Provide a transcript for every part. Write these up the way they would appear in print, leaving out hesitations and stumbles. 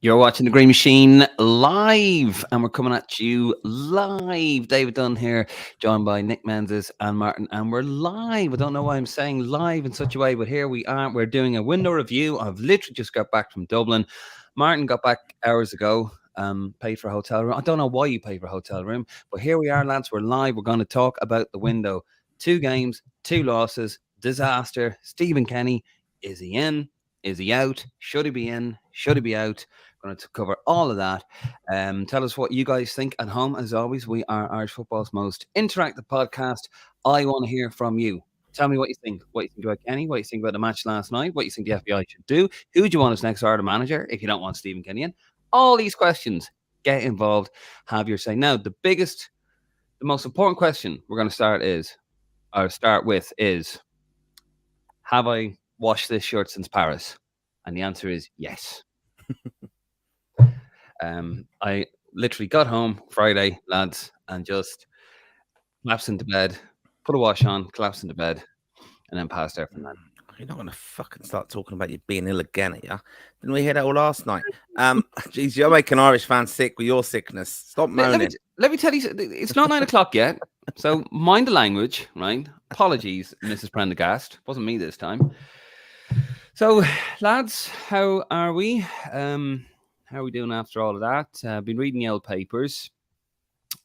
You're watching the Green Machine live, and we're coming at you live. David Dunn here, joined by Nick Menzies and Martin, and we're live. I don't know why I'm saying live in such a way, but here we are. We're doing a window review. I've literally just got back from Dublin. Martin got back hours ago, paid for a hotel room. I don't know why you paid for a hotel room, but here we are, lads. We're live. We're going to talk about the window. 2 games, 2 losses, disaster. Stephen Kenny, is he in? Is he out? Should he be in? Should he be out? Going to cover all of that. Tell us what you guys think at home. As always, we are Irish football's most interactive podcast. I want to hear from you. Tell me what you think. What you think about Kenny? What you think about the match last night? What you think the FBI should do? Who do you want as next Ireland manager if you don't want Stephen Kenny in? All these questions. Get involved. Have your say. Now, the most important question we're going to start with is, have I washed this shirt since Paris? And the answer is yes. I literally got home Friday, lads, and just collapsed into bed, put a wash on, collapsed into bed, and then passed out from that. You're not going to fucking start talking about you being ill again, are you? Didn't we hear that all last night? Geez, you're making Irish fans sick with your sickness. Stop moaning. Let me tell you, it's not 9 o'clock yet, so mind the language, right? Apologies, Mrs. Prendergast. Wasn't me this time. So, lads, how are we? How are we doing after all of that? I've been reading the old papers.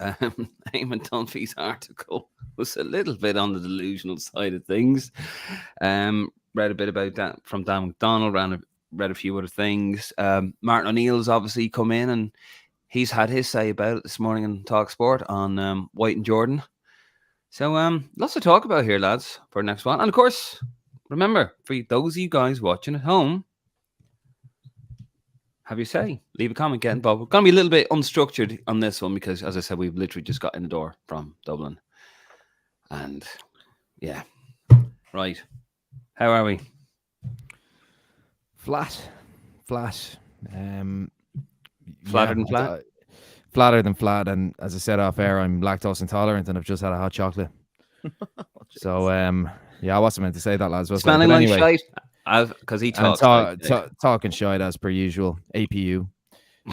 Eamon Dunphy's article was a little bit on the delusional side of things. Read a bit about that from Dan McDonald, read a few other things. Martin O'Neill's obviously come in and he's had his say about it this morning in Talk Sport on White and Jordan. So lots to talk about here, lads, for the next one. And of course, remember, for those of you guys watching at home, have your say. Leave a comment, get involved. We're going to be a little bit unstructured on this one because, as I said, we've literally just got in the door from Dublin. And, yeah. Right. How are we? Flat. Flatter than flat? Flatter than flat. And as I said off air, I'm lactose intolerant and I've just had a hot chocolate. So, I wasn't meant to say that, lads. Smelling like shite? Because he talks talking shite as per usual. APU.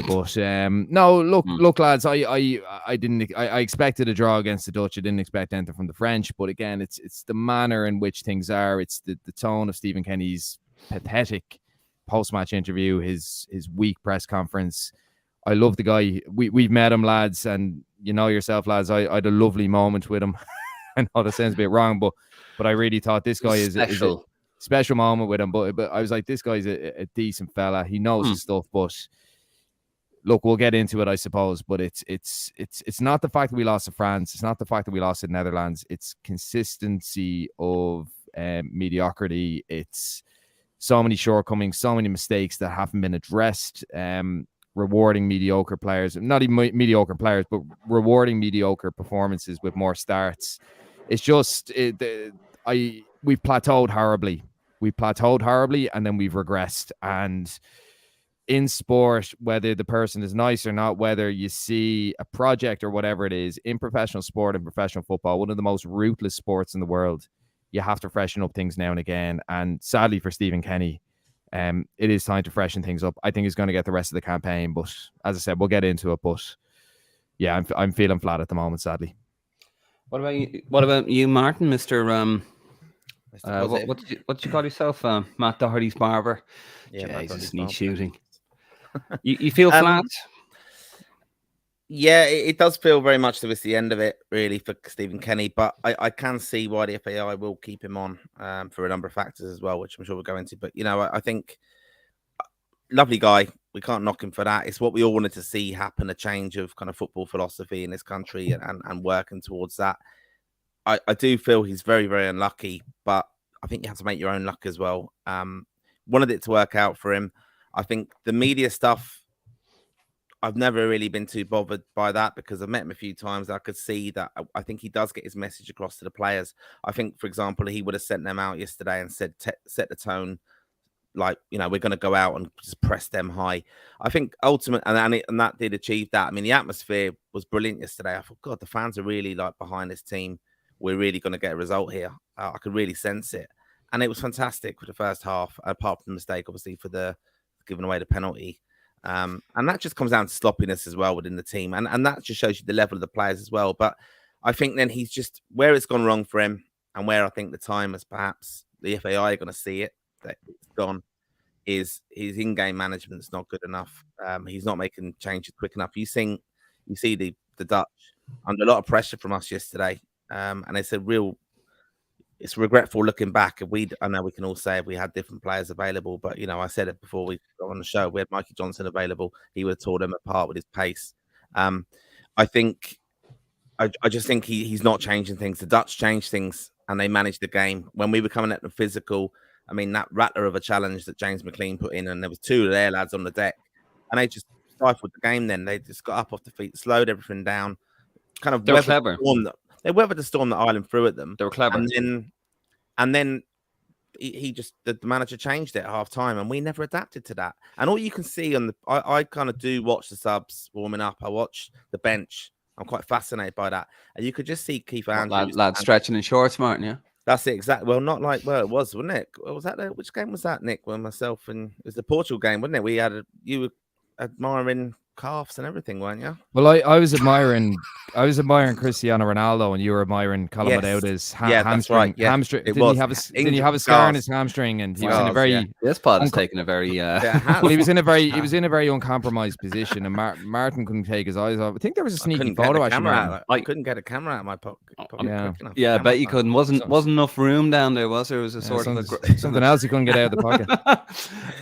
But no, look, lads. I expected a draw against the Dutch. I didn't expect anything from the French. But again, it's the manner in which things are. It's the tone of Stephen Kenny's pathetic post-match interview, his weak press conference. I love the guy. We've met him, lads, and you know yourself, lads. I had a lovely moment with him. I know that sounds a bit wrong, but I really thought this guy is a special moment with him. But I was like, this guy's a decent fella. He knows his stuff. But look, we'll get into it, I suppose. But it's not the fact that we lost to France. It's not the fact that we lost to the Netherlands. It's consistency of mediocrity. It's so many shortcomings, so many mistakes that haven't been addressed. Rewarding mediocre players, not even mediocre players, but rewarding mediocre performances with more starts. It's just we've plateaued horribly. And then we've regressed. And in sport, whether the person is nice or not, whether you see a project or whatever it is, in professional sport and professional football, one of the most ruthless sports in the world, you have to freshen up things now and again. And sadly for Stephen Kenny, it is time to freshen things up. I think he's going to get the rest of the campaign, but as I said, we'll get into it. But yeah, I'm feeling flat at the moment, sadly. What about you, Martin, Mister? What did you call yourself? Matt Doherty's barber. Yeah, Jesus, needs shooting. You feel flat? Yeah, it does feel very much that it's the end of it, really, for Stephen Kenny. But I can see why the FAI will keep him on for a number of factors as well, which I'm sure we'll go into. But, you know, I think lovely guy. We can't knock him for that. It's what we all wanted to see happen, a change of kind of football philosophy in this country and working towards that. I do feel he's very, very unlucky, but I think you have to make your own luck as well. Wanted it to work out for him. I think the media stuff, I've never really been too bothered by that because I've met him a few times. I could see that I think he does get his message across to the players. I think, for example, he would have sent them out yesterday and said, set the tone. Like, you know, we're going to go out and just press them high. I think ultimately, and that did achieve that. I mean, the atmosphere was brilliant yesterday. I thought, God, the fans are really like behind this team. We're really going to get a result here. I could really sense it. And it was fantastic for the first half, apart from the mistake, obviously, for the giving away the penalty. And that just comes down to sloppiness as well within the team. And that just shows you the level of the players as well. But I think then he's just where it's gone wrong for him, and where I think the time is perhaps the FAI are going to see it that it's gone, is his in-game management's not good enough. He's not making changes quick enough. You see the Dutch under a lot of pressure from us yesterday, and it's regretful looking back. I know we can all say if we had different players available, but I said it before we got on the show. We had Mikey Johnson available; he would have tore them apart with his pace. I just think he's not changing things. The Dutch changed things and they managed the game. When we were coming at the physical, I mean, that rattler of a challenge that James McLean put in, and there was two of their lads on the deck, and they just stifled the game then. They just got up off the feet, slowed everything down, kind of They were clever. They weathered the storm that Ireland threw at them. They were clever. And then the manager changed it at half time, and we never adapted to that. And all you can see I kind of do watch the subs warming up. I watch the bench. I'm quite fascinated by that. And you could just see Keith Andrews. Lad stretching in shorts, Martin, yeah? That's it, exactly. Well, not like it was, wasn't it? Was that which game was that, Nick? Well, myself and it was the Portugal game, wasn't it? You were admiring calves and everything, weren't you? Well, I was admiring Cristiano Ronaldo, and you were admiring Colin Without's hamstring. Right. Yeah, hamstring. Didn't he have a scar in his hamstring? And he was in a very this pod is taking a very well, he was in a very uncompromised position, and Martin couldn't take his eyes off. I think there was a sneaky photo. I couldn't get a camera out of my pocket. Yeah, I bet you couldn't. Wasn't enough room down there, was there? It was a sort of something else he couldn't get out of the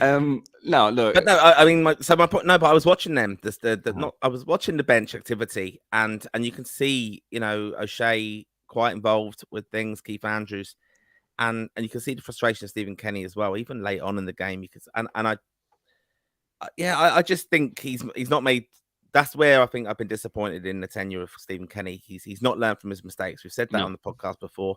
pocket. No, look. But no, I mean, but I was watching them. I was watching the bench activity, and you can see, O'Shea quite involved with things, Keith Andrews, and you can see the frustration of Stephen Kenny as well. Even late on in the game, I just think he's not made. That's where I think I've been disappointed in the tenure of Stephen Kenny. He's not learned from his mistakes. We've said that on the podcast before.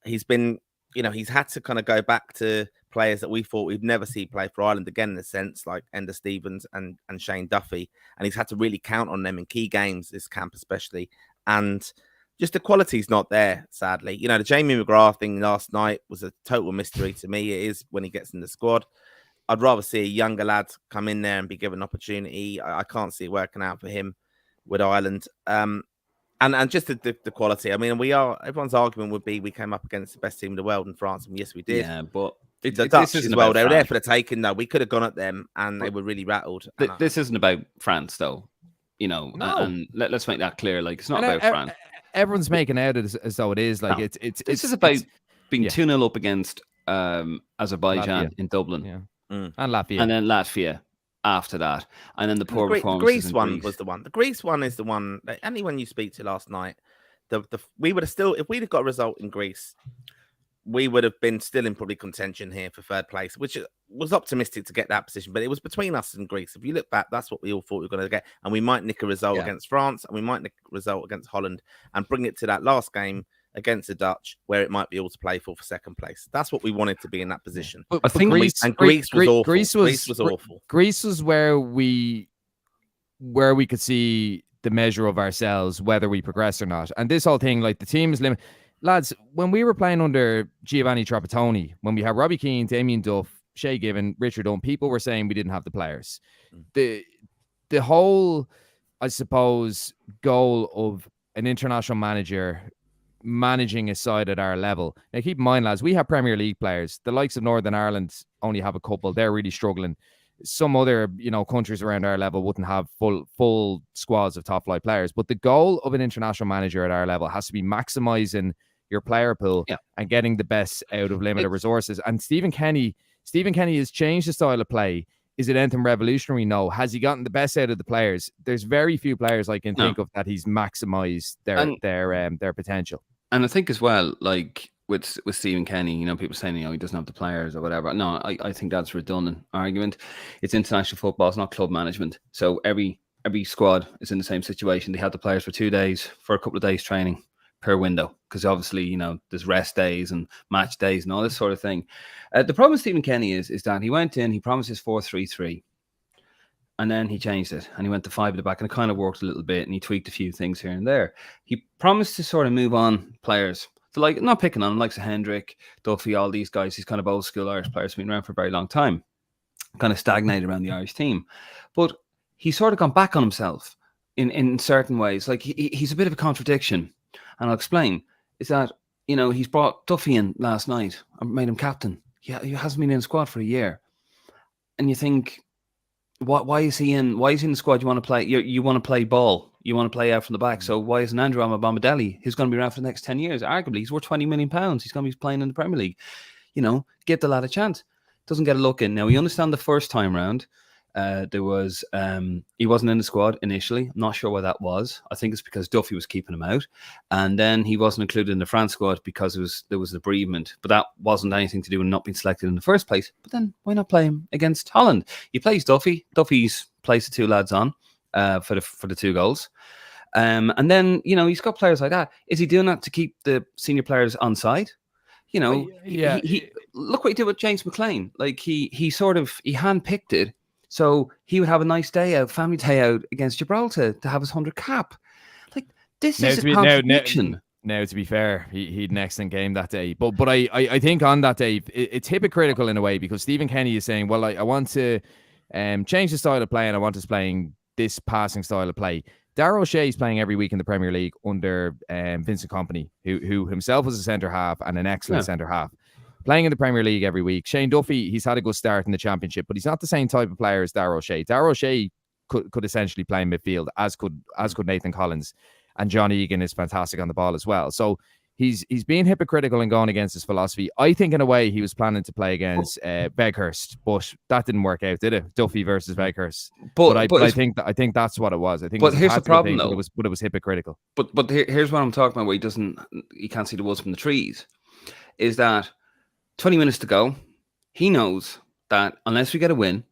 He's been, he's had to kind of go back to players that we thought we'd never see play for Ireland again, in a sense, like Enda Stevens and Shane Duffy. And he's had to really count on them in key games, this camp especially. And just the quality's not there, sadly. The Jamie McGrath thing last night was a total mystery to me. It is when he gets in the squad. I'd rather see a younger lad come in there and be given an opportunity. I can't see it working out for him with Ireland. And just the quality. I mean, everyone's argument would be we came up against the best team in the world in France, and yes, we did. Yeah, but the Dutch as well. They were there for the taking, though. We could have gone at them, and they were really rattled. This isn't about France, though. No. And let's make that clear. Like, it's not about France. Everyone's making out as though it is. Like, this is about being 2-0 up against Azerbaijan in Dublin. Yeah. And Latvia. And then Latvia after that. And then the poor performance. The Greece one was the one. The Greece one is the one that anyone you speak to last night, we would have still, if we'd have got a result in Greece, we would have been still in probably contention here for third place, which was optimistic to get that position. But it was between us and Greece. If you look back, that's what we all thought we were going to get. And we might nick a result against France, and we might nick a result against Holland, and bring it to that last game against the Dutch, where it might be all to play for second place. That's what we wanted to be in that position. But I think Greece was awful. Greece was awful. Greece was where we could see the measure of ourselves, whether we progress or not. And this whole thing, like the team is limited. Lads, when we were playing under Giovanni Trapattoni, when we had Robbie Keane, Damien Duff, Shay Given, Richard Dunn, people were saying we didn't have the players. The whole, I suppose, goal of an international manager managing a side at our level. Now, keep in mind, lads, we have Premier League players. The likes of Northern Ireland only have a couple. They're really struggling. Some other, countries around our level wouldn't have full squads of top flight players. But the goal of an international manager at our level has to be maximizing your player pool and getting the best out of limited resources. And Stephen Kenny has changed the style of play. Is it anything revolutionary? No. Has he gotten the best out of the players? There's very few players I can think of that he's maximized their potential. And I think as well, like with Stephen Kenny, people saying he doesn't have the players or whatever. No, I think that's a redundant argument. It's international football, it's not club management. So every squad is in the same situation. They have the players for 2 days, for a couple of days training per window, because obviously there's rest days and match days and all this sort of thing. The problem with Stephen Kenny is that he went in, he promised his 4-3-3, and then he changed it and he went to 5 at the back, and it kind of worked a little bit, and he tweaked a few things here and there. He promised to sort of move on players. So, like, not picking on him, like Hendrick, Duffy, all these guys, these kind of old school Irish players, been around for a very long time, kind of stagnated around the Irish team. But he's sort of gone back on himself in certain ways. Like he's a bit of a contradiction, and I'll explain. Is that he's brought Duffy in last night and made him captain. He hasn't been in the squad for a year, and you think, why is he in? Why is he in the squad? You want to play? You want to play ball. You want to play out from the back. So why isn't Andrew Amabombadeli, who's going to be around for the next 10 years? Arguably, he's worth £20 million. He's going to be playing in the Premier League. Give the lad a chance. Doesn't get a look in. Now, we understand the first time round, there was he wasn't in the squad initially. I'm not sure why that was. I think it's because Duffy was keeping him out, and then he wasn't included in the France squad because there was a bereavement. But that wasn't anything to do with not being selected in the first place. But then why not play him against Holland? He plays Duffy. Duffy's placed the two lads on for the 2 goals. And then he's got players like that. Is he doing that to keep the senior players on side? He look what he did with James McLean. Like he handpicked it. So he would have a nice day out, family day out against Gibraltar to have his 100 cap. Like this is a contradiction. Now, to be fair, he'd an excellent game that day. But I think on that day, it's hypocritical in a way, because Stephen Kenny is saying, well, I want to change the style of play, and I want us playing this passing style of play. Darragh O'Shea is playing every week in the Premier League under Vincent Kompany, who himself was a centre-half and an excellent centre-half. Playing in the Premier League every week. Shane Duffy, he's had a good start in the Championship, but he's not the same type of player as Darragh O'Shea. Darragh O'Shea could essentially play in midfield, as could Nathan Collins, and John Egan is fantastic on the ball as well. So he's being hypocritical and going against his philosophy. I think in a way he was planning to play against Weghorst, but that didn't work out, did it? Duffy versus Weghorst. But I think that's what it was. I think. But here's the problem, though. But it was hypocritical. But here's what I'm talking about. Where he can't see the woods from the trees. Is that 20 minutes to go, he knows that unless we get a win,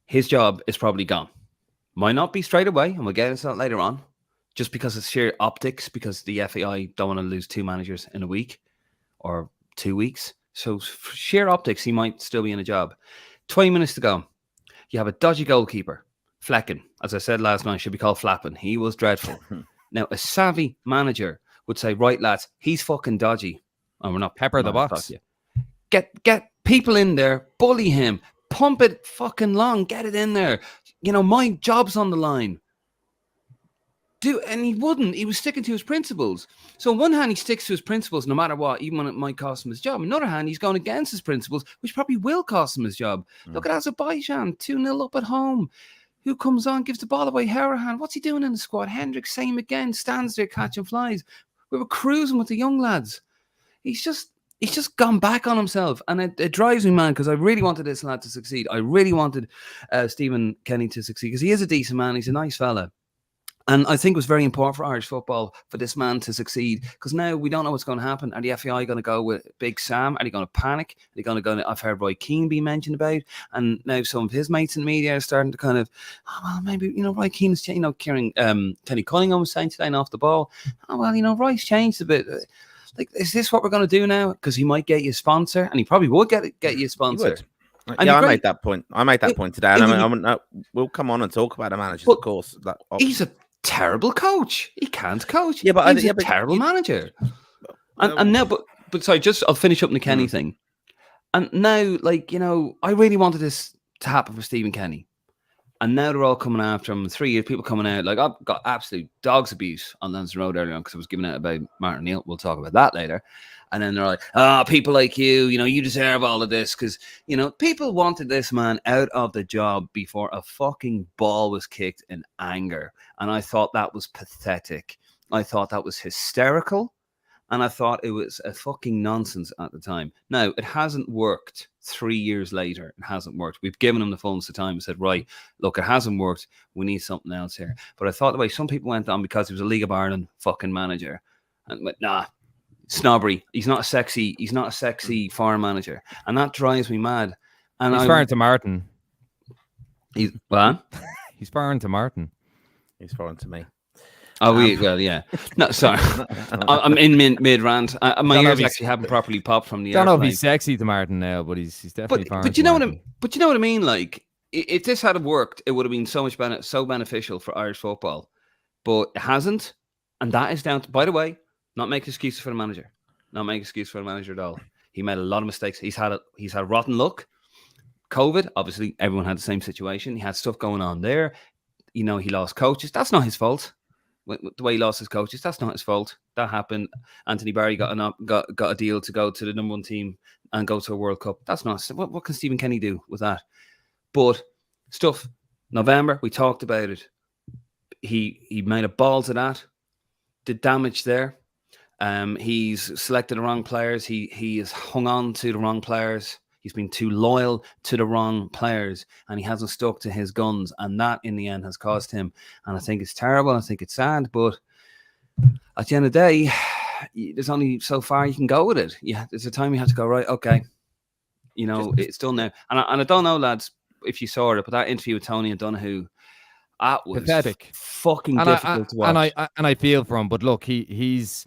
his job is probably gone. Might not be straight away, and we'll get into that later on, just because it's sheer optics, because the FAI don't want to lose 2 managers in a week or 2 weeks. So for sheer optics, he might still be in a job. 20 minutes to go. You have a dodgy goalkeeper, Flecken. As I said last night, should be called Flappin. He was dreadful. Now, a savvy manager would say, right, lads, he's fucking dodgy. And we're not pepper the box. Get people in there, bully him, pump it fucking long, get it in there. My job's on the line. And he wouldn't. He was sticking to his principles. So on one hand, he sticks to his principles no matter what, even when it might cost him his job. On the other hand, he's going against his principles, which probably will cost him his job. Look at Azerbaijan, 2-0 up at home. Who comes on, gives the ball away? Hourihane. What's he doing in the squad? Hendricks, same again, stands there catching flies. We were cruising with the young lads. He's just gone back on himself, and it drives me mad, because I really wanted this lad to succeed. I really wanted Stephen Kenny to succeed, because he is a decent man. He's a nice fella. And I think it was very important for Irish football for this man to succeed, because now we don't know what's going to happen. Are the FAI going to go with Big Sam? Are they going to panic? Are they going to go? I've heard Roy Keane be mentioned about, and now some of his mates in the media are starting to kind of, maybe Roy Keane's, Kieran Kenny Cunningham was saying today off the ball. Roy's changed a bit. Like, is this what we're going to do now? Because he might get you a sponsor, and he probably would get you a sponsor. I made that point. I made that point today. And we'll come on and talk about the managers, of course. He's a terrible coach. He can't coach. Yeah, but he's a terrible manager. And now, but sorry, I'll finish up on the Kenny thing. And now, I really wanted this to happen for Stephen Kenny. And now they're all coming after him. 3 years, people coming out. Like, I've got absolute dog's abuse on Lansdowne Road earlier on, because I was giving out about Martin Neal. We'll talk about that later. And then they're like, people like you deserve all of this. Because, people wanted this man out of the job before a fucking ball was kicked in anger. And I thought that was pathetic. I thought that was hysterical. And I thought it was a fucking nonsense at the time. Now, it hasn't worked 3 years later. It hasn't worked. We've given him the fullness of time and said, right, look, it hasn't worked. We need something else here. But I thought the way some people went on because he was a League of Ireland fucking manager. And went, nah, snobbery. He's not a sexy foreign manager. And that drives me mad. And he's foreign to Martin. He's what? He's foreign to Martin. He's foreign to me. Oh, well, yeah. No, sorry. I'm in mid rant. My ears actually haven't properly popped from the. I don't know if he's sexy to Martin now, but he's definitely. But you know what I mean. Like, if this had worked, it would have been so beneficial for Irish football. But it hasn't, and that is down to. By the way, not make excuses for the manager. Not make excuses for the manager at all. He made a lot of mistakes. He's had rotten luck. COVID, obviously, everyone had the same situation. He had stuff going on there. He lost coaches. That's not his fault. The way he lost his coaches, that's not his fault. That happened. Anthony Barry got a deal to go to the number 1 team and go to a World Cup. That's not what can Stephen Kenny do with that? But stuff. November, we talked about it. He made a balls of that. Did damage there. He's selected the wrong players. He has hung on to the wrong players. He's been too loyal to the wrong players, and he hasn't stuck to his guns. And that, in the end, has cost him. And I think it's terrible. I think it's sad. But at the end of the day, there's only so far you can go with it. Yeah, there's a time you have to go, right, okay. It's done now. And I don't know, lads, if you saw it, but that interview with Tony O'Donoghue, that was pathetic, fucking difficult to watch. And I feel for him. But look, he's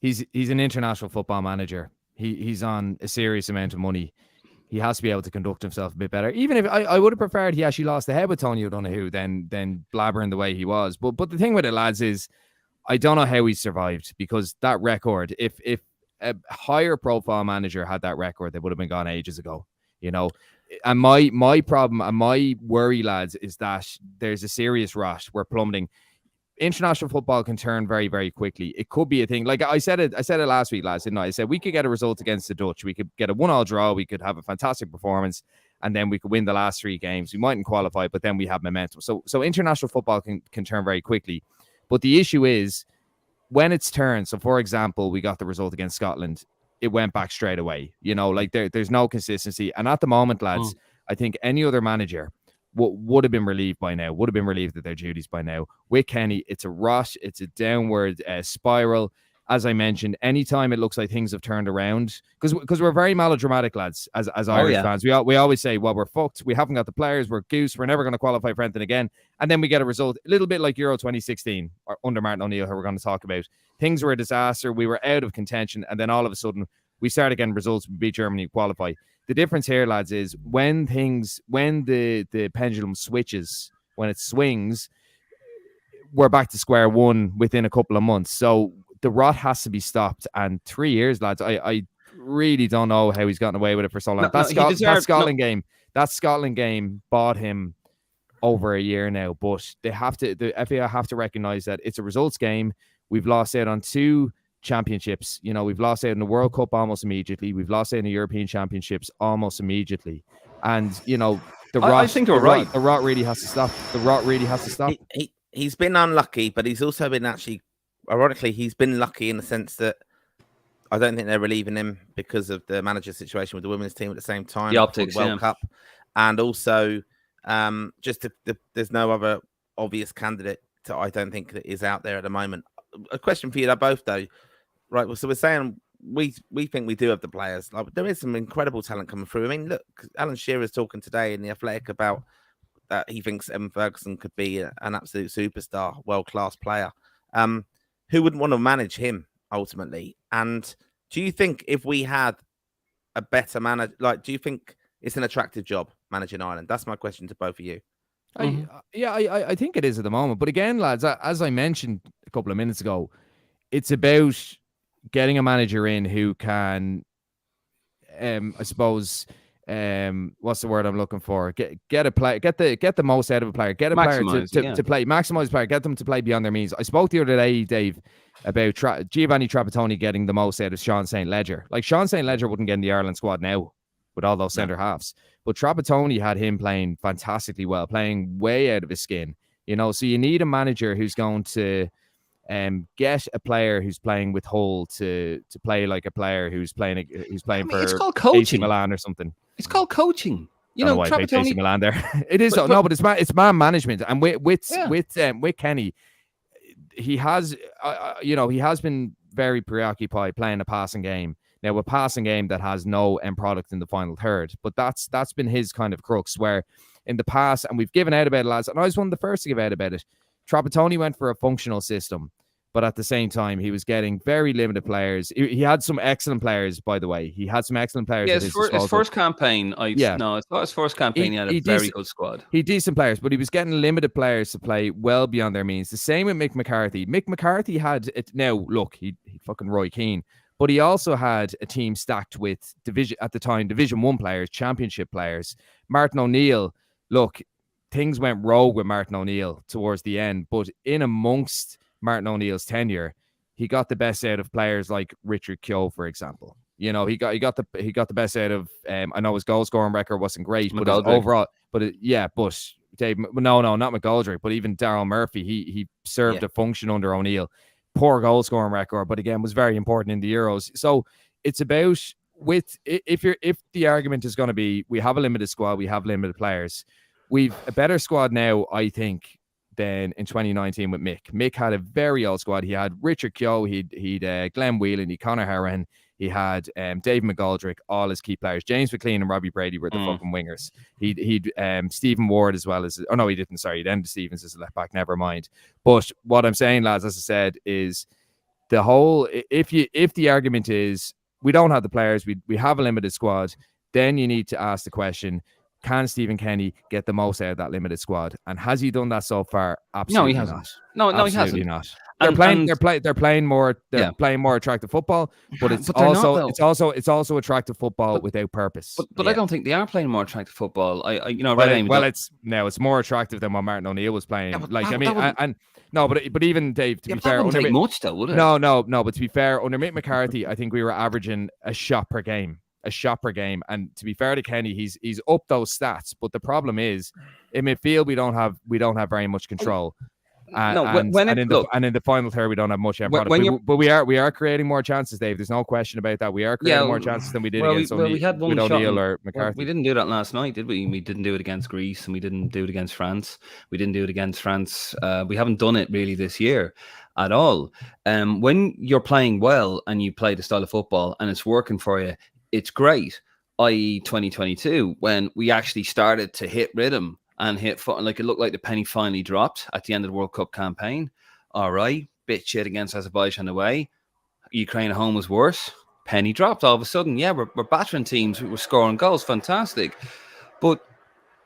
an international football manager. He's on a serious amount of money. He has to be able to conduct himself a bit better. Even if I would have preferred he actually lost the head with Tony O'Donoghue than blabbering the way he was. But the thing with it, lads, is I don't know how he survived, because that record, if a higher profile manager had that record, they would have been gone ages ago. And my problem and my worry, lads, is that there's a serious rush. We're plummeting. International football can turn very, very quickly. It could be a thing. Like I said it last week, lads, didn't I? I said we could get a result against the Dutch. We could get a 1-1 draw. We could have a fantastic performance, and then we could win the last 3 games. We mightn't qualify, but then we have momentum. So international football can turn very quickly. But the issue is when it's turned. So, for example, we got the result against Scotland. It went back straight away. There's no consistency. And at the moment, lads, I think any other manager would have been relieved by now, would have been relieved of their duties by now. With Kenny, it's a rush, it's a downward spiral. As I mentioned, anytime it looks like things have turned around, because we're very melodramatic, lads, as Irish fans. We always say, well, we're fucked, we haven't got the players, we're goose, we're never going to qualify for anything again. And then we get a result, a little bit like Euro 2016, or under Martin O'Neill, who we're going to talk about. Things were a disaster, we were out of contention, and then all of a sudden, we started getting results, we beat Germany, qualify. The difference here, lads, is when the pendulum switches, when it swings, we're back to square one within a couple of months. So the rot has to be stopped. And 3 years, lads, I really don't know how he's gotten away with it for so long. That Scotland game bought him over a year now, but the FAI have to recognize that it's a results game. We've lost out on 2 championships. We've lost out in the World Cup almost immediately. We've lost out in the European Championships almost immediately. And I think you're right. The rot really has to stop. He's been unlucky, but he's also been ironically, he's been lucky in the sense that I don't think they're relieving him because of the manager situation with the women's team at the same time. The optics, the World Cup, and also there's no other obvious candidate I don't think that is out there at the moment. A question for you both, though. Right, well, so we're saying we think we do have the players. Like, there is some incredible talent coming through. I mean, look, Alan Shearer's talking today in The Athletic about that he thinks Evan Ferguson could be an absolute superstar, world-class player. Who wouldn't want to manage him ultimately? And do you think if we had a better manager, do you think it's an attractive job managing Ireland? That's my question to both of you. I think it is at the moment. But again, lads, as I mentioned a couple of minutes ago, it's about getting a manager in who can, I suppose, what's the word I'm looking for? Get the most out of a player. Get a player to play, maximize the player, get them to play beyond their means. I spoke the other day, Dave, about Giovanni Trapattoni getting the most out of Sean St. Ledger. Like, Sean St. Ledger wouldn't get in the Ireland squad now with all those centre halves. But Trapattoni had him playing fantastically well, playing way out of his skin. So you need a manager who's going to get a player who's playing with Hull to play like a player who's playing for it's called coaching. AC Milan or something. It's called coaching. Why Trapattoni... AC Milan there. It is, but it's man management, and with Kenny, he has he has been very preoccupied playing a passing game. Now, a passing game that has no end product in the final third, but that's been his kind of crux, where in the past, and we've given out about it, lads, and I was one of the first to give out about it, Trapattoni went for a functional system, but at the same time, he was getting very limited players. He had some excellent players, by the way. He had some excellent players. Yeah, his first campaign, it's not his first campaign. He had a very good squad. He had decent players, but he was getting limited players to play well beyond their means. The same with Mick McCarthy. Mick McCarthy had it. Now, look, he fucking Roy Keane. But he also had a team stacked with Division 1 players, Championship players. Martin O'Neill, look, things went rogue with Martin O'Neill towards the end, but in amongst Martin O'Neill's tenure, he got the best out of players like Richard Keogh, for example. You know, he got the best out of. I know his goal scoring record wasn't great, but his overall, but Dave, no, not McGoldrick, but even Daryl Murphy, he served a function under O'Neill. Poor goal scoring record, but again was very important in the Euros. So it's about if the argument is going to be we have a limited squad, we have limited players, we've a better squad now, I think, than in 2019 with Mick. Mick had a very old squad. He had Richard Keogh, he'd Glenn Whelan, he Conor Horan, he had Dave McGoldrick, all his key players. James McLean and Robbie Brady were the fucking wingers. He'd Stephen Ward as well as. Oh no, he didn't. Sorry, he'd ended Stevens as a left back. Never mind. But what I'm saying, lads, as I said, is the whole. If the argument is we don't have the players, we have a limited squad, then you need to ask the question: can Stephen Kenny get the most out of that limited squad? And has he done that so far? Absolutely no, he hasn't. Not. No, he hasn't. Not. They're playing more attractive football, but it's also attractive football without purpose. But I don't think they are playing more attractive football. It's more attractive than what Martin O'Neill was playing. But even Dave, to be fair, wouldn't take much though, would it? No. But to be fair, under Mick McCarthy, I think we were averaging a shot per game. And to be fair to Kenny, he's up those stats. But the problem is in midfield we don't have very much control. In the final third we don't have much end product. But we are creating more chances, Dave. There's no question about that. We are creating more chances than we did against O'Neill or McCarthy. We didn't do that last night, did we? We didn't do it against Greece, and we didn't do it against France. We didn't do it against France. We haven't done it really this year at all. When you're playing well and you play the style of football and it's working for you, it's great. I.e. 2022, when we actually started to hit rhythm and hit foot, like it looked like the penny finally dropped at the end of the World Cup campaign. All right, bit shit against Azerbaijan away. Ukraine at home was worse. Penny dropped all of a sudden. Yeah, we're battering teams. We're scoring goals. Fantastic. But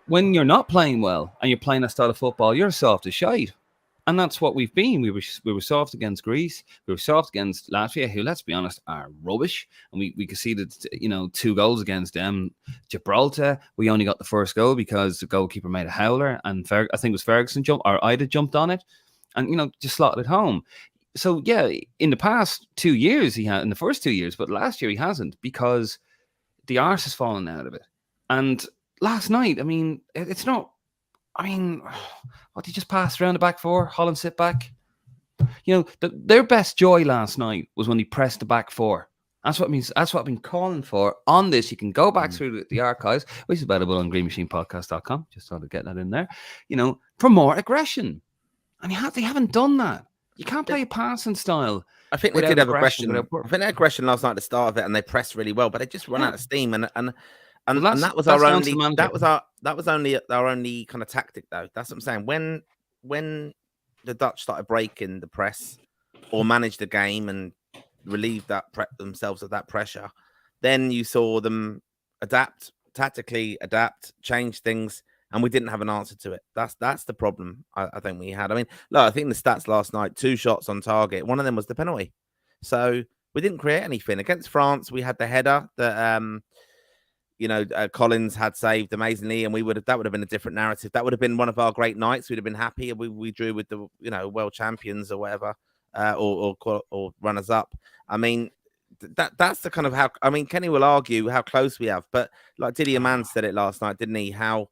when you're not playing well and you're playing that style of football, you're soft as shite. And that's what we've been. We were soft against Greece. We were soft against Latvia, who, let's be honest, are rubbish. And we conceded, 2 goals against them. Gibraltar, we only got the first goal because the goalkeeper made a howler, and I think it was Ferguson Ida jumped on it, and just slotted it home. So yeah, in the past 2 years he had, in the first 2 years, but last year he hasn't because the arse has fallen out of it. And last night, it's not. What, he just passed around the back four? Holland sit back. Their best joy last night was when he pressed the back four. That's what I've been calling for on this. You can go back through the archives, which is available on greenmachinepodcast.com. Just thought I'd get that in there. For more aggression. And they haven't done that. You can't play a passing style. I think they did have aggression. I think they had aggression last night at the start of it, and they pressed really well, but they just run out of steam. And that was our only kind of tactic, though. That's what I'm saying. When the Dutch started breaking the press or managed the game and relieved themselves of that pressure, then you saw them tactically adapt, change things, and we didn't have an answer to it. That's the problem I think we had. I think the stats last night: 2 shots on target. One of them was the penalty. So we didn't create anything against France. We had the header that. Collins had saved amazingly, and that would have been a different narrative. That would have been one of our great nights. We'd have been happy. We drew with the world champions or whatever, or runners up. That's the kind of how. Kenny will argue how close we have, but like Didier Mann said it last night, didn't he? How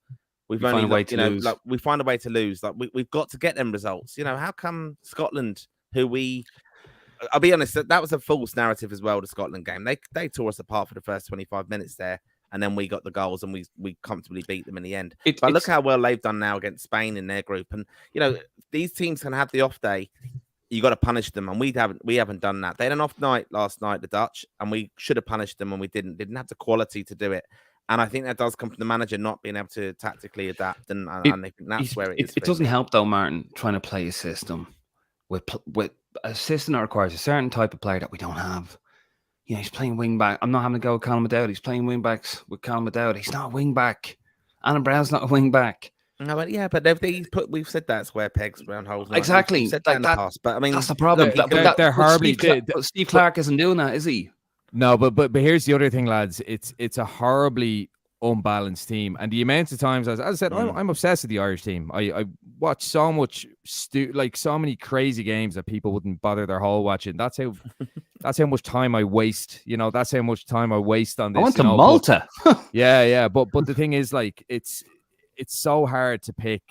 we find a way to lose. Like we've got to get them results. How come Scotland, I'll be honest, that was a false narrative as well. The Scotland game, they tore us apart for the first 25 minutes there. And then we got the goals and we comfortably beat them in the end. But look how well they've done now against Spain in their group. And, these teams can have the off day. You got to punish them. And we haven't done that. They had an off night last night, the Dutch, and we should have punished them and we didn't. Didn't have the quality to do it. And I think that does come from the manager not being able to tactically adapt. And I think that's where it is. It doesn't help, though, Martin, trying to play a system with a system that requires a certain type of player that we don't have. He's playing wing back. I'm not having to go with Colin McDowd. He's playing wing backs with Colin McDowd. He's not a wing back. Alan Brown's not a wing back. No, but yeah, but we've said that square pegs, round holes. Right? Exactly. We've said that in the past. But I mean, that's the problem. look, they're horribly. Steve Clarke isn't doing that, is he? No, but here's the other thing, lads. It's a horribly unbalanced team, and the amount of times, as I said, I'm obsessed with the Irish team. I watch so much so many crazy games that people wouldn't bother their whole watching. That's how much time I waste. That's how much time I waste on this. I went to Malta. Yeah. But the thing is, like, it's so hard to pick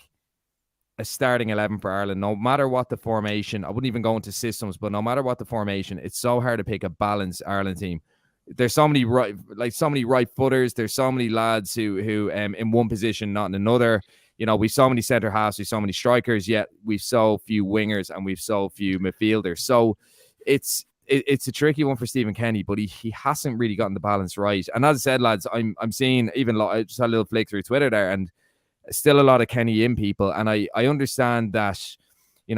a starting 11 for Ireland, no matter what the formation. I wouldn't even go into systems, but no matter what the formation, it's so hard to pick a balanced Ireland team. There's so many right footers. There's so many lads who in one position, not in another. We've so many centre halves, we've so many strikers, yet we've so few wingers and we've so few midfielders. So it's a tricky one for Stephen Kenny, but he hasn't really gotten the balance right. And as I said, lads, I'm seeing I just had a little flick through Twitter there, and still a lot of Kenny in people. And I understand that,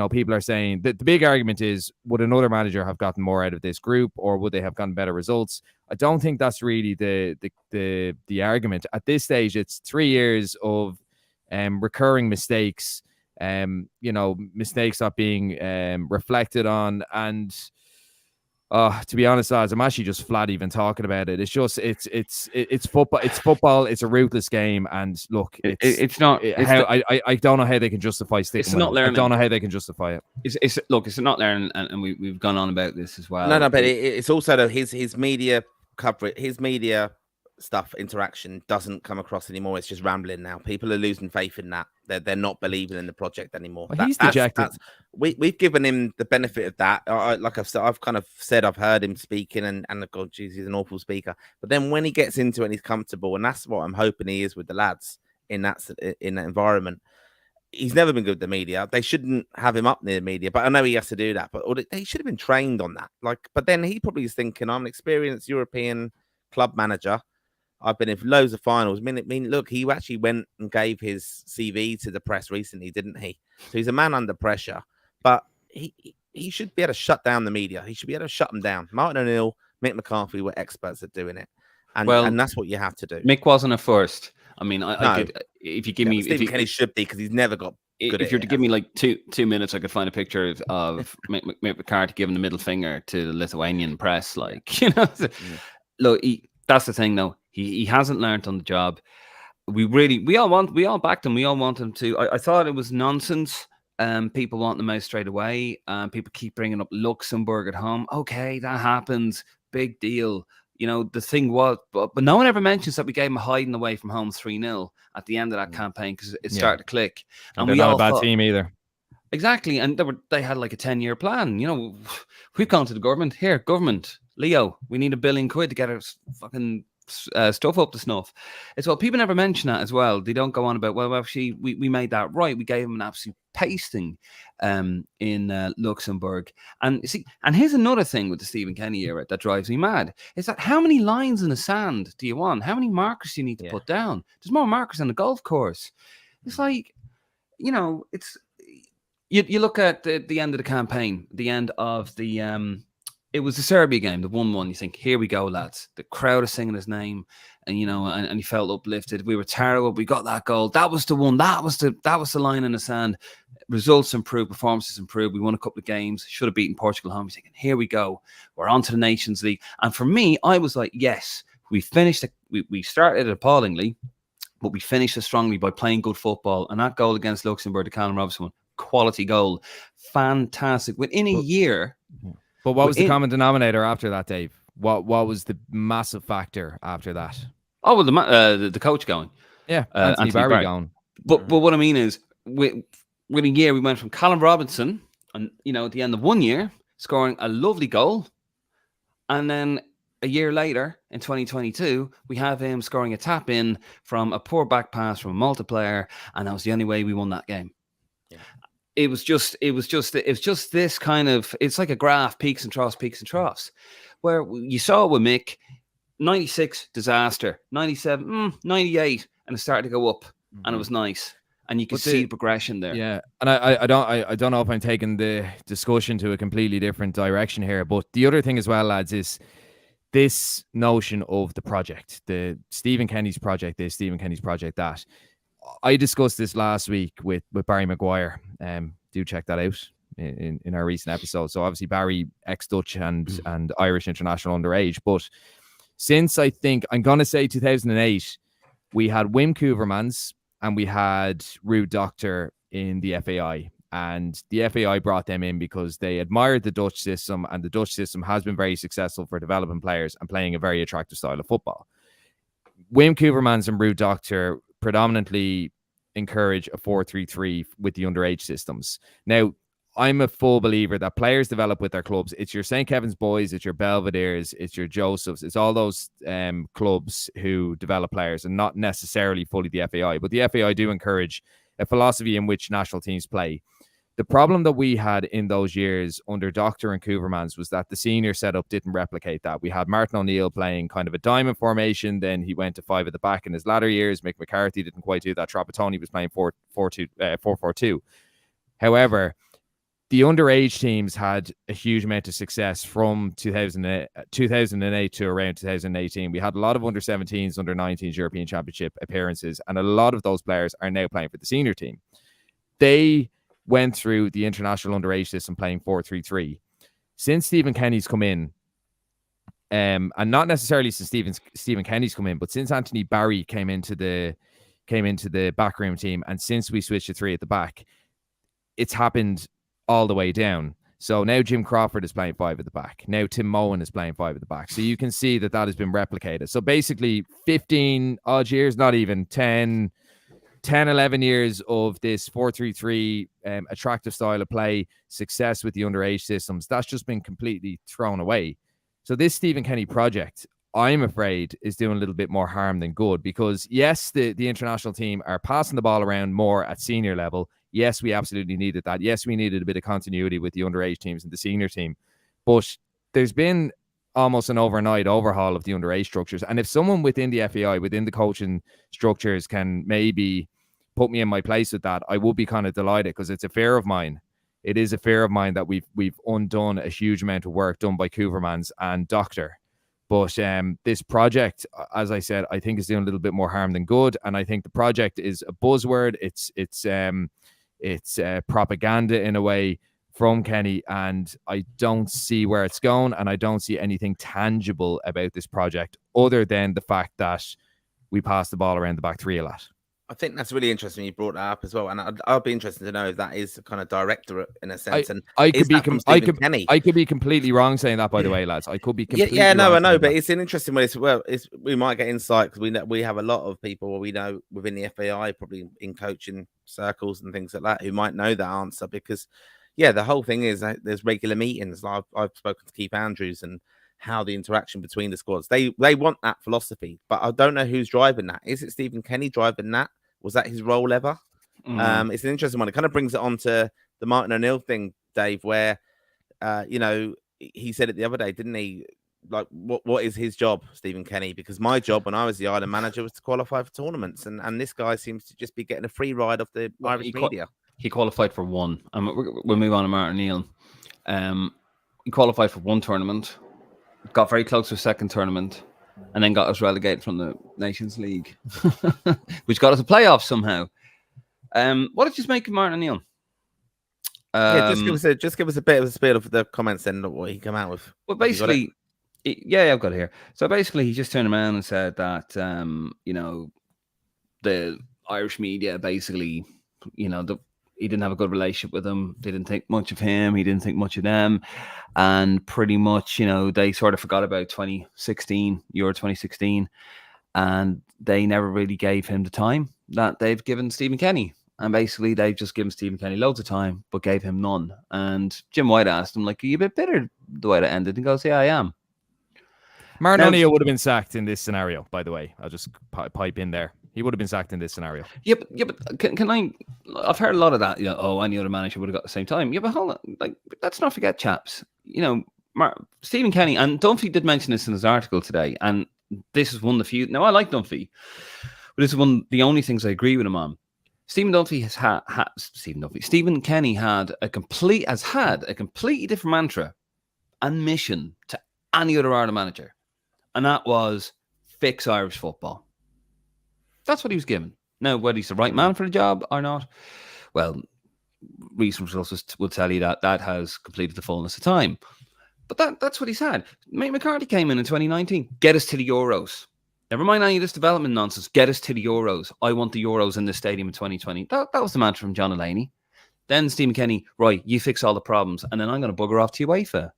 people are saying that the big argument is, would another manager have gotten more out of this group, or would they have gotten better results? I don't think that's really the argument. At this stage, it's 3 years of recurring mistakes, mistakes not being reflected on. And to be honest, lads, I'm actually just flat even talking about it. It's just it's football. It's football. It's a ruthless game. And look, it's not. I don't know how they can justify sticking. It's not learning. I don't know how they can justify it. It's not learning, and we've gone on about this as well. No, but it's also his media coverage, his media stuff, interaction doesn't come across anymore. It's just rambling now. People are losing faith in that. They're not believing in the project anymore. Well, he's dejected. We've given him the benefit of that. Like I've said, I've heard him speaking, and God, geez, he's an awful speaker. But then when he gets into it and he's comfortable, and that's what I'm hoping he is with the lads in that environment. He's never been good with the media. They shouldn't have him up near the media, but I know he has to do that. But he should have been trained on that. But then he probably is thinking, I'm an experienced European club manager. I've been in loads of finals. I mean, look, he actually went and gave his CV to the press recently, didn't he? So he's a man under pressure, but he should be able to shut down the media. He should be able to shut them down. Martin O'Neill, Mick McCarthy were experts at doing it. And that's what you have to do. Mick wasn't a first. I mean, if you give me... Stephen Kenny should be, because he's never got good if you're to give me like two minutes, I could find a picture of Mick McCarthy giving the middle finger to the Lithuanian press. Look, that's the thing, though. He hasn't learned on the job. We all backed him. We all want him to. I thought it was nonsense. People want them out straight away. People keep bringing up Luxembourg at home. Okay, that happens. Big deal. The thing was, but no one ever mentions that we gave him a hiding away from home 3-0 at the end of that campaign, because it started to click. And they're not a bad team either. Exactly, and they had like a 10-year plan. We've gone to the government. Here, government, Leo, we need £1 billion to get our fucking stuff up to snuff. It's what people never mention that as well. They don't go on about, well, actually, we made that right. We gave him an absolute pasting in Luxembourg. And you see, and here's another thing with the Stephen Kenny era that drives me mad, is that how many lines in the sand do you want? How many markers do you need to put down? There's more markers on the golf course. It's like, it's you look at the end of the campaign, the end of the it was the Serbia game, the 1-1. You think, here we go, lads. The crowd is singing his name, and and he felt uplifted. We were terrible. We got that goal. That was the one. That was the line in the sand. Results improved, performances improved. We won a couple of games. Should have beaten Portugal home. He's thinking, here we go. We're on to the Nations League. And for me, I was like, yes, we finished. We started appallingly, but we finished it strongly by playing good football. And that goal against Luxembourg, the Callum Robinson one, quality goal, fantastic. Within a year. But what was the common denominator after that, Dave? What was the massive factor after that? Oh, well, the coach going. Yeah, Anthony Barry going. But what I mean is, with a year, we went from Callum Robinson, and at the end of 1 year, scoring a lovely goal, and then a year later, in 2022, we have him scoring a tap in from a poor back pass from a multiplayer, and that was the only way we won that game. Yeah. It was just this kind of, it's like a graph, peaks and troughs, where you saw with Mick, 96, disaster, 97, 98, and it started to go up, and it was nice. And you could see the progression there. Yeah, and I don't know if I'm taking the discussion to a completely different direction here, but the other thing as well, lads, is this notion of the project, the Stephen Kenny's project this, Stephen Kenny's project that. I discussed this last week with Barry Maguire. Do check that out in our recent episode. So obviously Barry, ex-Dutch and Irish international underage. But since I think I'm going to say 2008, we had Wim Koevermans and we had Ruud Doctor in the FAI. And the FAI brought them in because they admired the Dutch system, and the Dutch system has been very successful for developing players and playing a very attractive style of football. Wim Koevermans and Ruud Doctor predominantly encourage a 4-3-3 with the underage systems. Now, I'm a full believer that players develop with their clubs. It's your St. Kevin's Boys, it's your Belvederes, it's your Josephs, it's all those clubs who develop players, and not necessarily fully the FAI. But the FAI do encourage a philosophy in which national teams play. The problem that we had in those years under Doctor and Koevermans was that the senior setup didn't replicate that. We had Martin O'Neill playing kind of a diamond formation, then he went to 5 at the back in his latter years. Mick McCarthy didn't quite do that. Trapattoni was playing 4-4-2. However, the underage teams had a huge amount of success from 2008 to around 2018. We had a lot of under-17s, under-19s European Championship appearances, and a lot of those players are now playing for the senior team. They went through the international underage system playing 4-3-3. Since Stephen Kenny's come in, and not necessarily since Stephen Kenny's come in, but since Anthony Barry came into the backroom team, and since we switched to 3 at the back, it's happened all the way down. So now Jim Crawford is playing 5 at the back. Now Tim Moen is playing 5 at the back. So you can see that has been replicated. So basically 15 odd years, not even 10, 11 years of this 4-3-3 attractive style of play, success with the underage systems, that's just been completely thrown away. So this Stephen Kenny project, I'm afraid, is doing a little bit more harm than good, because yes, the international team are passing the ball around more at senior level. Yes, we absolutely needed that. Yes, we needed a bit of continuity with the underage teams and the senior team. But there's been almost an overnight overhaul of the underage structures. And if someone within the FAI, within the coaching structures, can maybe put me in my place with that, I would be kind of delighted, because it's a fear of mine. It is a fear of mine that we've undone a huge amount of work done by Koevermans and Doctor. But this project, as I said, I think is doing a little bit more harm than good. And I think the project is a buzzword. It's propaganda in a way from Kenny, and I don't see where it's going, and I don't see anything tangible about this project other than the fact that we passed the ball around the back 3 a lot. I think that's really interesting. You brought that up as well, and I'll be interested to know if that is the kind of directorate in a sense. I could be completely wrong saying that, by the way, lads. I could be completely I know, that. but it's an interesting way. We might get insight, because we have a lot of people we know within the FAI, probably in coaching circles and things like that, who might know that answer, because the whole thing is that there's regular meetings. I've spoken to Keith Andrews and how the interaction between the squads, they want that philosophy, but I don't know who's driving that. Is it Stephen Kenny driving that? Was that his role ever? It's an interesting one. It kind of brings it on to the Martin O'Neill thing, Dave, where he said it the other day, didn't he? Like, what is his job, Stephen Kenny? Because my job when I was the Ireland manager was to qualify for tournaments, and this guy seems to just be getting a free ride off the Irish media. He qualified for one. We'll move on to Martin O'Neill. He qualified for one tournament, got very close to a second tournament, and then got us relegated from the Nations League, which got us a playoff somehow. What did you make of Martin O'Neill? Just give us a bit of a spiel of the comments and what he came out with. Well, basically, I've got it here. So basically, he just turned around and said that the Irish media basically, he didn't have a good relationship with them. They didn't think much of him. He didn't think much of them. And pretty much, they sort of forgot about 2016, Euro 2016. And they never really gave him the time that they've given Stephen Kenny. And basically, they've just given Stephen Kenny loads of time, but gave him none. And Jim White asked him, like, are you a bit bitter the way that ended? And he goes, yeah, I am. Martin O'Neill would have been sacked in this scenario, by the way. I'll just pipe in there. He would have been sacked in this scenario. Yeah, but can I've heard a lot of that, any other manager would have got the same time. Yeah, but hold on, let's not forget, chaps, Stephen Kenny, and Dunphy did mention this in his article today, and this is one of the few, now I like Dunphy, but this is one of the only things I agree with him on. Stephen Kenny has had a completely different mantra and mission to any other Ireland manager, and that was fix Irish football. That's what he was given. Now, whether he's the right man for the job or not, well, recent results will tell you that has completed the fullness of time. But that's what he said. Mate McCarthy came in 2019, get us to the Euros. Never mind any of this development nonsense. Get us to the Euros. I want the Euros in the stadium in 2020. That was the mantra from John Delaney. Then Stephen Kenny, right, you fix all the problems, and then I'm going to bugger off to UEFA.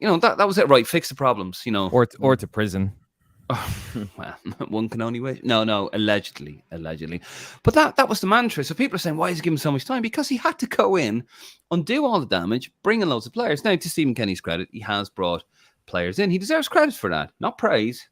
That was it, right? Fix the problems, Or to prison. Well, one can only wish. No, allegedly. But that was the mantra. So people are saying, why is he giving so much time? Because he had to go in, undo all the damage, bring in loads of players. Now, to Stephen Kenny's credit, he has brought players in. He deserves credit for that, not praise.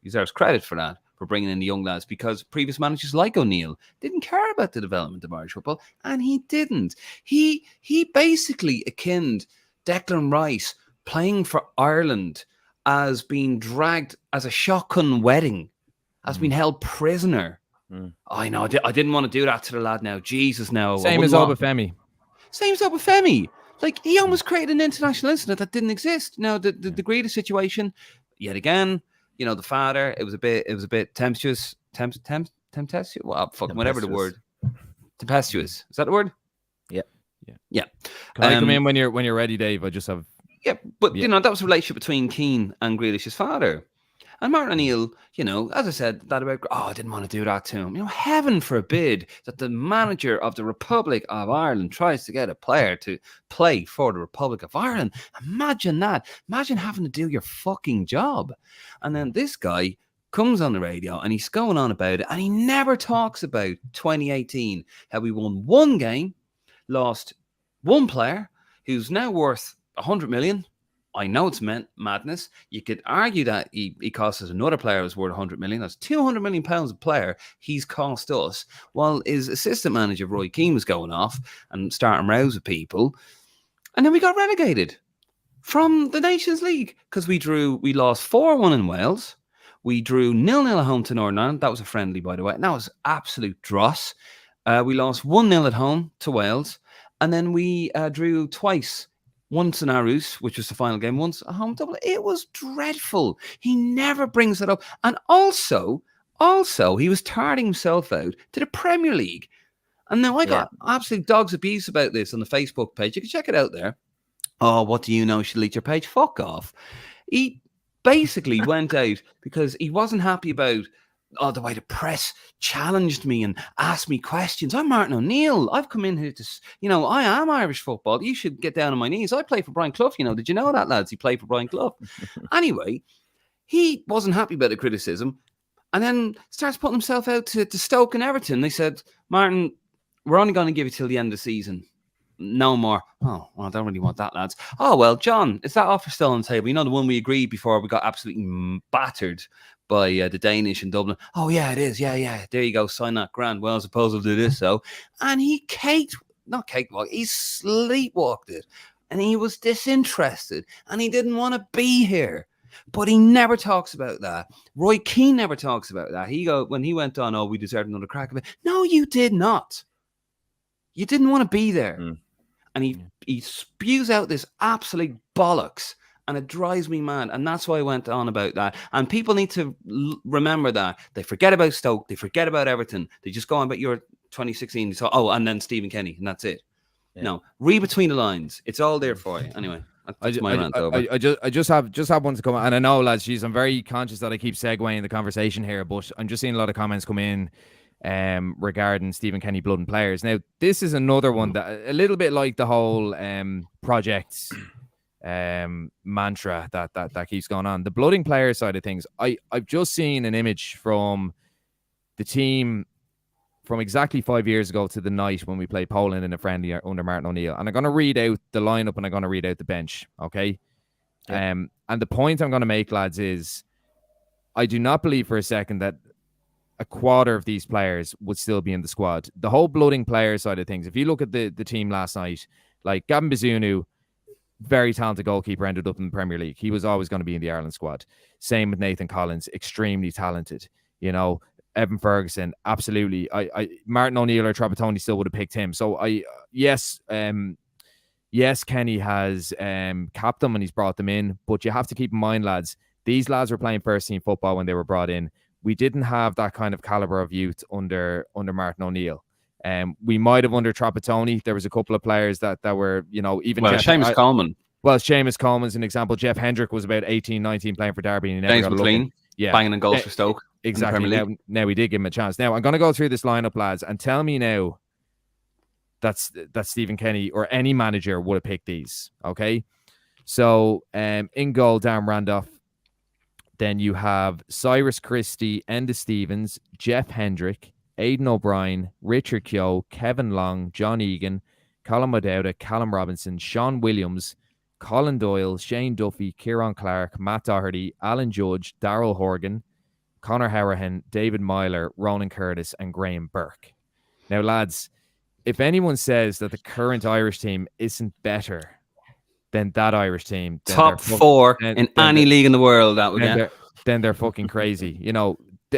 He deserves credit for that, for bringing in the young lads, because previous managers like O'Neill didn't care about the development of Irish football, and he didn't. He basically akined Declan Rice playing for Ireland as being dragged as a shotgun wedding, as being held prisoner. I know, I didn't want to do that to the lad now. Jesus, no. Same as Obafemi. Same as Obafemi. Like, he almost created an international incident that didn't exist. Now, the degree of the situation, yet again, the father, it was a bit tempestuous. Tempestuous? Well, fuck, whatever the word. Tempestuous. Is that the word? Yeah. Can I come in when you're ready, Dave? I just have... Yeah, but, that was a relationship between Keane and Grealish's father. And Martin O'Neill, as I said, that about, I didn't want to do that to him. Heaven forbid that the manager of the Republic of Ireland tries to get a player to play for the Republic of Ireland. Imagine that. Imagine having to do your fucking job. And then this guy comes on the radio and he's going on about it, and he never talks about 2018, how we won one game, lost one player who's now worth 100 million. I know it's madness. You could argue that he cost us another player who's worth 100 million. That's 200 million pounds a player he's cost us, while his assistant manager, Roy Keane, was going off and starting rows with people. And then we got relegated from the Nations League because we lost 4-1 in Wales. We drew 0-0 at home to Northern Ireland. That was a friendly, by the way. And that was absolute dross. We lost 1-0 at home to Wales. And then we drew twice. Once in Aarhus, which was the final game, once a home double. It was dreadful. He never brings it up. And also, he was tarting himself out to the Premier League. And now I got absolute dog's abuse about this on the Facebook page. You can check it out there. Oh, what do you know? Should delete your page. Fuck off. He basically went out because he wasn't happy about the way the press challenged me and asked me questions. I'm Martin O'Neill. I've come in here to, I am Irish football. You should get down on my knees. I play for Brian Clough. Did you know that, lads? He played for Brian Clough. Anyway, he wasn't happy about the criticism and then starts putting himself out to Stoke and Everton. They said, Martin, we're only going to give you till the end of the season. No more. Oh, well, I don't really want that, lads. Oh, well, John, is that offer still on the table? The one we agreed before we got absolutely battered by the Danish in Dublin. Oh, yeah, it is. Yeah. There you go. Sign that, grand. Well, I suppose I'll do this, so. And he he sleepwalked it. And he was disinterested. And he didn't want to be here. But he never talks about that. Roy Keane never talks about that. When he went on, we deserved another crack of it. No, you did not. You didn't want to be there. And he spews out this absolute bollocks. And it drives me mad. And that's why I went on about that. And people need to remember that. They forget about Stoke. They forget about Everton. They just go on about your 2016. So, and then Stephen Kenny. And that's it. Yeah. No, read between the lines. It's all there for you. Anyway, that's my rant over. I just have one to come. And I know, lads, I'm very conscious that I keep segueing the conversation here. But I'm just seeing a lot of comments come in regarding Stephen Kenny blood and players. Now, this is another one that a little bit like the whole projects mantra that keeps going on. The blooding player side of things, I've just seen an image from the team from exactly 5 years ago to the night when we played Poland in a friendly under Martin O'Neill. And I'm going to read out the lineup and I'm going to read out the bench. Okay. Yeah. And the point I'm going to make, lads, is I do not believe for a second that a quarter of these players would still be in the squad. The whole blooding player side of things, if you look at the team last night, like Gavin Bazunu, very talented goalkeeper, ended up in the Premier League. He was always going to be in the Ireland squad. Same with Nathan Collins, extremely talented. Evan Ferguson, absolutely. Martin O'Neill or Trapattoni still would have picked him. So yes, Kenny has capped them and he's brought them in. But you have to keep in mind, lads, these lads were playing first team football when they were brought in. we didn't have that kind of caliber of youth under Martin O'Neill. We might have under Trapattoni. There was a couple of players that were, even Seamus Coleman. Well, Seamus Coleman's an example. Jeff Hendrick was about 18, 19 playing for Derby. And he never James got a McLean, look in. banging in goals for Stoke. Exactly. Now we did give him a chance. Now I'm going to go through this lineup, lads, and tell me now that Stephen Kenny or any manager would have picked these. Okay, so in goal, Dan Randolph. Then you have Cyrus Christie, Enda Stevens, Jeff Hendrick, Aidan O'Brien, Richard Keogh, Kevin Long, John Egan, Colin O'Dowda, Callum Robinson, Sean Williams, Colin Doyle, Shane Duffy, Kieran Clark, Matt Doherty, Alan Judge, Daryl Horgan, Conor Hourahan, David Myler, Ronan Curtis, and Graham Burke. Now, lads, if anyone says that the current Irish team isn't better than that Irish team, top four in any league in the world, then they're fucking crazy.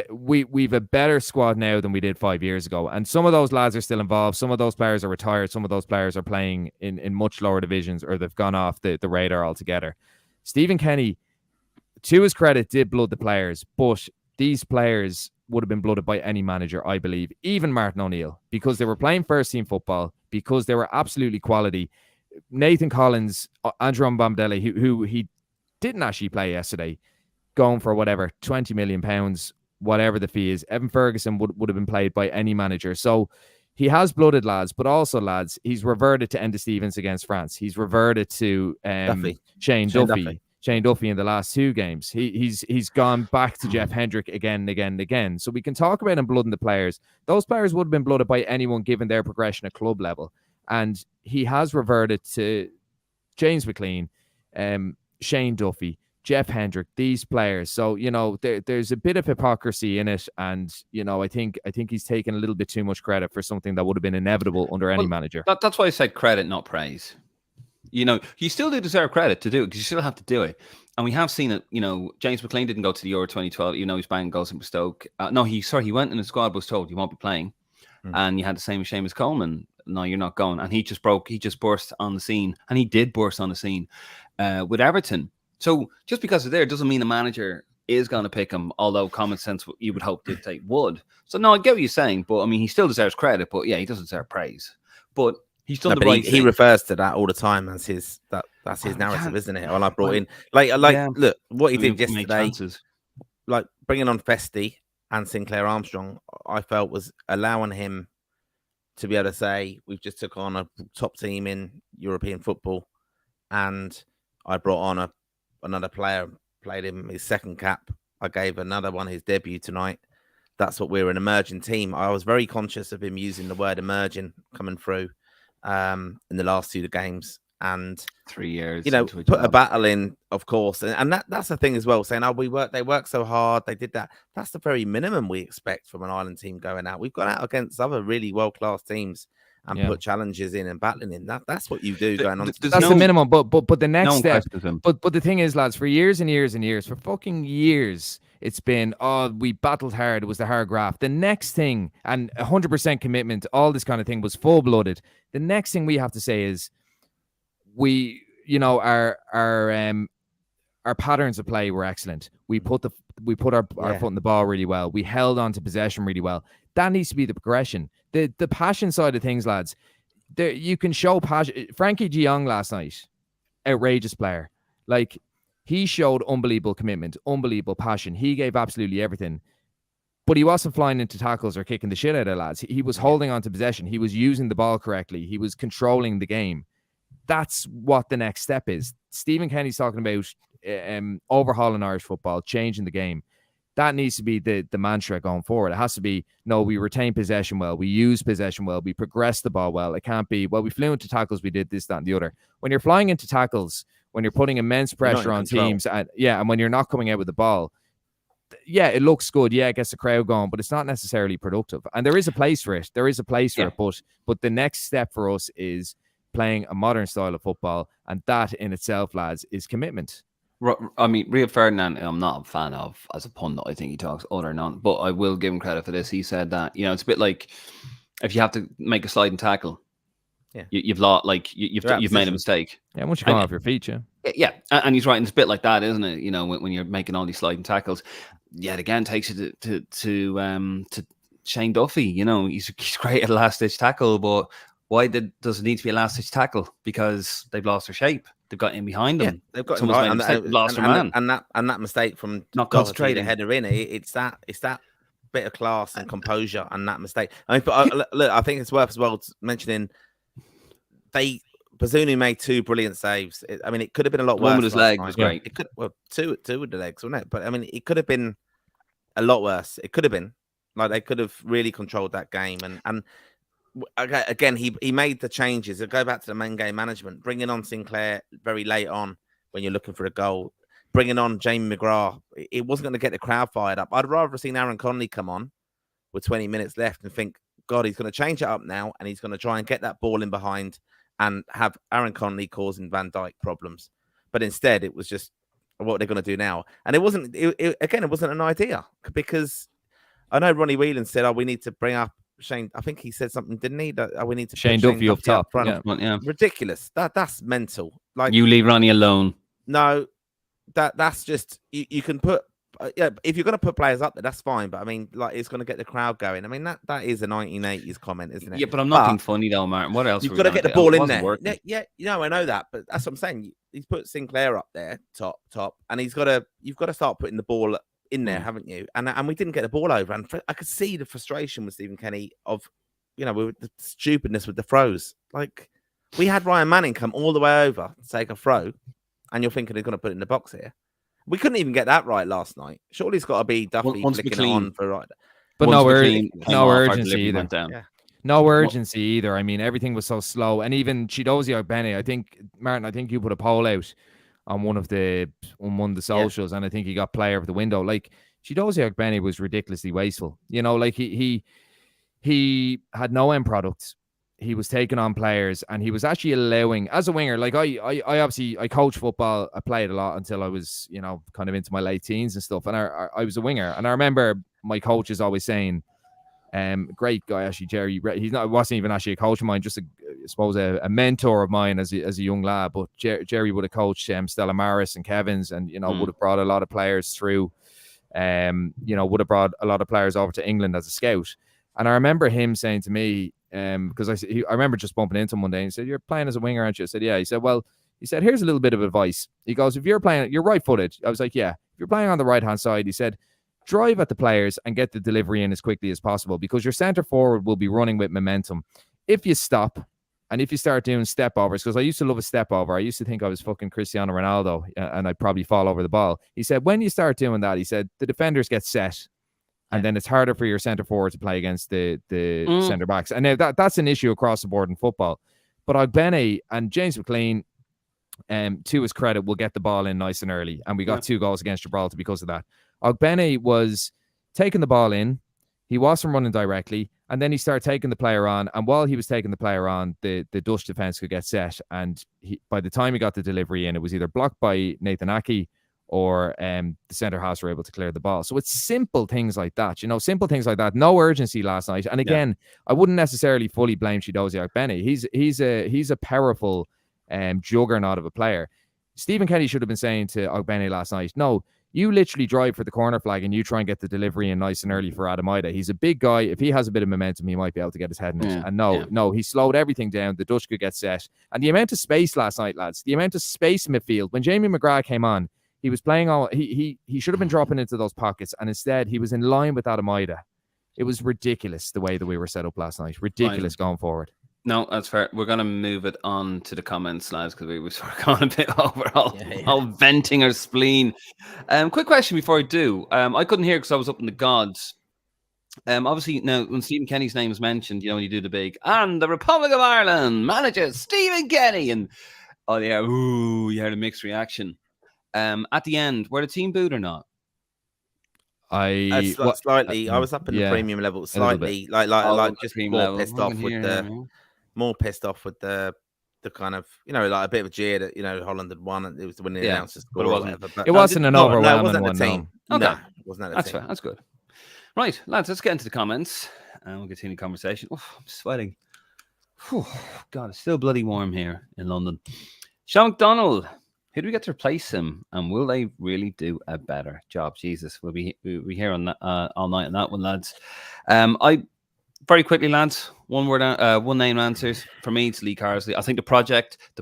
We've a better squad now than we did 5 years ago, and some of those lads are still involved. Some of those players are retired. Some of those players are playing in much lower divisions, or they've gone off the radar altogether. Stephen Kenny, to his credit, did blood the players, but these players would have been blooded by any manager, I believe, even Martin O'Neill, because they were playing first team football, because they were absolutely quality. Nathan Collins, Andrew Mbamdele, who he didn't actually play yesterday, going for whatever, £20 million, whatever the fee is. Evan Ferguson would have been played by any manager. So he has blooded lads, but also, lads, he's reverted to Enda Stevens against France. He's reverted to Shane Duffy in the last two games. He's gone back to Jeff Hendrick again and again and again. So we can talk about him blooding the players. Those players would have been blooded by anyone given their progression at club level. And he has reverted to James McLean, Shane Duffy, Jeff Hendrick, these players. So, there's a bit of hypocrisy in it. And, I think he's taken a little bit too much credit for something that would have been inevitable under any manager. That's why I said credit, not praise. You still do deserve credit to do it, because you still have to do it. And we have seen it. James McLean didn't go to the Euro 2012. He's banging goals in Stoke. He went in the squad, was told you won't be playing. And you had the same with Seamus Coleman. No, you're not going. And he just burst on the scene. And he did burst on the scene with Everton. So just because they're there doesn't mean the manager is going to pick him, although common sense you would hope dictate would. So no, I get what you're saying, but I mean, he still deserves credit, but yeah, he doesn't deserve praise. But he's done the right thing. He refers to that all the time as that's his narrative, isn't it? Well, I brought in look what he did yesterday, like bringing on Festi and Sinclair Armstrong, I felt was allowing him to be able to say, we've just took on a top team in European football, and I brought on another player, played him his second cap. I gave another one his debut tonight. That's what we're, an emerging team. I was very conscious of him using the word emerging coming through in the last two games. And 3 years, put a battle in, of course. And that's the thing as well, saying, they worked so hard, they did that. That's the very minimum we expect from an Ireland team going out. We've gone out against other really world-class teams and put challenges in and battling in. That's what you do going on. That's the minimum, but the next step. But the thing is, lads, for years and years and years, for fucking years, it's been, we battled hard. It was the hard graft. The next thing, and 100% commitment, all this kind of thing was full-blooded. The next thing we have to say is, our patterns of play were excellent. We put our foot in the ball really well. We held on to possession really well. That needs to be the progression. The passion side of things, lads. You can show passion. Frankie de Jong last night, outrageous player. Like, he showed unbelievable commitment, unbelievable passion. He gave absolutely everything. But he wasn't flying into tackles or kicking the shit out of lads. He was holding on to possession. He was using the ball correctly. He was controlling the game. That's what the next step is. Stephen Kenny's talking about overhauling Irish football, changing the game. That needs to be the mantra going forward. It has to be, no, we retain possession well, we use possession well, we progress the ball well. It can't be, we flew into tackles, we did this, that, and the other. When you're flying into tackles, when you're putting immense pressure on teams, and when you're not coming out with the ball, it looks good. It gets the crowd going, but it's not necessarily productive. And there is a place for it. There is a place for it. But the next step for us is playing a modern style of football, and that in itself, lads, is commitment. I mean, Rio Ferdinand, I'm not a fan of as a pundit. I think he talks utter nonsense, but I will give him credit for this. He said that, it's a bit like if you have to make a sliding tackle, you've lost, like you've made a mistake. Yeah, once you come off your feet, yeah, and he's right. And it's a bit like that, isn't it? When you're making all these sliding tackles, yet again takes it to Shane Duffy. You know, he's great at last ditch tackle, but why does it need to be a last ditch tackle? Because they've lost their shape. They've got in behind them. They've got Someone's made a mistake. They've lost their man. And that mistake from not Doherty, concentrating. the header in, it's that bit of class and composure and that mistake. I mean, but look, I think it's worth as well mentioning Bazunu made 2 brilliant saves. I mean, it could have been a lot worse. One with his leg was great. It could, well, two with the legs, wasn't it? But I mean, it could have been a lot worse. It could have been like they could have really controlled that game. And again, he made the changes. Go back to the main game management, bringing on Sinclair very late on when you're looking for a goal, bringing on Jamie McGrath. It wasn't going to get the crowd fired up. I'd rather have seen Aaron Connolly come on with 20 minutes left and think, God, he's going to change it up now, and he's going to try and get that ball in behind and have Aaron Connolly causing Van Dijk problems. But instead, it was just what they're going to do now. And it wasn't, it wasn't an idea, because I know Ronnie Whelan said, we need to bring up Shane. I think he said something, didn't he? That we need to Shane Duffy up top. Front. Yeah. Ridiculous. That's mental. Like, you leave Ronnie alone. No, that's just, you can put, if you're going to put players up there, that's fine. But I mean, like, it's going to get the crowd going. I mean, that is a 1980s comment, isn't it? Yeah, but I'm not being funny though, Martin. What else? You've got to get the ball in there. Yeah, I know that, but that's what I'm saying. He's put Sinclair up there, top, and you've got to start putting the ball in there, haven't you? And we didn't get the ball over, and I could see the frustration with Stephen Kenny of, with the stupidness with the throws. Like, we had Ryan Manning come all the way over to take a throw, and you're thinking he's going to put it in the box here. We couldn't even get that right last night. Surely it's got to be Duffy flicking it on for right. But no urgency either. Yeah. No urgency either. I mean, everything was so slow. And even Chidozie Ogbene, I think, Martin, you put a poll out on one of the socials, and I think he got player of the window. Like, Chidozie Ogbene was ridiculously wasteful. Like he had no end products. He was taking on players, and he was actually allowing, as a winger, like I obviously coach football. I played a lot until I was, kind of into my late teens and stuff. And I was a winger, and I remember my coach is always saying, great guy, actually, Jerry. Wasn't even actually a coach of mine, just a mentor of mine as a young lad. But Jerry would have coached Stella Maris and Kevin's, and would have brought a lot of players through. Would have brought a lot of players over to England as a scout. And I remember him saying to me, because I remember just bumping into him one day, and he said, "You're playing as a winger, aren't you?" I said, "Yeah." He said, "Well," he said, "here's a little bit of advice." He goes, "If you're playing, you're right-footed." I was like, "Yeah." "If you're playing on the right-hand side," he said, "drive at the players and get the delivery in as quickly as possible, because your centre forward will be running with momentum. If you stop and if you start doing step overs," because I used to love a step over. I used to think I was fucking Cristiano Ronaldo, and I'd probably fall over the ball. He said, "When you start doing that," he said, "the defenders get set. And then it's harder for your centre forward to play against the centre backs." And now that's an issue across the board in football. But Ogbene and James McLean, to his credit, will get the ball in nice and early. And we got 2 goals against Gibraltar because of that. Ogbene was taking the ball in. He wasn't running directly. And then he started taking the player on. And while he was taking the player on, the Dutch defence could get set. And by the time he got the delivery in, it was either blocked by Nathan Aki, or the centre halves were able to clear the ball. So it's simple things like that, simple things like that. No urgency last night. And again, I wouldn't necessarily fully blame Chidozie Ogbene. He's a powerful juggernaut of a player. Stephen Kenny should have been saying to Ogbene last night, "No, you literally drive for the corner flag and you try and get the delivery in nice and early for Adam Ida. He's a big guy. If he has a bit of momentum, he might be able to get his head in it." And no, he slowed everything down. The Dutch could get set. And the amount of space last night, lads, the amount of space in midfield, when Jamie McGrath came on, he was playing all. He should have been dropping into those pockets, and instead he was in line with Adam Ida. It was ridiculous the way that we were set up last night. Ridiculous going forward. No, that's fair. We're going to move it on to the comments, lads, because we were sort of going a bit over all venting our spleen. Quick question before I do. I couldn't hear because I was up in the gods. Obviously, now when Stephen Kenny's name is mentioned, when you do the big, and the Republic of Ireland manager Stephen Kenny, and you heard a mixed reaction. At the end, were the team booed or not? Slightly. I was up in the premium level, slightly, like just more pissed off with the kind of like a bit of a jeer that Holland had won, and it was when they announced the score or whatever. But it wasn't an overwhelming one. Team. Okay, no, wasn't that fair. That's good. Right, lads, let's get into the comments and we'll continue the conversation. Oh, I'm sweating. God, it's still bloody warm here in London. Sean McDonald. Who do we get to replace him, and will they really do a better job? Jesus, we'll be here on that all night on that one, lads. I very quickly, lads. One name answers for me. It's Lee Carsley. I think the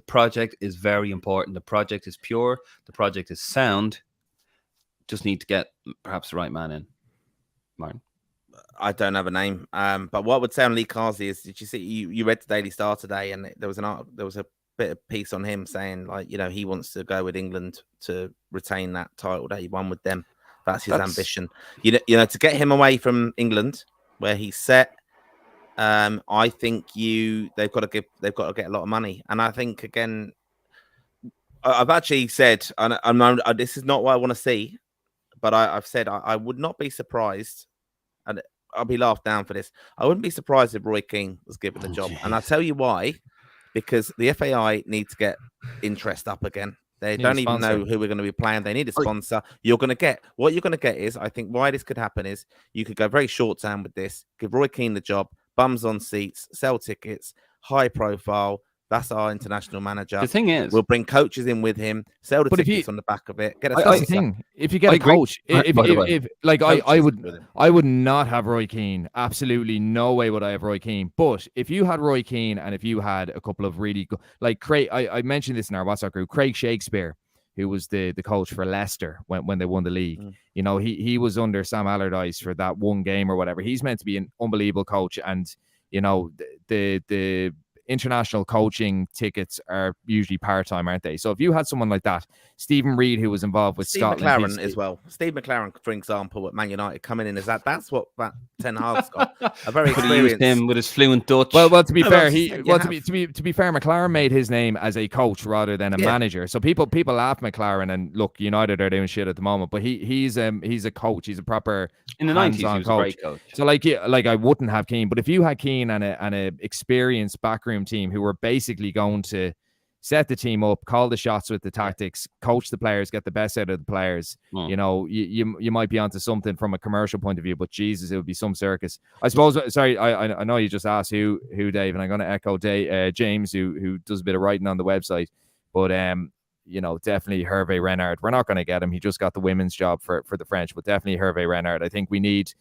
project is very important. The project is pure. The project is sound. Just need to get perhaps the right man in. Martin. I don't have a name, but what I would say on Lee Carsley is, did you see? You read the Daily Star today, and there was a bit of piece on him saying, like, you know, he wants to go with England to retain that title that he won with them. That's his ambition. You know, to get him away from England, where he's set. I think they've got to get a lot of money, and I think again, I've actually said, and this is not what I want to see, but I've said I would not be surprised, and I'll be laughed down for this. I wouldn't be surprised if Roy Keane was given the job, and I'll tell you why. Because the FAI need to get interest up again. They don't even know who we're going to be playing. They need a sponsor. You're going to get is, I think why this could happen is you could go very short term with this, give Roy Keane the job, bums on seats, sell tickets, high profile. That's our international manager. The thing is, we'll bring coaches in with him, sell the tickets on the back of it. Get a that's the thing. If you get a coach, I would not have Roy Keane. Absolutely no way would I have Roy Keane. But if you had Roy Keane and if you had a couple of really good, like Craig, I mentioned this in our WhatsApp group, Craig Shakespeare, who was the coach for Leicester when they won the league. You know, he was under Sam Allardyce for that one game or whatever. He's meant to be an unbelievable coach, and you know the international coaching tickets are usually part-time, aren't they? So if you had someone like that, Stephen Reid, who was involved with Scotland, McLaren as well. Steve McLaren, for example, at Man United, coming in as that's what that Ten Hag's got. A very experienced him with his fluent Dutch. Well, to be fair, to be fair, McLaren made his name as a coach rather than a manager. So people laugh McLaren, and look, United are doing shit at the moment, but he's a coach. He's a proper in the 90s. He was a great coach. So like I wouldn't have Keane, but if you had Keane and a experienced backroom team who were basically going to set the team up, call the shots with the tactics, coach the players, get the best out of the players, you know, you might be onto something from a commercial point of view, but Jesus, it would be some circus. I suppose, sorry, I know you just asked who Dave, and I'm going to echo James, who does a bit of writing on the website, but you know, definitely Hervé Renard. We're not going to get him. He just got the women's job for the French, but definitely Hervé Renard. I think we need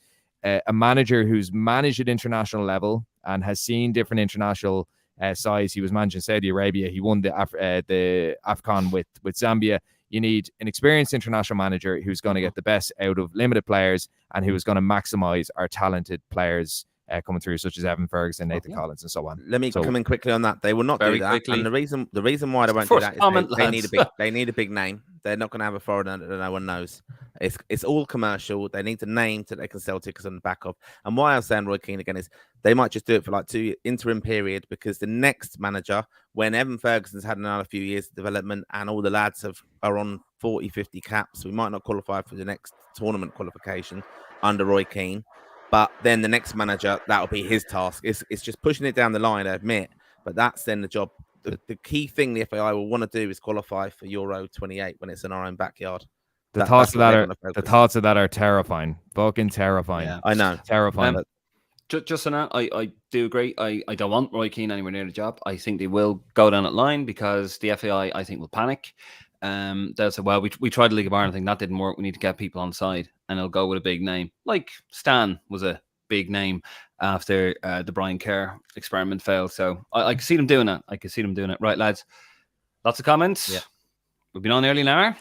a manager who's managed at international level and has seen different international size. He was managing Saudi Arabia. He won the AFCON with Zambia. You need an experienced international manager who's going to get the best out of limited players and who is going to maximize our talented players coming through, such as Evan Ferguson, Nathan Collins, and so on. Let me come in quickly on that. They will not do that. Quickly. And the reason why they won't do that is they need a big name. They're not going to have a foreigner that no one knows. It's all commercial. They need a name that they can sell tickets on the back of. And why I'm saying Roy Keane again is they might just do it for like 2 interim period, because the next manager, when Evan Ferguson's had another few years of development and all the lads are on 40, 50 caps, we might not qualify for the next tournament qualification under Roy Keane. But then the next manager, that'll be his task. It's just pushing it down the line, I admit. But that's then the job. The key thing the FAI will want to do is qualify for Euro 28 when it's in our own backyard. The thoughts of that are terrifying. Fucking terrifying. Yeah. I know. Terrifying. Just on that, I do agree. I don't want Roy Keane anywhere near the job. I think they will go down that line because the FAI, I think, will panic. They'll say, well, we tried the League of Ireland thing. That didn't work. We need to get people on side. And they'll go with a big name. Like Stan was a big name after the Brian Kerr experiment failed. So I can see them doing it. Right, lads. Lots of comments. Yeah. We've been on early now.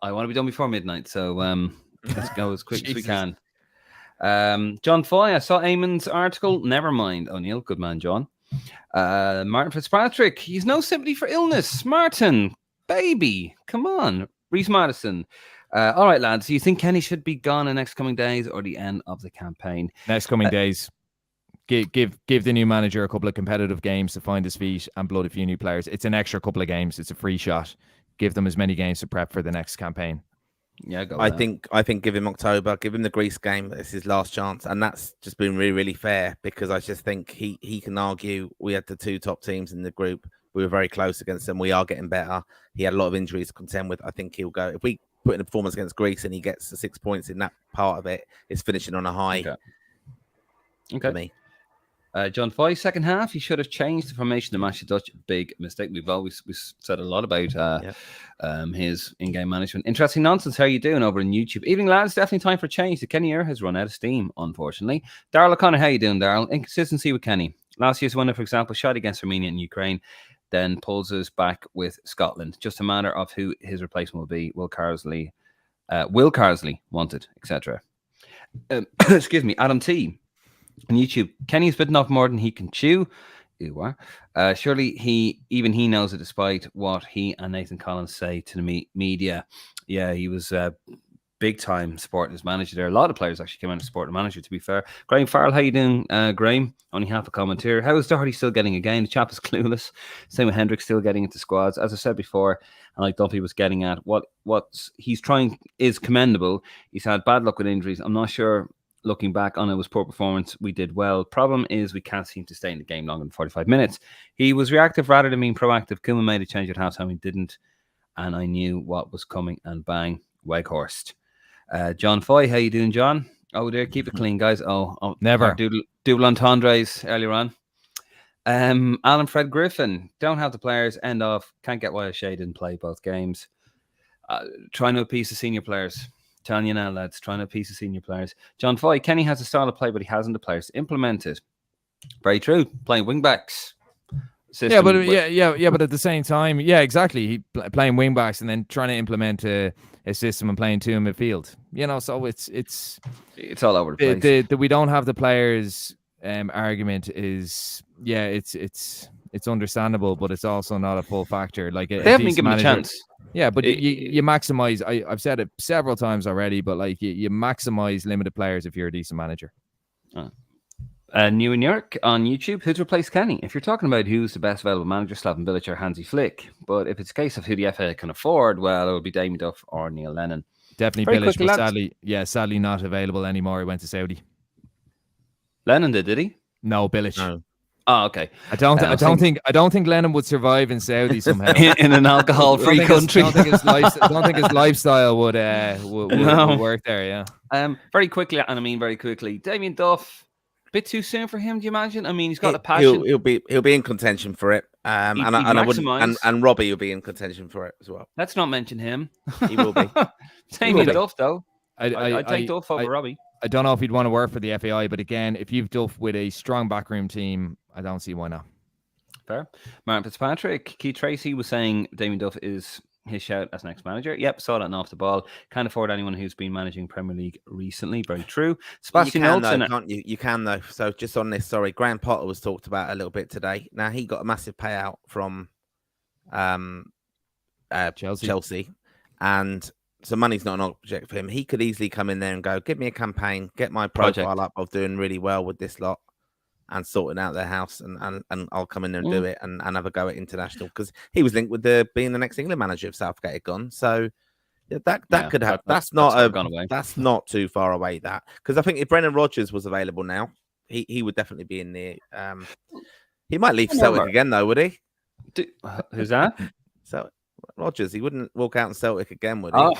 I want to be done before midnight. So let's go as quick as we can. John Foy, I saw Eamon's article. Never mind, O'Neill. Good man, John. Martin Fitzpatrick. He's no sympathy for illness. Martin, baby, come on. Reece Madison. All right, lads. Do you think Kenny should be gone in the next coming days or the end of the campaign? Next coming days. Give the new manager a couple of competitive games to find his feet and blood a few new players. It's an extra couple of games. It's a free shot. Give them as many games to prep for the next campaign. Yeah, I think give him October, give him the Greece game. It's his last chance, and that's just been really, really fair because I just think he can argue we had the 2 top teams in the group. We were very close against them. We are getting better. He had a lot of injuries to contend with. I think he'll go. If we put in a performance against Greece and he gets the 6 points in that part of it, it's finishing on a high. Okay. For me. John Foy, second half, he should have changed the formation to match the Dutch. Big mistake. We've said a lot about his in-game management. Interesting nonsense. How are you doing over on YouTube? Evening, lads. Definitely time for change. The Kenny era has run out of steam, unfortunately. Daryl O'Connor, how you doing, Daryl? Inconsistency with Kenny. Last year's winner, for example, shot against Armenia and Ukraine, then pulls us back with Scotland. Just a matter of who his replacement will be. Will Carsley wanted, etc. Excuse me, Adam T. On YouTube, Kenny's bitten off more than he can chew. Surely he knows it, despite what he and Nathan Collins say to the media. Yeah, he was big time supporting his manager there. A lot of players actually came out to support the manager, to be fair. Graham Farrell, how you doing, Graham? Only half a comment here. How is Doherty still getting a game? The chap is clueless. Same with Hendrick, still getting into squads. As I said before, and like Duffy was getting at, what he's trying is commendable. He's had bad luck with injuries. I'm not sure. Looking back on it, was poor performance. We did well. Problem is we can't seem to stay in the game longer than 45 minutes. He was reactive rather than being proactive. Koeman made a change at halftime. He didn't. And I knew what was coming, and bang, Weghorst. John Foy, how you doing, John? Oh, there, keep it clean, guys. Oh Never. Double entendres earlier on. Alan Fred Griffin, don't have the players. End off. Can't get why O'Shea didn't play both games. Trying to appease the senior players. Telling you now, lads, trying to appease the senior players. John Foy, Kenny has a style of play, but he hasn't the players to implement it. Very true. Playing wingbacks. Yeah, but at the same time, yeah, exactly. He playing wingbacks and then trying to implement a system and playing two in midfield. So it's all over the place. The we don't have the players argument is it's understandable, but it's also not a full factor. Like they haven't given him a chance. Yeah, but you maximize. I've said it several times already, but like you maximize limited players if you're a decent manager. New in York on YouTube, who's replaced Kenny? If you're talking about who's the best available manager, Slaven Bilic or Hansi Flick. But if it's a case of who the FA can afford, well, it would be Damien Duff or Neil Lennon. Definitely Bilic, but sadly not available anymore. He went to Saudi. Lennon did he? No, Bilic. No. Oh, okay. I don't think Lennon would survive in Saudi somehow. in an alcohol-free country. I don't think his lifestyle would work there. Yeah. Very quickly, and I mean very quickly, Damien Duff. A bit too soon for him, do you imagine? I mean, he's got a passion. He'll be in contention for it. And Robbie will be in contention for it as well. Let's not mention him. He will be. Damien Duff, though. I'd take Duff over Robbie. I don't know if he'd want to work for the FAI, but again, if you've Duff with a strong backroom team, I don't see why not. Fair. Martin Fitzpatrick, Keith Tracy was saying Damien Duff is his shout as next manager. Yep, saw that and off the ball. Can't afford anyone who's been managing Premier League recently. Very true. Sebastian Olsen, can't you? You can though. So just on this, sorry, Graham Potter was talked about a little bit today. Now he got a massive payout from Chelsea, and so money's not an object for him. He could easily come in there and go, give me a campaign, get my profile up of doing really well with this lot and sorting out their house, and I'll come in there and do it and have a go at international, because he was linked with being the next England manager if Southgate had gone. So that could happen. That's not too far away. That, because I think if Brendan Rodgers was available now, he would definitely be in there. He might leave Celtic again though, would he? Who's that? So Rodgers, he wouldn't walk out in Celtic again, would he? Oh,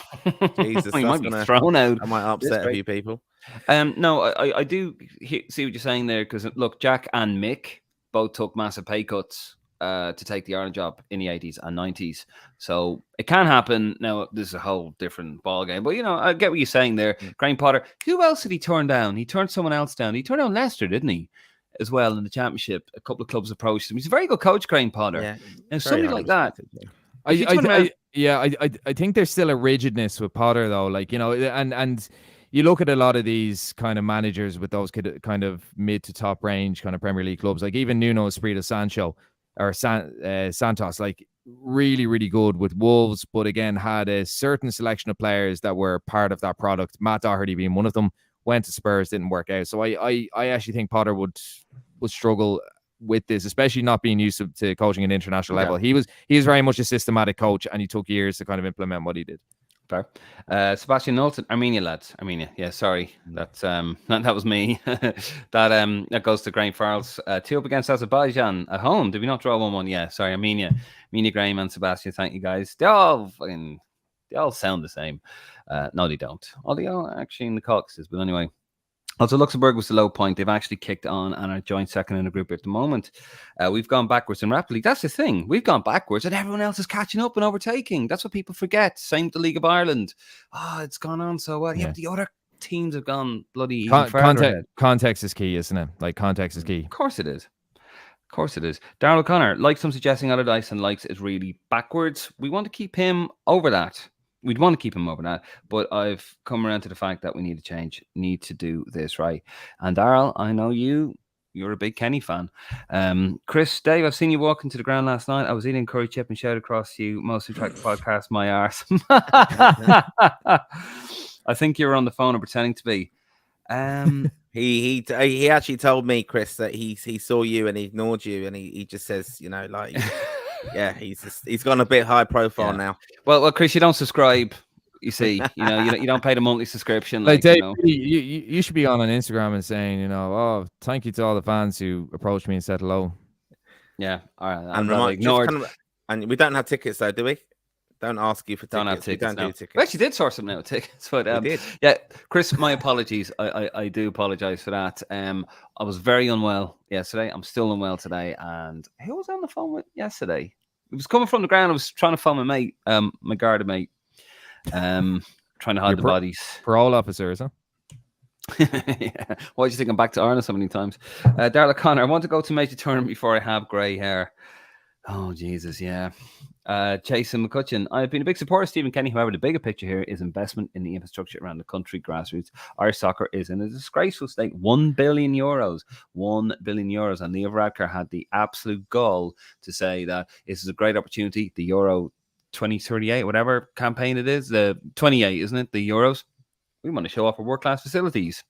Jesus, he might be thrown out. I might upset a few people. No, I do see what you're saying there, because look, Jack and Mick both took massive pay cuts to take the Ireland job in the 80s and 90s. So it can happen. Now, this is a whole different ball game, but I get what you're saying there. Graham Potter, who else did he turn down? He turned someone else down. He turned down Leicester, didn't he? As well in the Championship. A couple of clubs approached him. He's a very good coach, Graham Potter. Yeah, and somebody like that. I think there's still a rigidness with Potter though, and you look at a lot of these kind of managers with those kind of mid to top range kind of Premier League clubs, like even Nuno Espirito Santos, like really, really good with Wolves, but again had a certain selection of players that were part of that product. Matt Doherty being one of them, went to Spurs, didn't work out. So I actually think Potter would struggle with this, especially not being used to coaching at international level. He was very much a systematic coach, and he took years to kind of implement what he did. Fair. Sebastian Knowlton, Armenia lads. Armenia. Yeah, sorry. That's that was me. that goes to Graham Farrell's 2 up against Azerbaijan at home. Did we not draw 1-1? Yeah, sorry, Armenia, Graham and Sebastian. Thank you guys. They all sound the same. No, they don't. Although actually in the Caucasus, but anyway. Also, Luxembourg was the low point. They've actually kicked on and are joint second in the group at the moment. We've gone backwards in rapidly. That's the thing. We've gone backwards and everyone else is catching up and overtaking. That's what people forget. Same with the League of Ireland. Oh, it's gone on so well. Yeah, but the other teams have gone bloody even further ahead. Context is key, isn't it? Like, context is key. Of course it is. Of course it is. Darrell O'Connor, like some suggesting Allardyce and likes is really backwards. We want to keep him over that. We'd want to keep him over that, but I've come around to the fact that we need to change, need to do this right. And Darrell, I know you're a big Kenny fan. Chris, Dave, I've seen you walking to the ground last night. I was eating curry chip and shouted across to you, most attractive podcast, my arse. I think you were on the phone and pretending to be. He actually told me, Chris, that he saw you and he ignored you, and he just says, you know, like, yeah, he's gone a bit high profile now. Well, Chris, you don't subscribe. You see, you don't pay the monthly subscription. Like Dave, you should be on Instagram and saying, oh, thank you to all the fans who approached me and said hello. Yeah, all right. And ignored. And we don't have tickets though, do we? Don't ask you for tickets. Don't have tickets. We don't do tickets. We actually did source some now tickets, but we did. Yeah, Chris, my apologies. I do apologize for that. I was very unwell yesterday. I'm still unwell today. And who was I on the phone with yesterday? It was coming from the ground. I was trying to phone my mate, my Garda mate, trying to hide the bodies. Parole officers, huh? Yeah. Why do you think I'm back to Ireland so many times? Darrell O'Connor, I want to go to major tournament before I have grey hair. Oh, Jesus, yeah. Jason McCutcheon, I've been a big supporter of Stephen Kenny. However, the bigger picture here is investment in the infrastructure around the country, grassroots. Irish soccer is in a disgraceful state. €1 billion. €1 billion. And Leo Varadkar had the absolute gall to say that this is a great opportunity. The Euro 2038, whatever campaign it is, the 28, isn't it? The Euros. We want to show off our world-class facilities.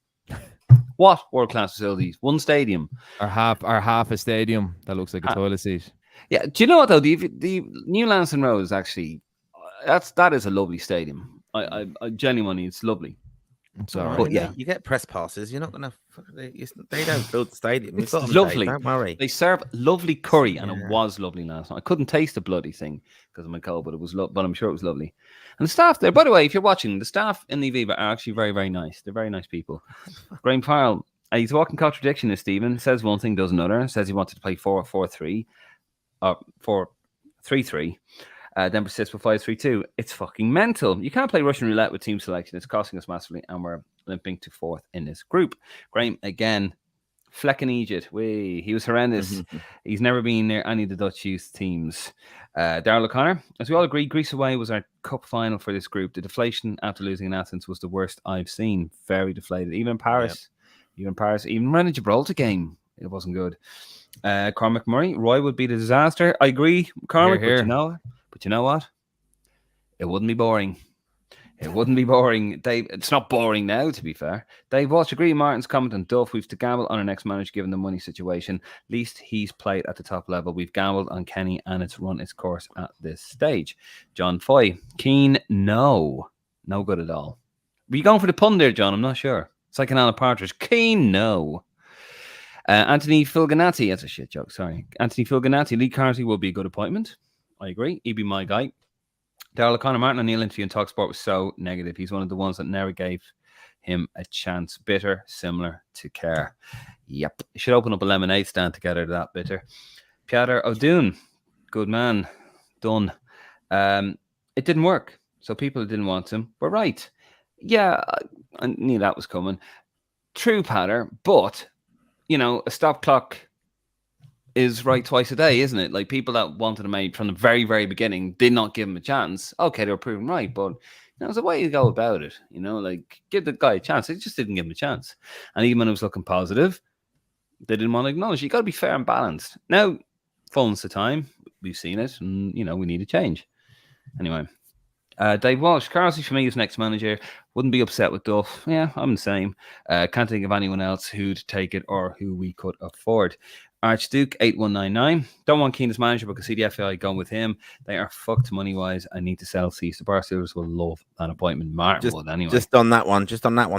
What world-class facilities? One stadium. Or half a stadium that looks like a toilet seat. Yeah, do you know what though? The new Lansdowne Road is actually that is a lovely stadium. I genuinely, it's lovely. It's all right. But yeah, you get press passes. You're not gonna. They don't build the stadium. It's lovely. Don't worry. They serve lovely curry, and it was lovely last night. I couldn't taste the bloody thing because of my cold, but it was. But I'm sure it was lovely. And the staff there, by the way, if you're watching, the staff in the Aviva are actually very, very nice. They're very nice people. Graham Farrell, he's walking contradiction. Is Stephen says one thing, does another. Says he wanted to play 4-4-3. 4-3-3, then persists with 5-3-2. It's fucking mental. You can't play Russian roulette with team selection. It's costing us massively, and we're limping to fourth in this group. Graham again, Flecken Egypt. He was horrendous. He's never been near any of the Dutch youth teams. Darrell O'Connor, as we all agree, Greece away was our cup final for this group. The deflation after losing in Athens was the worst I've seen. Very deflated. Even in Paris, even around the Gibraltar game, it wasn't good. Cormac Murray, Roy would be the disaster. I agree, Cormac, but you know what? It wouldn't be boring. It wouldn't be boring. Dave, it's not boring now, to be fair. Dave Walsh, agree. Martin's comment on Duff. We've to gamble on our next manager given the money situation. At least he's played at the top level. We've gambled on Kenny and it's run its course at this stage. John Foy, Keane, no good at all. Were you going for the pun there, John? I'm not sure. It's like an Alan Partridge. Keane, no. Anthony Fulganati, that's a shit joke, sorry. Anthony Fulganati, Lee Carty will be a good appointment. I agree. He'd be my guy. Darrell O'Connor, Martin O'Neill interview in TalkSport was so negative. He's one of the ones that never gave him a chance. Bitter, similar to Kerr. Yep. You should open up a lemonade stand to get out of that bitter. Piotr O'Doon, good man. Done. It didn't work. So people who didn't want him were right. Yeah, I knew that was coming. True, Patter, but a stop clock is right twice a day, isn't it? Like people that wanted him out from the very, very beginning did not give him a chance. Okay, they were proven right, but there's a way you go about it. Like give the guy a chance. They just didn't give him a chance. And even when it was looking positive, they didn't want to acknowledge. You got to be fair and balanced. Now, phone's the time. We've seen it, and we need a change. Anyway. Dave Walsh, Carsley for me is next manager. Wouldn't be upset with Duff. Yeah, I'm the same. Can't think of anyone else who'd take it or who we could afford. Archduke 8199. Don't want Keane as manager, but can see the FAI going with him. They are fucked money wise. I need to sell seats. The Barcelos will love that appointment. Martin would anyway. Just on that one.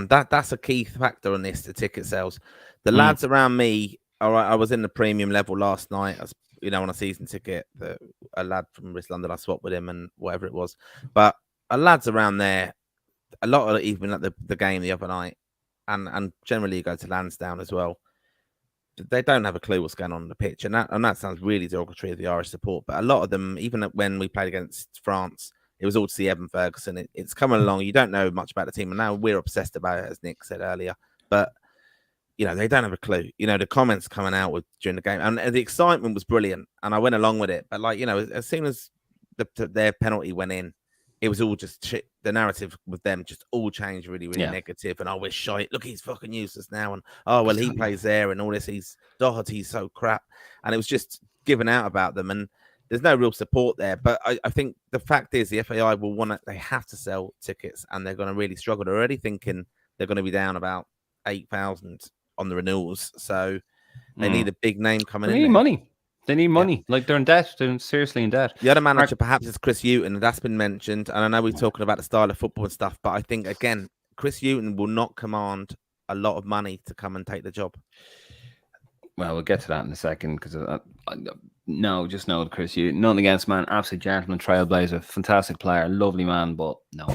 That's a key factor on this. The ticket sales. The lads around me. All right, I was in the premium level last night. I was, on a season ticket. A lad from West London, I swapped with him and whatever it was. But a lads around there, a lot of even at the game the other night, and generally you go to Lansdowne as well. They don't have a clue what's going on the pitch, and that sounds really derogatory of the Irish support. But a lot of them, even when we played against France, it was all to see Evan Ferguson. It's coming along. You don't know much about the team, and now we're obsessed about it, as Nick said earlier. But they don't have a clue. The comments coming out during the game, and the excitement was brilliant, and I went along with it. But as soon as their penalty went in, it was all just shit. The narrative with them just all changed really, really negative. And we're shite. Look, he's fucking useless now. And he plays there and all this. He's so crap. And it was just given out about them. And there's no real support there. But I think the fact is the FAI they have to sell tickets, and they're going to really struggle. They're already thinking they're going to be down about 8,000 on the renewals. So they need a big name coming in. They need money. They need money. Like, they're in debt. They're seriously in debt. The other manager perhaps is Chris Hughton, and that's been mentioned. And I know we're talking about the style of football and stuff, but I think, again, Chris Hughton will not command a lot of money to come and take the job. Well, we'll get to that in a second, because just know Chris Hughton. Nothing against, man. Absolute gentleman, trailblazer, fantastic player, lovely man, but no.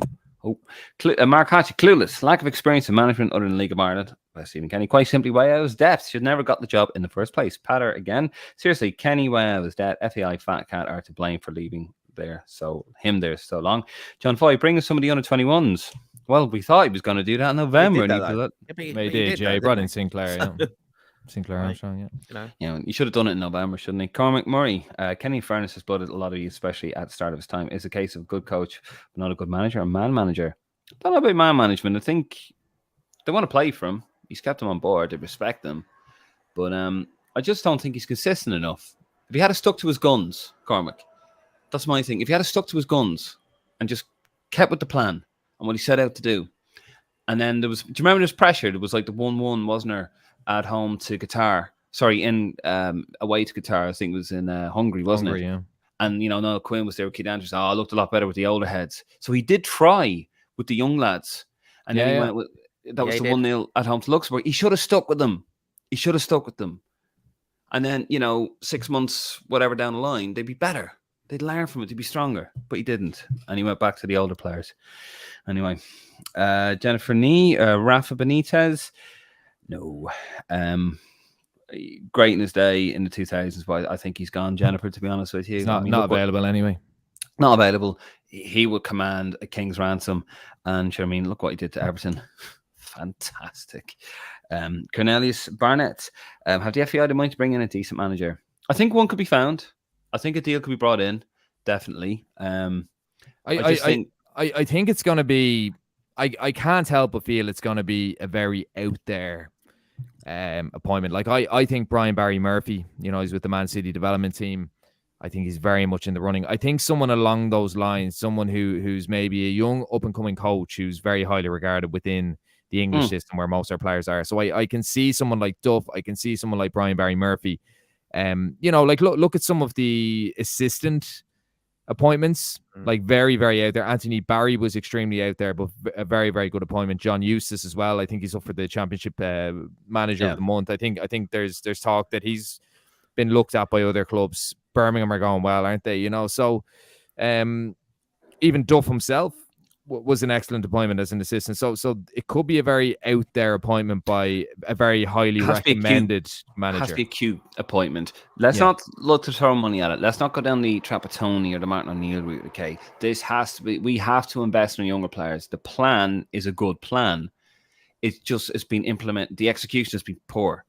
Mark Hatchett, clueless, lack of experience in management other than League of Ireland. By Stephen Kenny, quite simply, way out of his depth. Should never got the job in the first place. Patter again. Seriously, Kenny, way out of his depth. FAI Fat Cat are to blame for leaving there so long. John Foy, bring us some of the under-21s. Well, we thought he was going to do that in November. He did, Jay. Brought in Sinclair, Sinclair Armstrong, you should have done it in November, shouldn't he? Cormac Murray, Kenny Furness has blooded a lot of you, especially at the start of his time. It's a case of good coach, but not a good manager, a man manager. I don't know about man management. I think they want to play for him. He's kept him on board. They respect him. But I just don't think he's consistent enough. If he had stuck to his guns, Cormac, that's my thing. If he had stuck to his guns and just kept with the plan and what he set out to do, and then do you remember there's pressure? There was like the 1-1, wasn't there, at home to Qatar? Sorry, away to Qatar. I think it was in Hungary, wasn't it? Yeah. And, Noel Quinn was there with Keith Andrews. It looked a lot better with the older heads. So he did try with the young lads. And then he went with... That was the 1-0 at home to Luxembourg. He should have stuck with them. And then, 6 months, whatever down the line, they'd be better. They'd learn from it. They'd be stronger. But he didn't. And he went back to the older players. Anyway, Jennifer Nee, Rafa Benitez. No. Great in his day in the 2000s, but I think he's gone, Jennifer, to be honest with you. He's not available anyway. Not available. He would command a king's ransom. And look what he did to Everton. Fantastic. Cornelius Barnett. Have the FAI the mind to bring in a decent manager? I think one could be found. I think a deal could be brought in. Definitely. I think it's going to be... I can't help but feel it's going to be a very out there appointment. Like, I think Brian Barry Murphy, he's with the Man City development team. I think he's very much in the running. I think someone along those lines, someone who's maybe a young up-and-coming coach who's very highly regarded within the English system where most of our players are. So I can see someone like Duff. I can see someone like Brian Barry Murphy. Look at some of the assistant appointments, like very, very out there. Anthony Barry was extremely out there, but a very, very good appointment. John Eustace as well. I think he's up for the championship manager of the month. I think there's talk that he's been looked at by other clubs. Birmingham are going well, aren't they? So even Duff himself was an excellent appointment as an assistant. So it could be a very out there appointment by a very highly recommended manager. It has to be a cute appointment. Let's not look to throw money at it. Let's not go down the Trapattoni or the Martin O'Neill route. Okay, this has to be. We have to invest in younger players. The plan is a good plan. It's been implemented. The execution has been poor.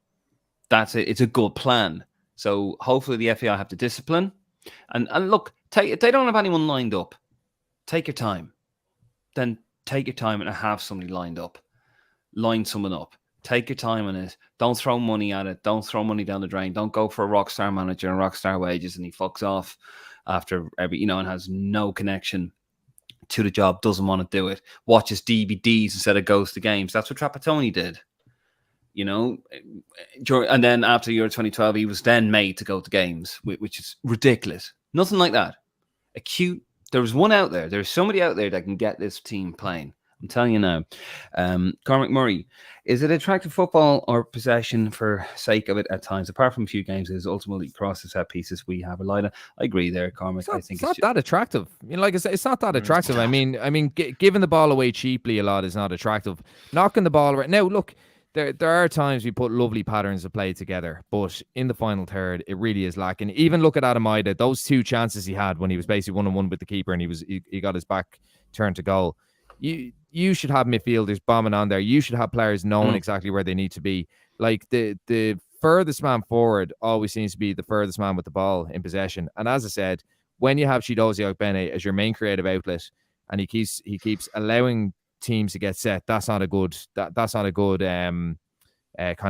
That's it. It's a good plan. So hopefully the FAI have the discipline. And look, if they don't have anyone lined up, take your time. Then take your time and have somebody lined up. Line someone up. Take your time on it. Don't throw money at it. Don't throw money down the drain. Don't go for a rock star manager and rock star wages and he fucks off after every, and has no connection to the job, doesn't want to do it. Watches DVDs instead of goes to games. That's what Trapattoni did. And then after Euro 2012, he was then made to go to games, which is ridiculous. Nothing like that. There was one out there. There's somebody out there that can get this team playing. I'm telling you now. Cormac Murray, is it attractive football or possession for sake of it at times? Apart from a few games, it is ultimately cross the set pieces we have relied on. I agree there, Cormac. I think it's not that attractive. You know, like I say, it's not that attractive. I mean, giving the ball away cheaply a lot is not attractive. Knocking the ball around. Now, look, there are times we put lovely patterns of play together, but in the final third, it really is lacking. Even look at Adam Ida, those 2 chances he had when he was basically 1-on-1 with the keeper and he got his back turned to goal. You should have midfielders bombing on there. You should have players knowing exactly where they need to be. Like the furthest man forward always seems to be the furthest man with the ball in possession. And as I said, when you have Chidozie Ogbene as your main creative outlet, and he keeps allowing teams to get set, that's not a good kind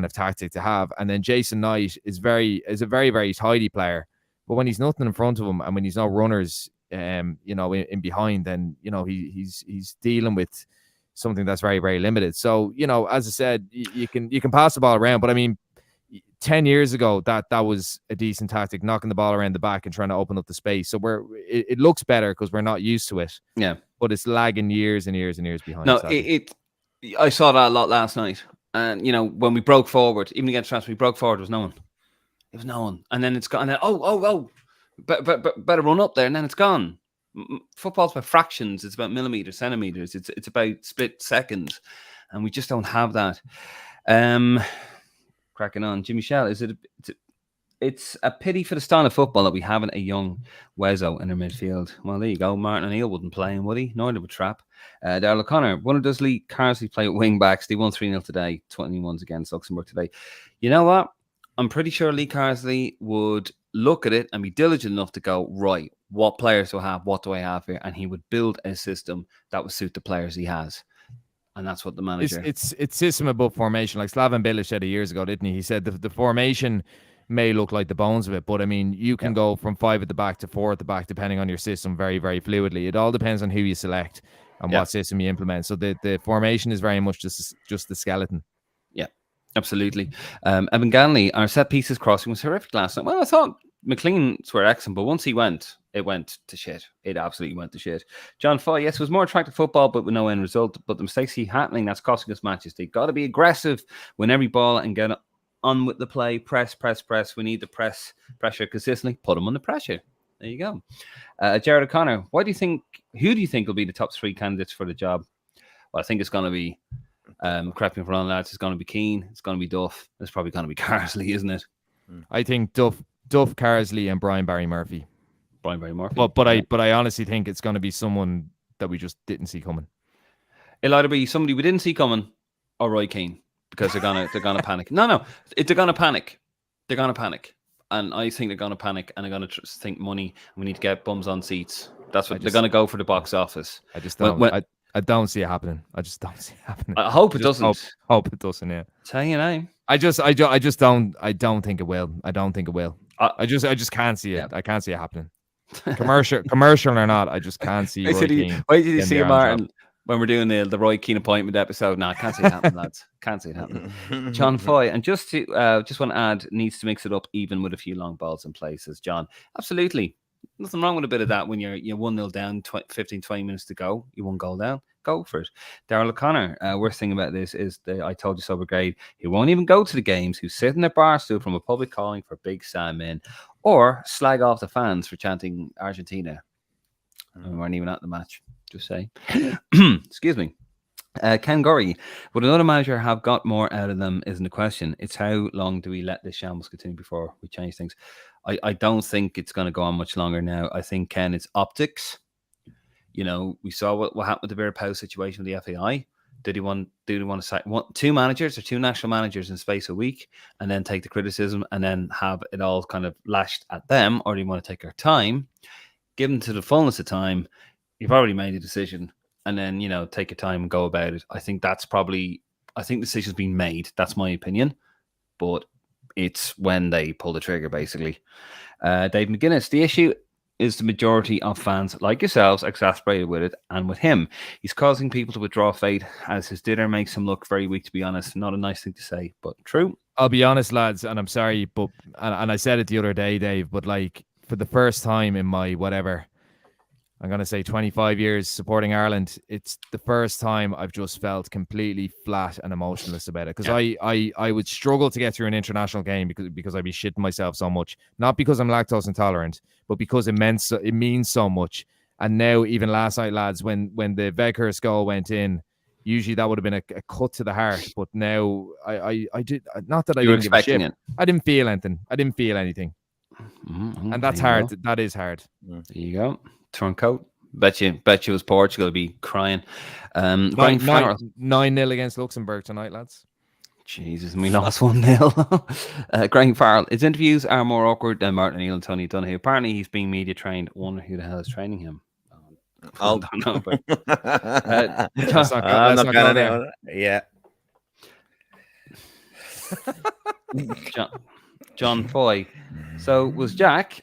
of tactic to have. And then Jason Knight is a very, very tidy player, but when he's nothing in front of him and when he's no runners, you know, in behind, then you know he's dealing with something that's very, very limited. So you know, as I said, you can pass the ball around, but I mean, 10 years ago that was a decent tactic, knocking the ball around the back and trying to open up the space. So it looks better because we're not used to it. Yeah, but it's lagging years and years and years behind. No, I saw that a lot last night, and you know, when we broke forward, even against France, we broke forward. There was no one. It was no one, and then it's gone. And then, oh. But better run up there, and then it's gone. Football's about fractions. It's about millimeters, centimeters. It's about split seconds, and we just don't have that. Cracking on, Jimmy Shell. It's a pity for the style of football that we haven't a young Wezzo in our midfield. Well, there you go. Martin O'Neill wouldn't play him, would he? Nor would Trapp. Darrell O'Connor. Wonder does Lee Carsley play at wing backs? They won 3-0 today. 21s against Luxembourg today. You know what? I'm pretty sure Lee Carsley would look at it and be diligent enough to go, right, what players do I have? What do I have here? And he would build a system that would suit the players he has. And that's what the manager... It's system above formation. Like Slaven Bilic said years ago, didn't he? He said the formation may look like the bones of it, but I mean, you can go from 5 at the back to 4 at the back, depending on your system, very, very fluidly. It all depends on who you select and what system you implement. So the formation is very much just the skeleton. Yeah. Absolutely. Evan Ganley, our set pieces crossing was horrific last night. Well, I thought McLean's were excellent, but once he went, it went to shit. It absolutely went to shit. John Foy, yes, it was more attractive football, but with no end result. But the mistakes keep happening. That's costing us matches. They got to be aggressive, win every ball, and get on with the play. Press. We need the pressure consistently. Put them under pressure. There you go. Jared O'Connor, who do you think will be the top 3 candidates for the job? Well, I think it's going to be... correct me if I'm wrong, lads. It's going to be Keane. It's going to be Duff. It's probably going to be Carsley, isn't it? I think Duff, Carsley, and Brian Barry Murphy. But I honestly think it's going to be someone that we just didn't see coming. It'll either be somebody we didn't see coming or Roy Keane, because they're gonna panic. No, they're gonna panic. They're gonna panic, and I think they're gonna panic, and they're gonna think money. And we need to get bums on seats. That's what they're gonna go for, the box office. I just don't. I don't see it happening. I just don't see it happening. I hope it doesn't. Hope it doesn't. Yeah. Tell you now. I just don't. I don't think it will. I don't think it will. I just can't see it. Yeah. I can't see it happening. Commercial or not, I just can't see. Wait did you see Martin when we're doing the Roy Keane appointment episode? No, I can't see it happening, lads. Can't see it happening. John Foy, and just want to add, needs to mix it up even with a few long balls in places. John, absolutely. Nothing wrong with a bit of that when you're 1-0 down, 15, 20 minutes to go. You 1 goal down. Go for it. Darrell O'Connor, worst thing about this is the I Told You So brigade who won't even go to the games, who sit in their bar stool from a public calling for Big Sam in, or slag off the fans for chanting Argentina. We weren't even at the match, just say. Excuse me. Ken Gorry, would another manager have got more out of them isn't a question. It's how long do we let this shambles continue before we change things? I don't think it's going to go on much longer now. I think, Ken, it's optics. You know, we saw what happened with the Bear Powell situation with the FAI. Do they want to say 2 managers or 2 national managers in space a week and then take the criticism and then have it all kind of lashed at them? Or do you want to take our time, give them to the fullness of time? You've already made a decision, and then, you know, take your time and go about it. I think the decision's been made. That's my opinion. But it's when they pull the trigger, basically. Dave McGuinness, the issue is the majority of fans like yourselves exasperated with it and with him. He's causing people to withdraw faith, as his dinner makes him look very weak, to be honest. Not a nice thing to say, but true. I'll be honest, lads, and I'm sorry, but and I said it the other day, Dave, but like for the first time in my I'm going to say 25 years supporting Ireland, it's the first time I've just felt completely flat and emotionless about it. Because I would struggle to get through an international game because I'd be shitting myself so much. Not because I'm lactose intolerant, but because it means so much. And now, even last night, lads, when the Weghorst goal went in, usually that would have been a cut to the heart. But now I did not that I didn't give a shit. I didn't feel anything. And that's hard. That is hard. There you go. Turncoat. Bet you it was Portugal be crying. 9-0 against Luxembourg tonight, lads. Jesus, and we lost 1-0. Graham Farrell. His interviews are more awkward than Martin O'Neill and Tony Donahue. Apparently, he's being media trained. Wonder who the hell is training him. I don't know. But, let's not go there. Yeah. John Foy. So was Jack.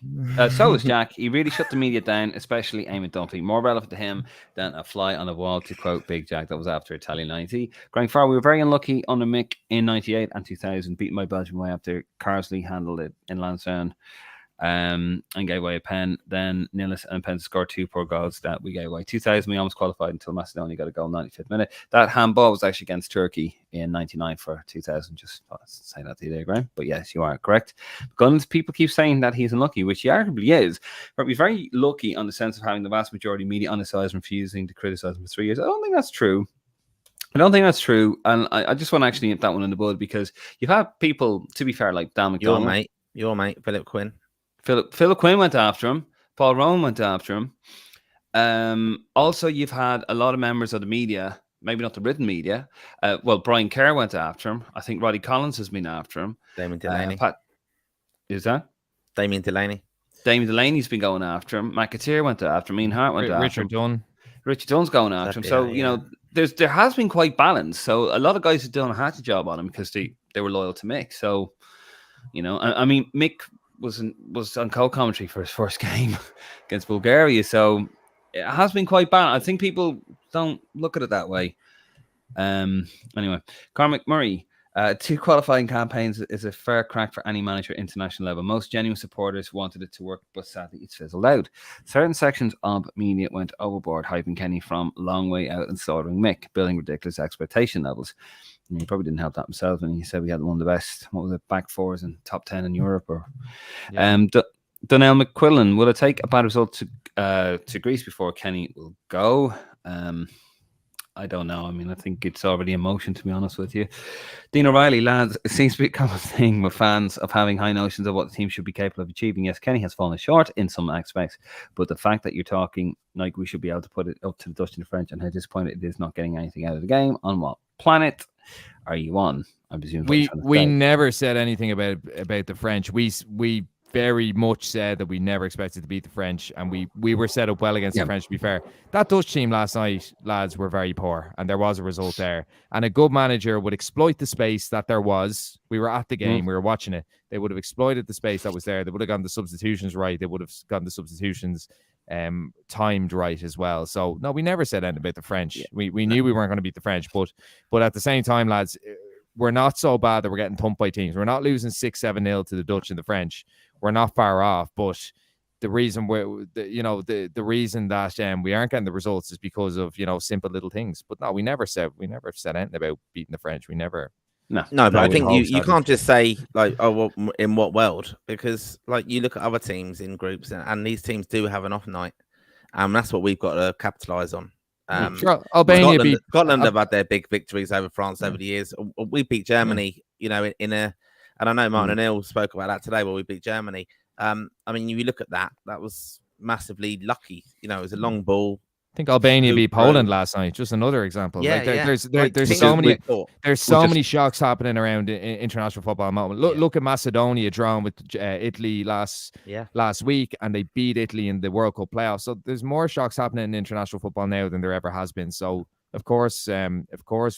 So was Jack. He really shut the media down, especially Eamon Dunphy. More relevant to him than a fly on the wall, to quote Big Jack. That was after Italia 90. Graham Farrell, we were very unlucky under Mick in 98 and 2000, beaten by Belgium way after Carsley handled it in Lansdowne. And gave away a pen. Then Nilis and Penn scored 2 poor goals that we gave away. 2000, we almost qualified until Macedonia got a goal 95th minute. That handball was actually against Turkey in 99 for 2000. Just say that to you there, Graham. But yes, you are correct. Guns, people keep saying that he's unlucky, which he arguably is. But he's very lucky on the sense of having the vast majority of media on his side, refusing to criticize him for 3 years. I don't think that's true. And I just want to actually nip that one in the bud, because you've had people, to be fair, like Dan McDonald. Your mate, Philip Quinn. Philip Quinn went after him. Paul Rowan went after him. Also, you've had a lot of members of the media, maybe not the written media. Brian Kerr went after him. I think Roddy Collins has been after him. Damien Delaney. Is that? Damien Delaney. Damien Delaney's been going after him. McAteer went after him. Ian Hart went after him. Richard Dunn's going after him. So, you know, there has been quite balanced. So a lot of guys have done a hatchet job on him because they were loyal to Mick. So, you know, I mean, Mick was on co-commentary for his first game against Bulgaria, so it has been quite bad. I think people don't look at it that way. Anyway, Cormac Murray, 2 qualifying campaigns is a fair crack for any manager at international level. Most genuine supporters wanted it to work, but sadly it's fizzled out. Certain sections of media went overboard, hyping Kenny from a long way out and slaughtering Mick, building ridiculous expectation levels. He probably didn't help that himself when he said we had one of the best, what was it, back fours and top 10 in Europe. Or Donnell McQuillan, will it take a bad result to Greece before Kenny will go? I don't know. I mean, I think it's already emotion, to be honest with you. Dean O'Reilly, lads, it seems to be a common thing with fans of having high notions of what the team should be capable of achieving. Yes, Kenny has fallen short in some aspects, but the fact that you're talking like we should be able to put it up to the Dutch and the French, and how disappointed it is not getting anything out of the game, on what planet are you on? I presume we never said anything about the French. We very much said that we never expected to beat the French, and we were set up well against the French, to be fair. That Dutch team last night, lads, were very poor, and there was a result there. And a good manager would exploit the space that there was. We were at the game, we were watching it. They would have exploited the space that was there. They would have gotten the substitutions right. They would have gotten the substitutions timed right as well. So no, we never said anything about the French. We knew we weren't going to beat the French, but at the same time, lads, we're not so bad that we're getting thumped by teams. We're not losing 6-7-0 to the Dutch and the French. We're not far off, but the reason the reason that we aren't getting the results is because of, you know, simple little things. But no, we never said anything about beating the French. We never. No, but I think you can't just say like, oh, well, in what world? Because like you look at other teams in groups, and these teams do have an off night. That's what we've got to capitalise on. Albania Scotland have had their big victories over France over the years. We beat Germany, you know, and I know Martin O'Neill spoke about that today, where we beat Germany. I mean, you look at that was massively lucky. You know, it was a long ball. I think Albania beat Poland last night. Just another example. There's so many shocks happening around international football at the moment. Look at Macedonia drawing with Italy last week, and they beat Italy in the World Cup playoffs. So there's more shocks happening in international football now than there ever has been. So of course,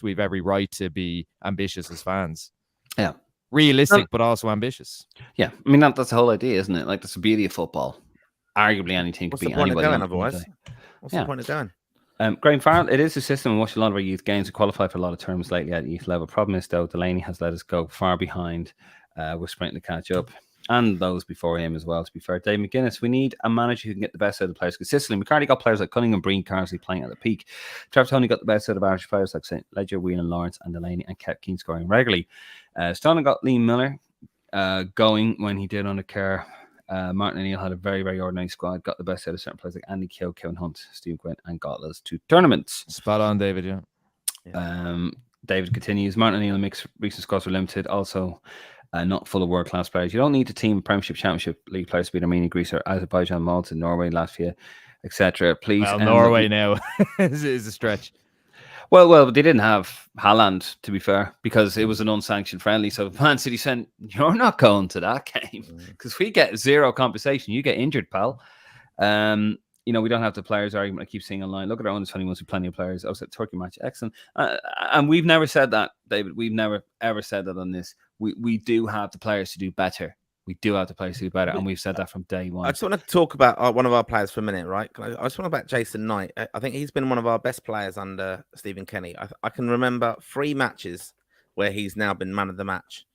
we've every right to be ambitious as fans. Yeah, realistic, but also ambitious. Yeah, I mean that's the whole idea, isn't it? Like that's the beauty of football. Arguably, anything could be anybody. Otherwise. What's the point of going? Graham Farrell, it is a system in which a lot of our youth games have qualified for a lot of terms lately at youth level. Problem is, though, Delaney has let us go far behind. We're sprinting to catch up. And those before him as well, to be fair. Dave McGuinness, we need a manager who can get the best out of the players consistently. We currently got players like Cunningham, Breen, Carsley playing at the peak. Trevor Tony got the best out of Irish players like St. Ledger, Whelan, Lawrence, and Delaney, and kept Keane scoring regularly. Stoneham got Liam Miller going when he did under Kerr. Martin O'Neill had a very, very ordinary squad, got the best out of certain players like Andy Keogh, Kevin Hunt, Steve Gwynn, and got those 2 tournaments. Spot on, David, yeah. David continues, Martin O'Neill mixed recent squads were limited, also not full of world-class players. You don't need a team of Premiership, Championship League players to beat Armenia, Greece, or Azerbaijan, Malta, Norway, Latvia, etc. Please. Well, Norway now is a stretch. Well, they didn't have Haaland, to be fair, because it was an unsanctioned friendly. So Man City said, you're not going to that game because we get zero compensation. You get injured, pal. We don't have the players argument I keep seeing online. Look at our under-21s with plenty of players. I was at Turkey match. Excellent. And we've never said that, David. We've never, ever said that on this. We do have the players to do better. We do have the players to do better. And we've said that from day one. I just want to talk about one of our players for a minute, right? I just want to about Jason Knight. I think he's been one of our best players under Stephen Kenny. I can remember 3 matches where he's now been man of the match,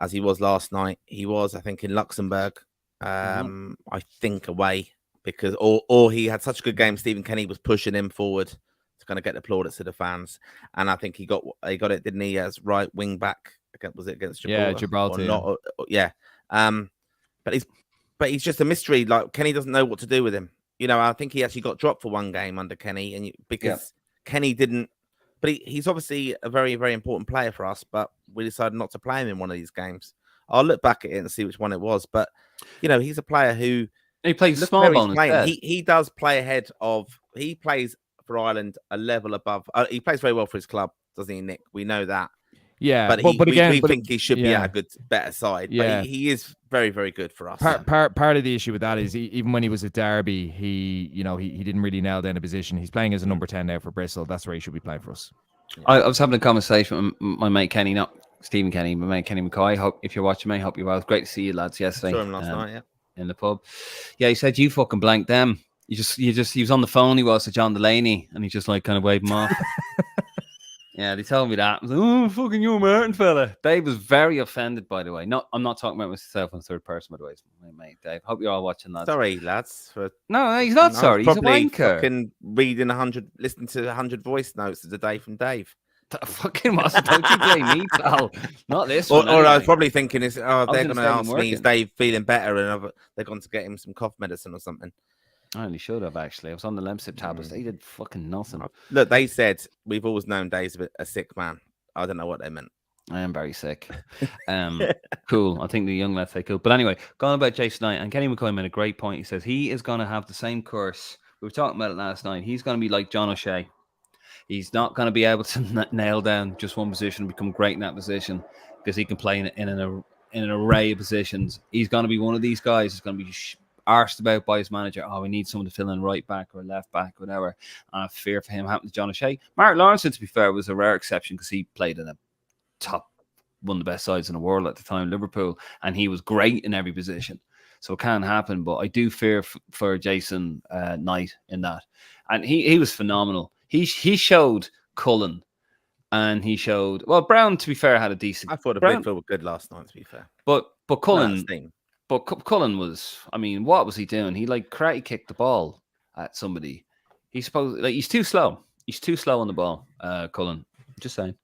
as he was last night. He was, I think, in Luxembourg, I think away. Because or he had such a good game, Stephen Kenny was pushing him forward to kind of get the plaudits to the fans, and I think he got it, didn't he, as right wing back? Was it against Gibraltar? Yeah, Gibraltar. Yeah. But he's just a mystery. Like Kenny doesn't know what to do with him. I think he actually got dropped for 1 game under Kenny, because Kenny didn't. But he's obviously a very, very important player for us. But we decided not to play him in one of these games. I'll look back at it and see which one it was. But he's a player who. He plays small ball instead. He does play ahead of. He plays for Ireland a level above. He plays very well for his club, doesn't he, Nick? We know that. Yeah, but we think he should be at a better side. Yeah, but he is very, very good for us. Part of the issue with that is even when he was at Derby, he didn't really nail down a position. He's playing as a number 10 now for Bristol. That's where he should be playing for us. I was having a conversation with my mate Kenny, not Stephen Kenny, my mate Kenny McCoy. Hope if you're watching me, hope you're well. It's great to see you lads yesterday. Saw him last night, yeah. In the pub. Yeah, he said you fucking blanked them. He was on the phone, he was to John Delaney, and he just like kind of waved him off. Yeah, they told me that. I was like, oh, fucking you, Martin fella. Dave was very offended, by the way. I'm not talking about myself in third person, by the way. It's my mate, Dave. Hope you're all watching that. Sorry, lads. No, he's not sorry. He's a wanker. Fucking listening to 100 voice notes a day from Dave. That fucking wasn't. Don't you blame me, pal. Not this or one. Anyway. I was probably thinking, they're going to ask me, is Dave feeling better? And they're going to get him some cough medicine or something. I only should have, actually. I was on the Lemsip tablets. They did fucking nothing. Look, they said, we've always known Dave's a sick man. I don't know what they meant. I am very sick. Cool. I think the young lads say cool. But anyway, going about Jason Knight, and Kenny McCoy made a great point. He says he is going to have the same curse. We were talking about it last night. He's going to be like John O'Shea. He's not going to be able to nail down just one position and become great in that position because he can play in an array of positions. He's going to be one of these guys who's going to be arsed about by his manager. Oh, we need someone to fill in right back or left back, whatever. I fear for him happened to John O'Shea. Mark Lawrence, to be fair, was a rare exception because he played in a top, one of the best sides in the world at the time, Liverpool, and he was great in every position. So it can happen, but I do fear for Jason Knight in that. And he was phenomenal. He showed Cullen, and he showed Brown. To be fair, had a decent. I thought Brentford were good last night. To be fair, but Cullen, Cullen was. I mean, what was he doing? He like karate kicked the ball at somebody. He's too slow. He's too slow on the ball. Cullen, just saying.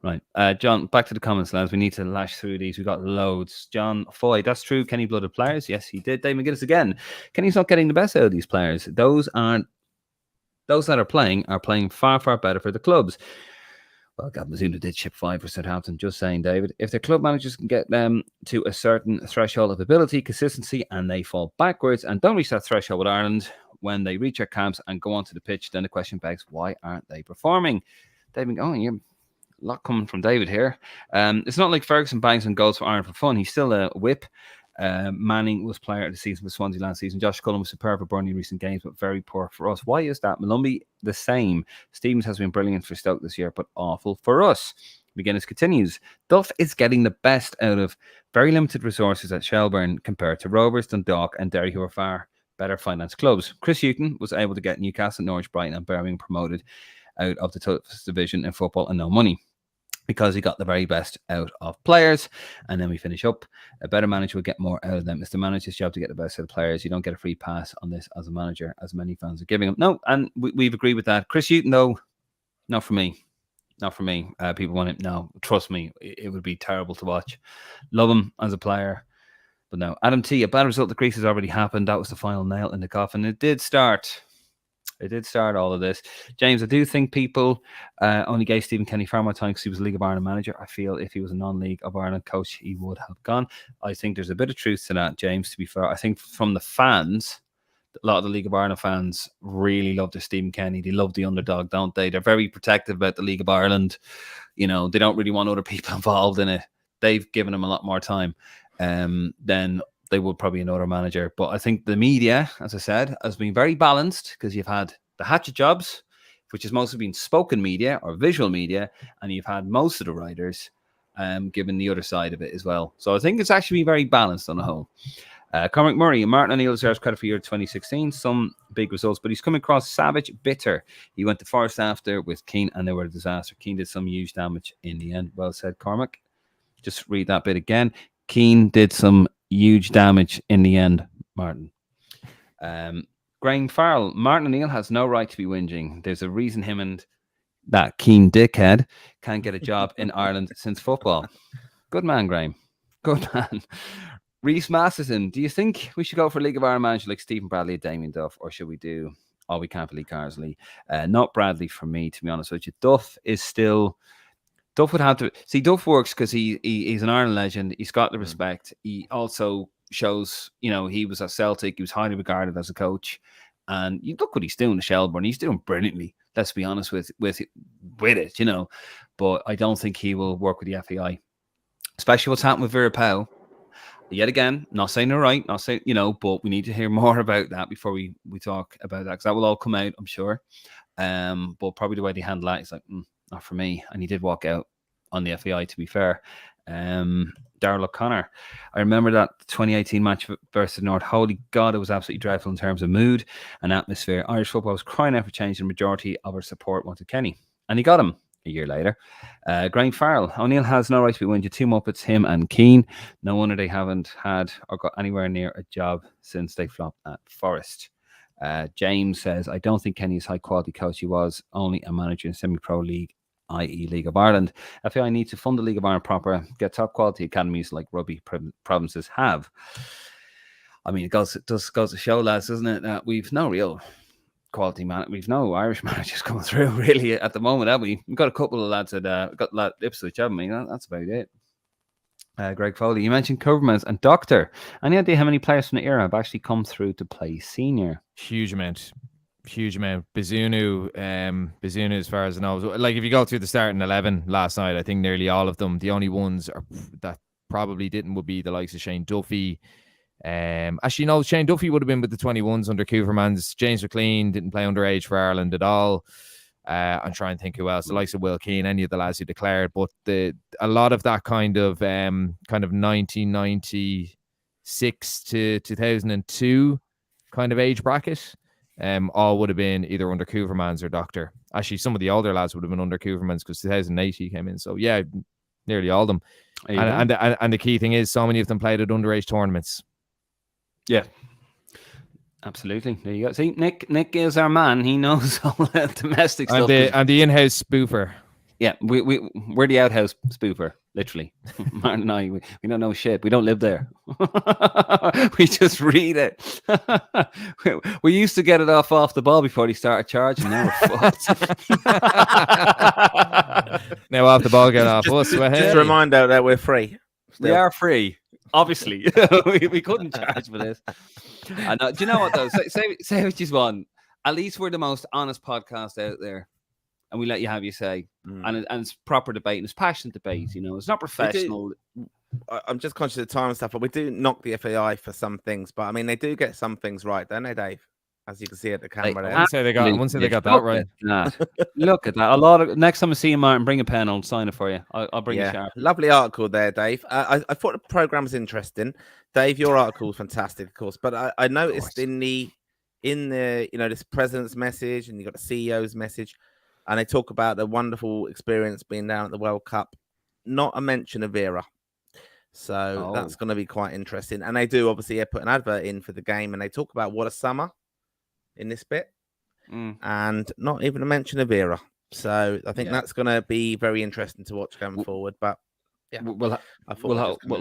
Right, John. Back to the comments, lads. We need to lash through these. We got loads. John Foy, that's true. Kenny blooded players. Yes, he did. Dave McGuinness again. Kenny's not getting the best out of these players. Those that are playing far, far better for the clubs. Well, Gavin Mazuna did ship 5 for Southampton. Just saying, David. If the club managers can get them to a certain threshold of ability, consistency, and they fall backwards and don't reach that threshold with Ireland when they reach our camps and go onto the pitch, then the question begs, why aren't they performing? David, a lot coming from David here. It's not like Ferguson bangs and goals for Ireland for fun. He's still a whip. Manning was player of the season for Swansea last season. Josh Cullen was superb for Burnley in recent games, but very poor for us. Why is that? Malumbi, the same. Stevens has been brilliant for Stoke this year, but awful for us. McGuinness continues. Duff is getting the best out of very limited resources at Shelbourne compared to Rovers, Dundalk, and Derry, who are far better finance clubs. Chris Hughton was able to get Newcastle, Norwich, Brighton, and Birmingham promoted out of the toughest division in football and no money. because he got the very best out of players. And then we finish up. A better manager will get more out of them. It's the manager's job to get the best out of players. You don't get a free pass on this as a manager, as many fans are giving him. No, and we've agreed with that. Chris Hughton, though, not for me. Not for me. People want him. No, trust me, it would be terrible to watch. Love him as a player. But no, Adam T, a bad result at the crease has already happened. That was the final nail in the coffin. It did start all of this. James, I do think people only gave Stephen Kenny far more time because he was a League of Ireland manager. I feel if he was a non-League of Ireland coach, he would have gone. I think there's a bit of truth to that, James, to be fair. I think from the fans, a lot of the League of Ireland fans really love their Stephen Kenny. They love the underdog, don't they? They're very protective about the League of Ireland. You know, they don't really want other people involved in it. They've given him a lot more time than they would probably another manager. But I think the media, as I said, has been very balanced because you've had the hatchet jobs, which has mostly been spoken media or visual media, and you've had most of the writers given the other side of it as well. So I think it's actually been very balanced on the whole. Cormac Murray and Martin O'Neill deserves credit for year 2016. Some big results, but he's come across savage, bitter. He went to Forest after with Keane, and they were a disaster. Keane did some huge damage in the end. Well said, Cormac. Just read that bit again. Keane did some huge damage in the end, Martin. Graham Farrell, Martin O'Neill has no right to be whinging. There's a reason him and that Keane dickhead can't get a job in Ireland since football. Good man, Graham. Good man. Reese Masterson, do you think we should go for a League of Ireland manager like Stephen Bradley or Damien Duff, or should we do all we can for Lee Carsley? Not Bradley for me, to be honest with you. Duff would have to see. Duff works because he's an Ireland legend. He's got the respect. He also shows, he was at Celtic. He was highly regarded as a coach, and you look what he's doing to Shelbourne. He's doing brilliantly. Let's be honest with it, But I don't think he will work with the FAI, especially what's happened with Vera Pauw. Yet again, not saying they're right, not saying, but we need to hear more about that before we talk about that, because that will all come out, I'm sure. But probably the way they handle that is like, not for me. And he did walk out on the FAI, to be fair. Darrell O'Connor, I remember that 2018 match versus North. Holy God, it was absolutely dreadful in terms of mood and atmosphere. Irish football was crying out for change, and the majority of our support wanted Kenny. And he got him a year later. Graham Farrell, O'Neill has no right to be winning. Two Muppets, him and Keane. No wonder they haven't had or got anywhere near a job since they flopped at Forest. James says, I don't think Kenny is high quality coach. He was only a manager in semi-pro league, i.e. League of Ireland. FAI needs to fund the League of Ireland proper, get top quality academies like rugby provinces have. I mean, it goes to show, lads, doesn't it, that we've no real quality man. We've no Irish managers coming through really at the moment, have we? We've got a couple of lads at Ipswich, haven't we? That's about it. Greg Foley, you mentioned Covermans and Doctor. Any idea how many players from the era have actually come through to play senior? Huge amount. Bazunu, as far as I know, like if you go through the starting 11 last night, I think nearly all of them. The only ones that probably didn't would be the likes of Shane Duffy. Actually, no, Shane Duffy would have been with the 21s under Coovermans. James McLean didn't play underage for Ireland at all. I'm trying to think who else. The likes of Will Keane, any of the lads who declared, but a lot of that kind of 1996 to 2002 kind of age bracket, all would have been either under Coovermans or Doctor. Actually, some of the older lads would have been under Coovermans because 2008 he came in. So yeah, nearly all of them. And the key thing is, so many of them played at underage tournaments. Yeah, absolutely. There you go. See, Nick is our man. He knows all that domestic stuff. And the in-house spoofer. Yeah, we're the outhouse spoofer, literally. Martin and I, we don't know shit. We don't live there. We just read it. We used to get it off the ball before they started charging. Now we're fucked. Now off the ball, get off us. Just a reminder that we're free. We are free. Obviously, we couldn't charge for this. Do you know what though? Say which is one. At least we're the most honest podcast out there, and we let you have your say, and it's proper debate and it's passionate debate. It's not professional. I'm just conscious of time and stuff, but we do knock the FAI for some things. But I mean, they do get some things right, don't they, Dave? As you can see at the camera, I wouldn't say they got that right. Look at that. Next time I see you, Martin, bring a pen. I'll sign it for you. I'll bring a sharp. Lovely article there, Dave. I thought the program was interesting. Dave, your article was fantastic, of course. But I noticed in the this president's message, and you got the CEO's message, And they talk about the wonderful experience being down at the World Cup. Not a mention of Vera. So that's going to be quite interesting. And they do obviously put an advert in for the game, and they talk about what a summer in this bit, and not even a mention of Vera. So I think that's going to be very interesting to watch going forward. But yeah, we'll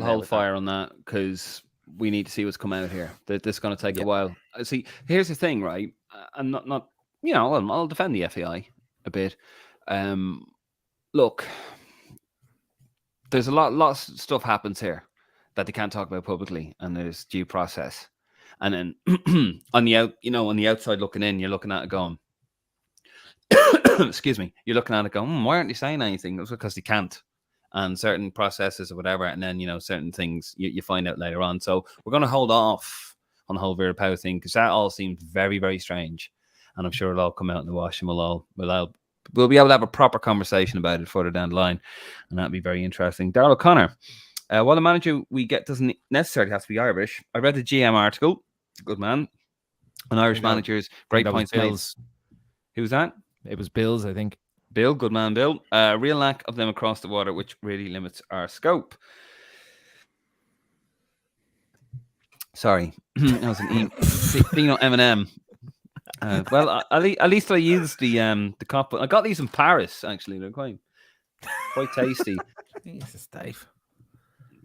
hold fire on that because we need to see what's come out here. This is going to take a while. See, here's the thing, right? And not you know, I'll defend the FAI a bit. Look, there's a lot of stuff happens here that they can't talk about publicly, and there's due process. And then on the outside looking in, you're looking at it going, excuse me, you're looking at it going, why aren't they saying anything? It's because they can't. And certain processes or whatever, and then, you know, certain things you find out later on. So we're going to hold off on the whole Vera Pauw thing because that all seems very, very strange. And I'm sure it'll all come out in the wash, and we'll be able to have a proper conversation about it further down the line, and that'd be very interesting. Darrell O'Connor, while the manager we get doesn't necessarily have to be Irish, I read the GM article. Good man. On Irish managers, great points made. Who was that? It was Bills, I think. Bill, good man, Bill. Real lack of them across the water, which really limits our scope. Sorry, that was an M&M. Well, at least I used the cup. I got these in Paris, actually. They're quite tasty. Jesus, Dave.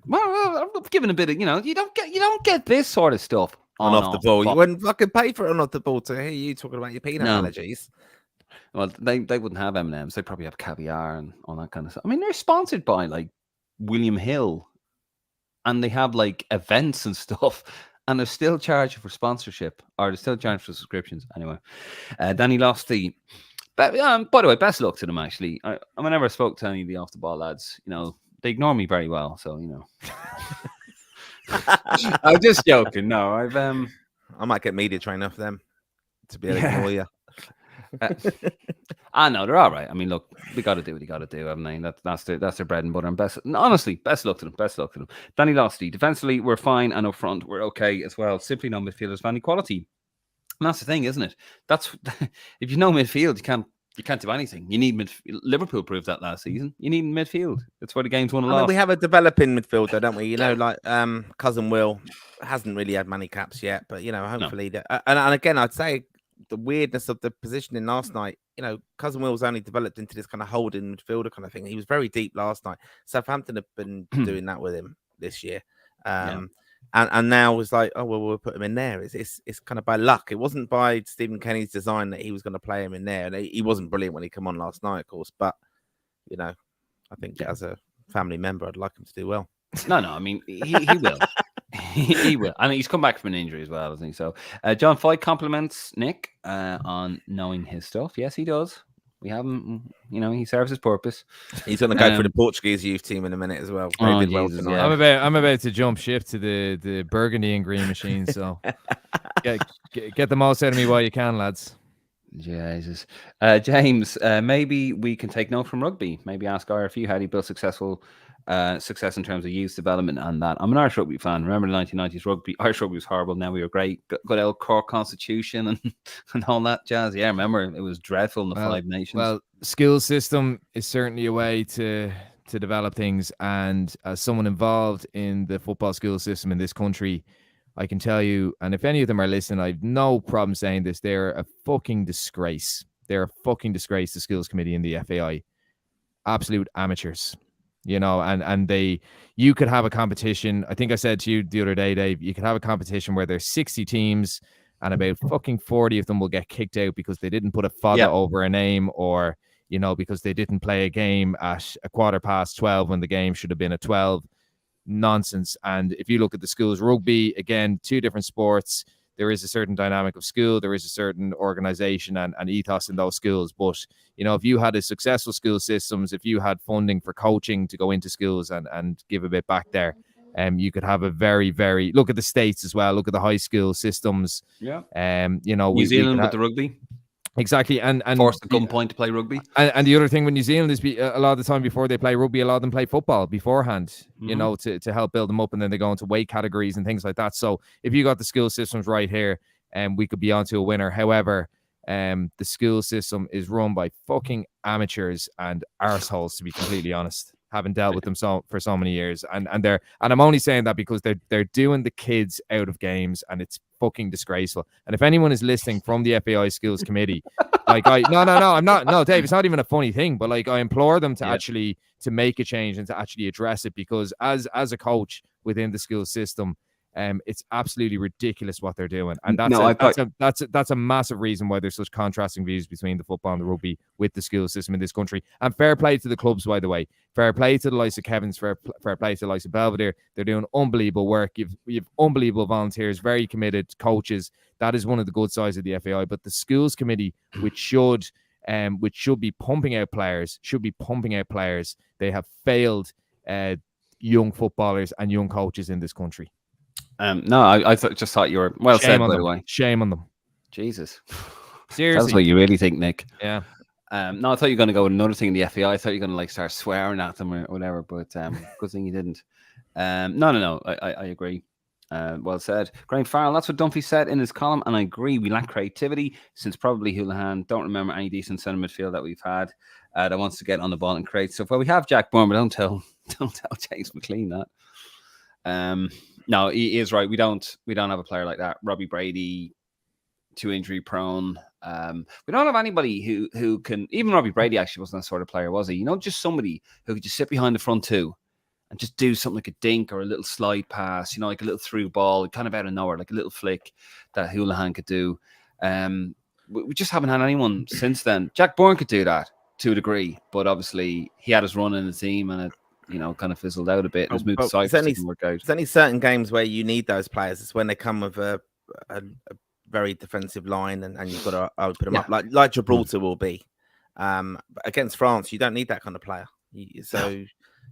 Well, I'm giving a bit of, you know, you don't get this sort of stuff on off the ball. You wouldn't fucking pay for it on off the ball to hear you talking about your peanut allergies. Well, they wouldn't have M&Ms. They probably have caviar and all that kind of stuff. I mean, they're sponsored by like William Hill, and they have like events and stuff, and they're still charging for sponsorship, or they're still charging for subscriptions. Anyway, Danny Lofty. But by the way, best luck to them. Actually, whenever I spoke to any of the off the ball lads, you know, they ignore me very well. So you know, I'm just joking. No, I might get media trained off them to be able to ignore you. I know they're all right. I mean, look, we got to do what you got to do, haven't they? That's their bread and butter. And honestly, best luck to them. Best luck to them. Danny Losty, defensively, we're fine, and up front, we're okay as well. Simply no midfielders of any quality. And that's the thing, isn't it? That's if you know midfield, you can't do anything. You need midfield. Liverpool proved that last season. You need midfield. That's where the game's won and lost. We have a developing midfielder, don't we? You know, like cousin Will hasn't really had many caps yet, but you know, hopefully. No. And again, I'd say the weirdness of the positioning last night, you know, cousin Will's only developed into this kind of holding midfielder kind of thing. He was very deep last night. Southampton have been doing that with him this year. And now it's like, oh, well, we'll put him in there. It's kind of by luck. It wasn't by Stephen Kenny's design that he was going to play him in there. And he wasn't brilliant when he came on last night, of course. But, you know, I think as a family member, I'd like him to do well. No, I mean, he will. He will. And he's come back from an injury as well, hasn't he? So, John Foy compliments Nick on knowing his stuff. Yes, he does. We haven't, you know, he serves his purpose. He's going to go for the Portuguese youth team in a minute as well. I'm about to jump ship to the burgundy and green machine. So get the most out of me while you can, lads. Jesus. James, maybe we can take note from rugby. Maybe ask RFU how he built success in terms of youth development and that. I'm an Irish rugby fan. Remember the 1990s rugby? Irish rugby was horrible. Now we were great. Good old Cork Constitution and all that jazz. Yeah, remember it was dreadful in the Five Nations. Well, school system is certainly a way to develop things. And as someone involved in the football school system in this country, I can tell you, and if any of them are listening, I've no problem saying this, they're a fucking disgrace. They're a fucking disgrace, the schools committee and the FAI. Absolute amateurs. You know, and you could have a competition. I think I said to you the other day, Dave, you could have a competition where there's 60 teams and about fucking 40 of them will get kicked out because they didn't put a fodder over a name, or, you know, because they didn't play a game at 12:15 when the game should have been at 12. Nonsense. And if you look at the schools rugby, again, two different sports. There is a certain dynamic of school. There is a certain organization and ethos in those schools. But, you know, if you had a successful school systems, if you had funding for coaching to go into schools and give a bit back there, you could have a very, very, look at the States as well. Look at the high school systems. Yeah. You know, New Zealand with the rugby. Exactly. And forced at gunpoint to play rugby. And the other thing with New Zealand is a lot of the time before they play rugby, a lot of them play football beforehand, you know, to help build them up. And then they go into weight categories and things like that. So if you got the school systems right here, we could be onto a winner. However, The school system is run by fucking amateurs and arseholes, to be completely honest, having dealt with them for so many years. And I'm only saying that because they're doing the kids out of games, and it's fucking disgraceful. And if anyone is listening from the FAI Schools Committee, like I'm not, no, Dave, it's not even a funny thing, but like I implore them to actually to make a change and to actually address it, because as a coach within the school system, it's absolutely ridiculous what they're doing, and that's a massive reason why there's such contrasting views between the football and the rugby with the school system in this country. And fair play to the clubs, by the way. Fair play to the likes of Kevin's. Fair play to the likes of Belvedere. They're doing unbelievable work. You've unbelievable volunteers, very committed coaches. That is one of the good sides of the FAI. But the schools committee, which should be pumping out players, They have failed young footballers and young coaches in this country. No, I just thought you were well said, by the way. Shame on them. Jesus. Seriously. That's what you really think, Nick. Yeah. No, I thought you were going to go with another thing in the FAI. I thought you were going to like start swearing at them or whatever, but good thing you didn't. No. I agree. Well said. Graham Farrell, that's what Dunphy said in his column, and I agree. We lack creativity since probably Houlihan. Don't remember any decent centre midfield that we've had that wants to get on the ball and create stuff. Well, we have Jack Bourne, but don't tell James McLean that. No, he is right. We don't have a player like that. Robbie Brady, too injury prone. We don't have anybody who can. Even Robbie Brady actually wasn't that sort of player, was he? You know, just somebody who could just sit behind the front two and just do something like a dink or a little slide pass. You know, like a little through ball, kind of out of nowhere, like a little flick that Houlihan could do. We just haven't had anyone since then. Jack Bourne could do that to a degree, but obviously he had his run in the team and it kind of fizzled out a bit. And moved to Cyprus, didn't work out. There's only certain games where you need those players. It's when they come with a very defensive line and you've got to open them up, like Gibraltar will be. Against France, you don't need that kind of player. So,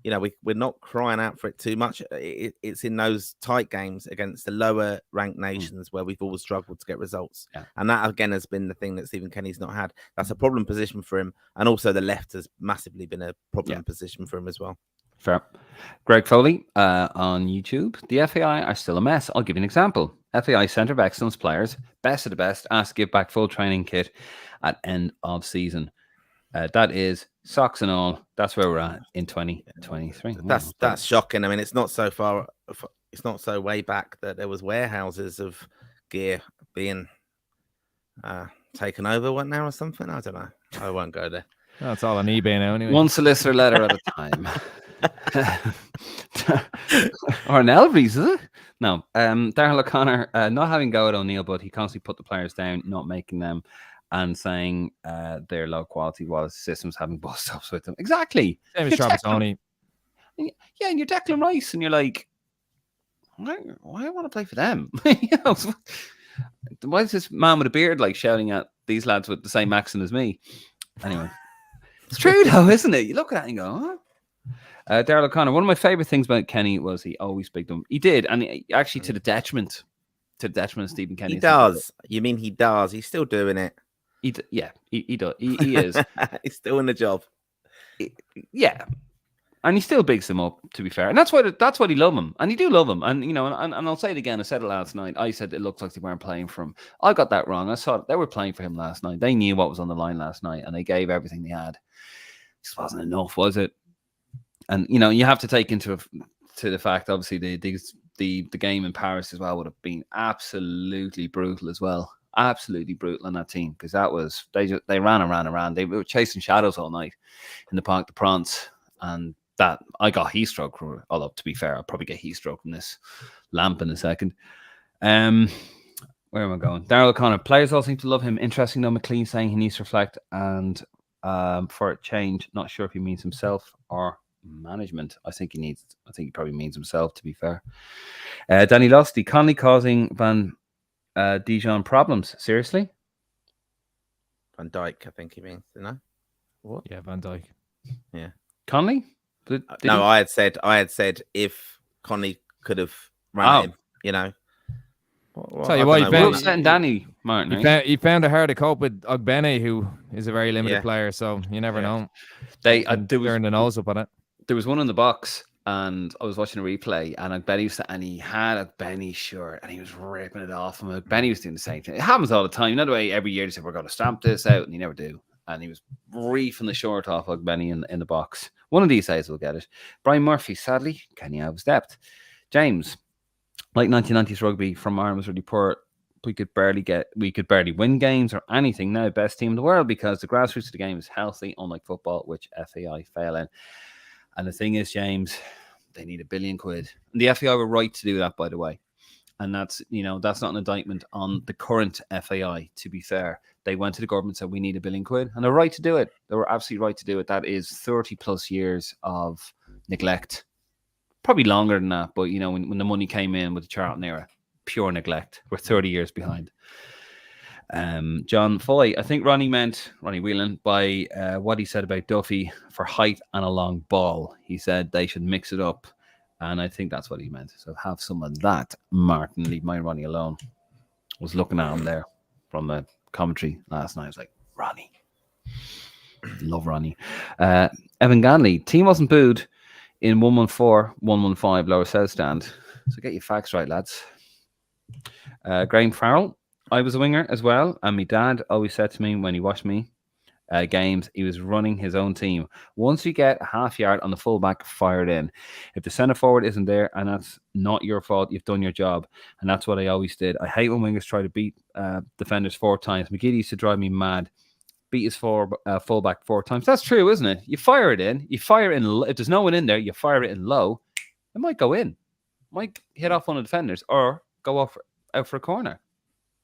we're not crying out for it too much. It's in those tight games against the lower ranked nations where we've always struggled to get results. Yeah. And that, again, has been the thing that Stephen Kenny's not had. That's a problem position for him. And also the left has massively been a problem position for him as well. Fair. Greg Foley on YouTube. The FAI are still a mess. I'll give you an example. FAI Centre of Excellence players, best of the best, asked to give back full training kit at end of season. That is socks and all. That's where we're at in 2023. That's shocking. I mean, it's not so far. It's not so way back that there was warehouses of gear being taken over. What now or something? I don't know. I won't go there. That's all on eBay now. Anyway, one solicitor letter at a time. Or an Elbreeze, is it? No. Darrell O'Connor, not having go at O'Neill, but he constantly put the players down, not making them, and saying they're low quality while his systems having bust ups with them. Exactly. Same as Trapattoni. Yeah, and you're Declan Rice, and you're like, why do I want to play for them? Why is this man with a beard like shouting at these lads with the same accent as me? Anyway, it's true though, isn't it? You look at it and go, huh? Darrell O'Connor, one of my favorite things about Kenny was he always picked them. He did, and actually to the detriment of Stephen Kenny. He does. You mean he does? He's still doing it. He does. He is. He's still in the job. Yeah, and he still bigs them up. To be fair, and that's why he love him, and he do love him. And and I'll say it again. I said it last night. I said it looks like they weren't playing for him. I got that wrong. I saw they were playing for him last night. They knew what was on the line last night, and they gave everything they had. It just wasn't enough, was it? And you have to take into the fact, obviously, the game in Paris as well would have been absolutely brutal as well. Absolutely brutal on that team, because that was they ran and ran and ran. They were chasing shadows all night in the Parc des Princes, and that I got heat stroke. Although to be fair, I'll probably get heat stroke from this lamp in a second. Where am I going? Darrell O'Connor. Players all seem to love him. Interesting though. McLean saying he needs to reflect and for a change. Not sure if he means himself or management. I think he probably means himself, to be fair. Danny Lusty, Conley causing Van Dijon problems. Seriously? Van Dijk, I think he means, What? Yeah, Van Dijk. Yeah. Conley? No, I had said if Conley could have run him, Tell you what, he found Danny Martin. He found it hard to cope with Ogbene, who is a very limited player, so you never know. They turned the nose up on it. There was one in the box, And I was watching a replay, and and he had a Benny shirt, and he was ripping it off him. Benny was doing the same thing. It happens all the time. You know the way every year they say we're going to stamp this out, and you never do. And he was reefing the shirt off like Benny in the box. One of these days we'll get it. Brian Murphy, sadly, Kenny out of his depth. James, like 1990s rugby from Ireland was really poor. We could barely win games or anything. Now best team in the world because the grassroots of the game is healthy, unlike football, which FAI fail in. And the thing is, James, they need £1 billion. And the FAI were right to do that, by the way. And that's not an indictment on the current FAI, to be fair. They went to the government and said, we need £1 billion. And they're right to do it. They were absolutely right to do it. That is 30 plus years of neglect. Probably longer than that. But, when the money came in with the Charlton era, pure neglect. We're 30 years behind. John Foy, I think Ronnie Whelan, by what he said about Duffy for height and a long ball. He said they should mix it up. And I think that's what he meant. So have some of that, Martin. Leave my Ronnie alone. Was looking at him there from the commentary last night. I was like, Ronnie. Love Ronnie. Evan Ganley, team wasn't booed in 114, 115 lower south stand. So get your facts right, lads. Graham Farrell, I was a winger as well, and my dad always said to me when he watched me games, he was running his own team. Once you get a half yard on the fullback, fire it in. If the centre forward isn't there and that's not your fault, you've done your job. And that's what I always did. I hate when wingers try to beat defenders 4 times. McGeady used to drive me mad. Beat his fullback 4 times. That's true, isn't it? You fire it in. You fire it in. If there's no one in there, you fire it in low. It might go in. Might hit off one of the defenders or go out for a corner.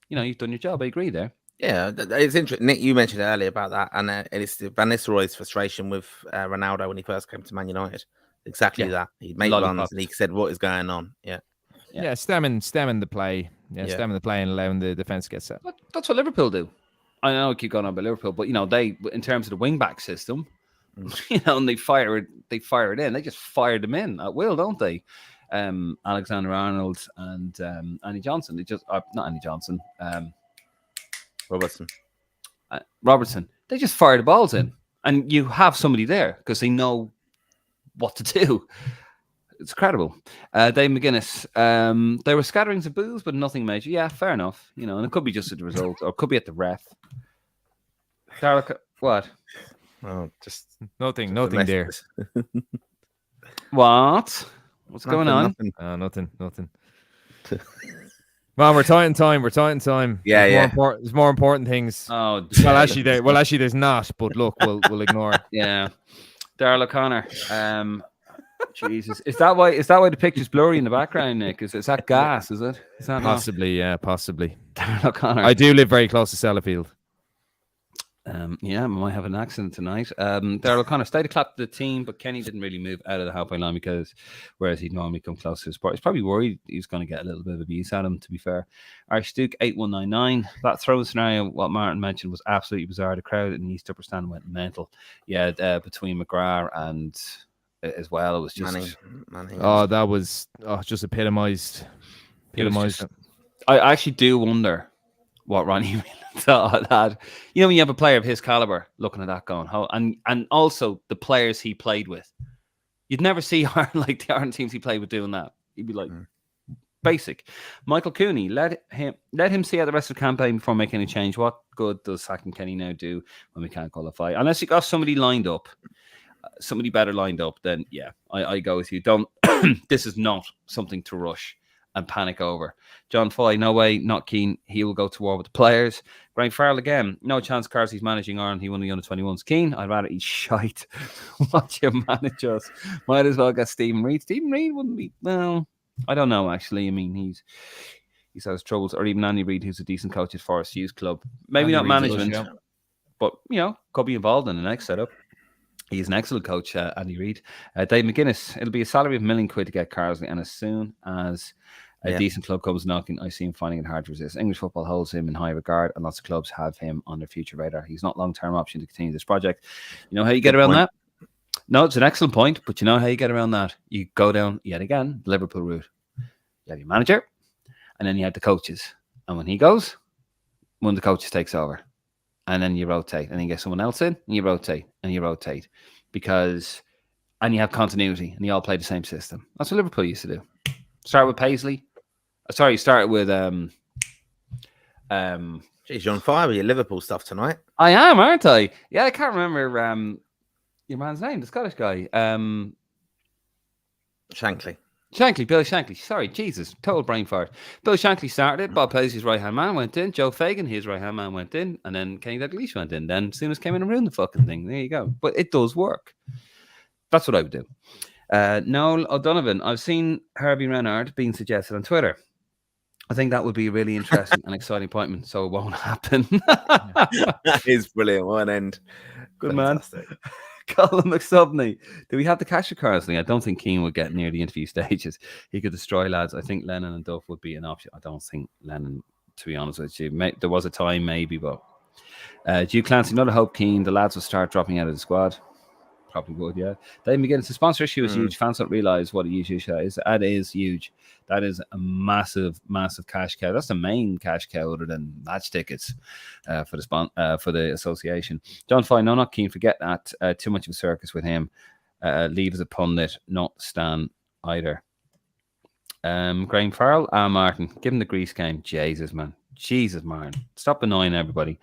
You've done your job. I agree there. Yeah, it's interesting. Nick, you mentioned earlier about that, and it's Van Nistelrooy's frustration with Ronaldo when he first came to Man United. Exactly that. He'd make runs and he said, "What is going on?" Yeah, stemming the play. Stemming the play and allowing the defense to get set. That's what Liverpool do. I know I keep going on about Liverpool, but they, in terms of the wing back system, and they fire it in. They just fire them in at will, don't they? Alexander Arnold and Andy Johnson. They just not Andy Johnson. Robertson. They just fire the balls in, and you have somebody there because they know what to do. It's incredible. Dave McGuinness. There were scatterings of boos, but nothing major. Yeah, fair enough. And it could be just at the result, or it could be at the ref. What? Oh, just nothing there. What? What's going on? Nothing. Man, we're tight in time. Yeah, There's more important things. Oh, well, actually, there's not. But look, we'll ignore it. Yeah, Darrell O'Connor. Jesus, is that why the picture's blurry in the background, Nick? Is that gas? Is it? Is that possibly? Yeah, possibly. Darrell O'Connor. I do live very close to Sellafield. Yeah, we might have an accident tonight. Darrell O'Connor stayed to clap the team, but Kenny didn't really move out of the halfway line whereas he'd normally come close to his part. He's probably worried he's going to get a little bit of abuse at him, to be fair. Archduke 8199. That throwing scenario, what Martin mentioned, was absolutely bizarre. The crowd in the East Upper Stand went mental. Yeah, between McGrath and as well, it was just Manning. Oh, that was just epitomised. I actually do wonder what Ronnie Whelan thought that. When you have a player of his caliber looking at that going, and also the players he played with, you'd never see like the Ireland teams he played with doing that. He'd be like basic. Michael Cooney, let him see out the rest of the campaign before making a change. What good does sacking Kenny now do when we can't qualify? Unless you got somebody better lined up, then yeah, I go with you. Don't. This is not something to rush and panic over. John Foy, no way, not keen. He will go to war with the players. Graham Farrell again, no chance Carsey's managing Ireland. He won the under-21s. Keen, I'd rather eat shite. Watch him manage us. Might as well get Stephen Reid. Stephen Reid wouldn't be, well, I don't know actually. I mean, he's had his troubles, or even Andy Reid, who's a decent coach at Forest Youth Club. Maybe Andy not Reid's management, but could be involved in the next setup. He's an excellent coach, Andy Reid. Dave McGuinness, it'll be a salary of £1 million to get Carsley, and as soon as a decent club comes knocking, I see him finding it hard to resist. English football holds him in high regard, and lots of clubs have him on their future radar. He's not long-term option to continue this project. You know how you get around that? No, it's an excellent point, but you know how you get around that? You go down, yet again, the Liverpool route. You have your manager, and then you have the coaches. And when he goes, one of the coaches takes over. And then you rotate, and then you get someone else in, and you rotate, because and you have continuity, and you all play the same system. That's what Liverpool used to do. Start with Paisley. Start with Jeez, you're on fire with your Liverpool stuff tonight. I am, aren't I? Yeah, I can't remember your man's name, the Scottish guy. Shankly. Bill Shankly. Sorry, Jesus, total brain fart. Bill Shankly started it. Bob Paisley's right-hand man went in. Joe Fagan, his right-hand man, went in. And then Kenny Dalglish went in. Then Souness came in and ruined the fucking thing. There you go. But it does work. That's what I would do. Noel O'Donovan. I've seen Herbie Renard being suggested on Twitter. I think that would be a really interesting and exciting appointment, so it won't happen. That is brilliant. One end. Good Fantastic. man. Colin McSubney. Do we have the cash for Carsley? I don't think Keane would get near the interview stages. He could destroy lads. I think Lennon and Duff would be an option. I don't think Lennon, to be honest with you. There was a time, maybe, but Duke Clancy, not a hope Keane. The lads will start dropping out of the squad. Probably would, yeah. Dave McGinnis, the sponsor issue is huge. Fans don't realise what a huge issue that is. That is huge. That is a massive, massive cash cow. That's the main cash cow other than match tickets for the association. John Foy, no, not keen. Forget that. Too much of a circus with him. Leave as a pundit, not Stan either. Graham Farrell, Martin, give him the Greece game. Jesus, man. Jesus, Martin. Stop annoying everybody.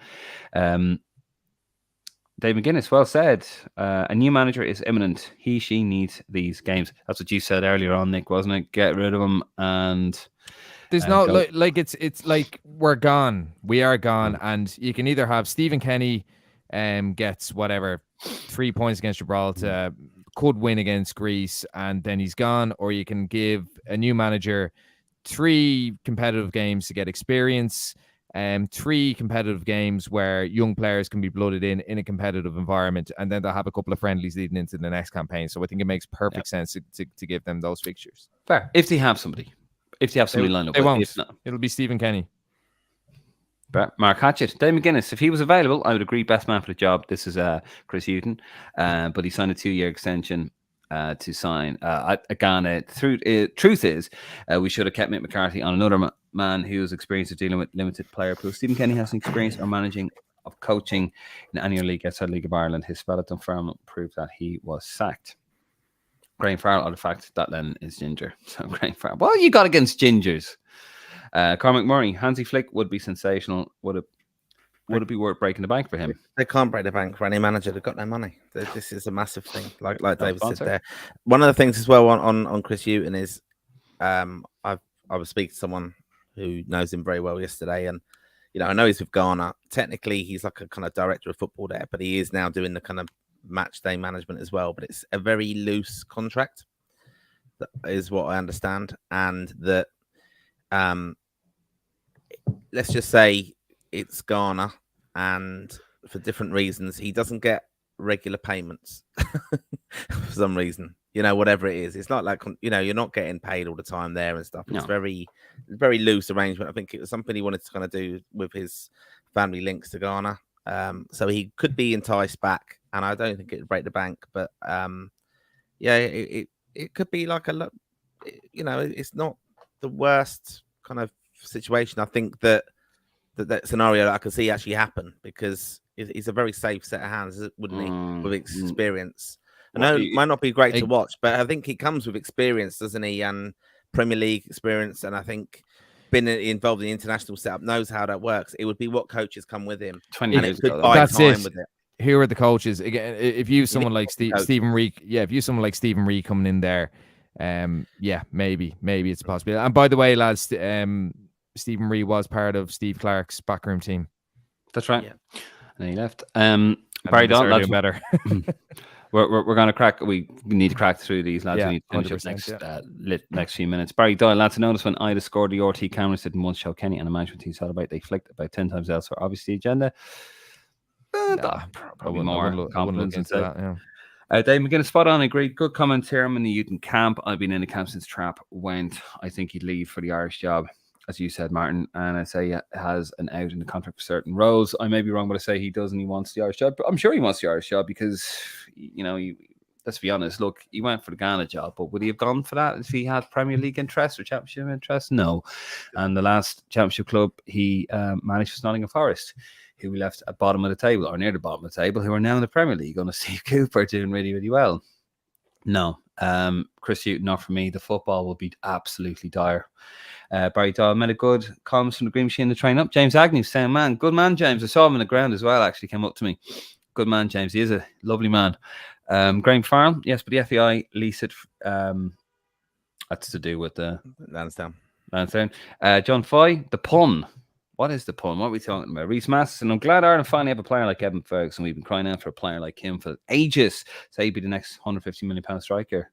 Dave McGuinness, well said. A new manager is imminent. She needs these games. That's what you said earlier on, Nick, wasn't it? Get rid of them and there's no like it's like we're gone. We are gone, and you can either have Stephen Kenny gets whatever 3 points against Gibraltar, could win against Greece, and then he's gone, or you can give a new manager 3 competitive games to get experience. 3 competitive games where young players can be blooded in a competitive environment, and then they'll have a couple of friendlies leading into the next campaign. So I think it makes perfect sense to give them those fixtures. Fair. If they have somebody. Lined up. They won't. It'll be Stephen Kenny. Mark Hatchett. Dave McGuinness, if he was available, I would agree best man for the job. This is Chris Hughton, but he signed a 2-year extension to sign Ghana. Truth is, we should have kept Mick McCarthy on another man who's experienced of dealing with limited player pool. Stephen Kenny has an experience of managing, of coaching in any league outside League of Ireland. His spell at Dunfermline proved that he was sacked. Graham Farrell, or the fact that Lennon is ginger. So Graham Farrell. What you got against gingers? Cormac Murray, Hansi Flick would be sensational. Would it be worth breaking the bank for him? They can't break the bank for any manager. They've got no money. This is a massive thing. Like David said there. One of the things as well on Chris Hughton is I was speaking to someone who knows him very well yesterday, and I know he's with Ghana. Technically, he's like a kind of director of football there, but he is now doing the kind of match day management as well. But it's a very loose contract, that is what I understand, and that let's just say it's Ghana, and for different reasons, he doesn't get regular payments for some reason. Whatever it is, it's not like you're not getting paid all the time there and stuff. It's very, very loose arrangement. I think it was something he wanted to kind of do with his family links to Ghana. So he could be enticed back, and I don't think it'd break the bank. But it could be like it's not the worst kind of situation. I think that scenario that I could see actually happen, because he's a very safe set of hands, wouldn't he, with experience. I know it might not be great to watch, but I think he comes with experience, doesn't he? And Premier League experience, and I think been involved in the international setup, knows how that works. It would be what coaches come with him. 20 years ago. That's it. With it. Here are the coaches. Again, if you someone like Stephen Reek, if you someone like Stephen Reek coming in there, maybe it's a possibility. And by the way, lads, Stephen Reek was part of Steve Clark's backroom team. That's right. Yeah. And he left. Barry Don, better. We're going to crack. We need to crack through these, lads. We need to finish up next few minutes. Barry Doyle, lads, I noticed when Ida scored, the RT cameras didn't once show Kenny and the management team celebrate. They flicked about 10 times elsewhere. Obviously, agenda. Probably more confidence into that. Yeah. Dave McGuinness, spot on, agreed. Good comments here. I'm in the Newton camp. I've been in the camp since Trapp went. I think he'd leave for the Irish job, as you said, Martin, and I say he has an out in the contract for certain roles. I may be wrong, but I say he does and he wants the Irish job. But I'm sure he wants the Irish job because, let's be honest, look, he went for the Ghana job, but would he have gone for that if he had Premier League interest or Championship interest? No. And the last Championship club he managed was Nottingham Forest, who we left at bottom of the table, or near the bottom of the table, who are now in the Premier League under Steve Cooper, doing really, really well. No. Chris Hughton, not for me. The football will be absolutely dire. Barry Doyle made a good comments from the Green Machine to train up. James Agnew, same man. Good man, James. I saw him on the ground as well, actually, came up to me. Good man, James. He is a lovely man. Graham Farrell, yes, but the FEI lease it. That's to do with the Lansdowne. John Foy, the pun. What is the pun? What are we talking about? Reece Masterson. I'm glad Ireland finally have a player like Evan Ferguson. We've been crying out for a player like him for ages. So he'd be the next £150 million striker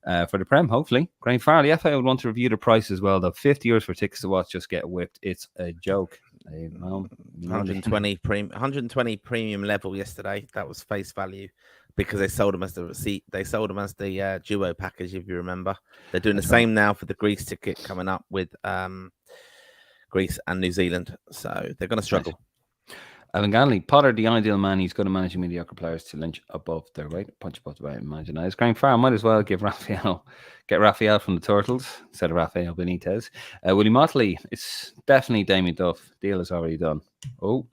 for the Prem, hopefully. Graham Farrell, the FA would want to review the price as well, though. €50 for tickets to watch just get whipped. It's a joke. 120 premium level yesterday. That was face value because they sold them as the receipt. They sold them as the duo package, if you remember. They're doing the same now for the Greece ticket coming up with Greece and New Zealand. So they're going to struggle. Alan Ganley, Potter, the ideal man. He's good at managing mediocre players to lynch above their weight. Punch above the weight, imagine. It's Graham Farrell. Might as well get Raphael from the Turtles instead of Rafael Benitez. Willie Motley, it's definitely Damien Duff. Deal is already done. Oh,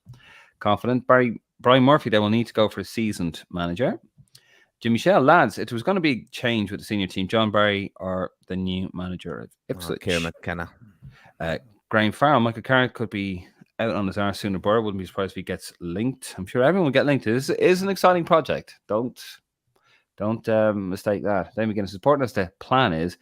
confident. Brian Murphy, they will need to go for a seasoned manager. Jimmy Shell, lads, it was going to be change with the senior team. John Barry or the new manager at Ipswich. Kieran McKenna. Graham Farrell, Michael Carrick could be out on his arse sooner. Burr wouldn't be surprised if he gets linked. I'm sure everyone will get linked. This is an exciting project. Don't mistake that. Then again, as important as the plan is,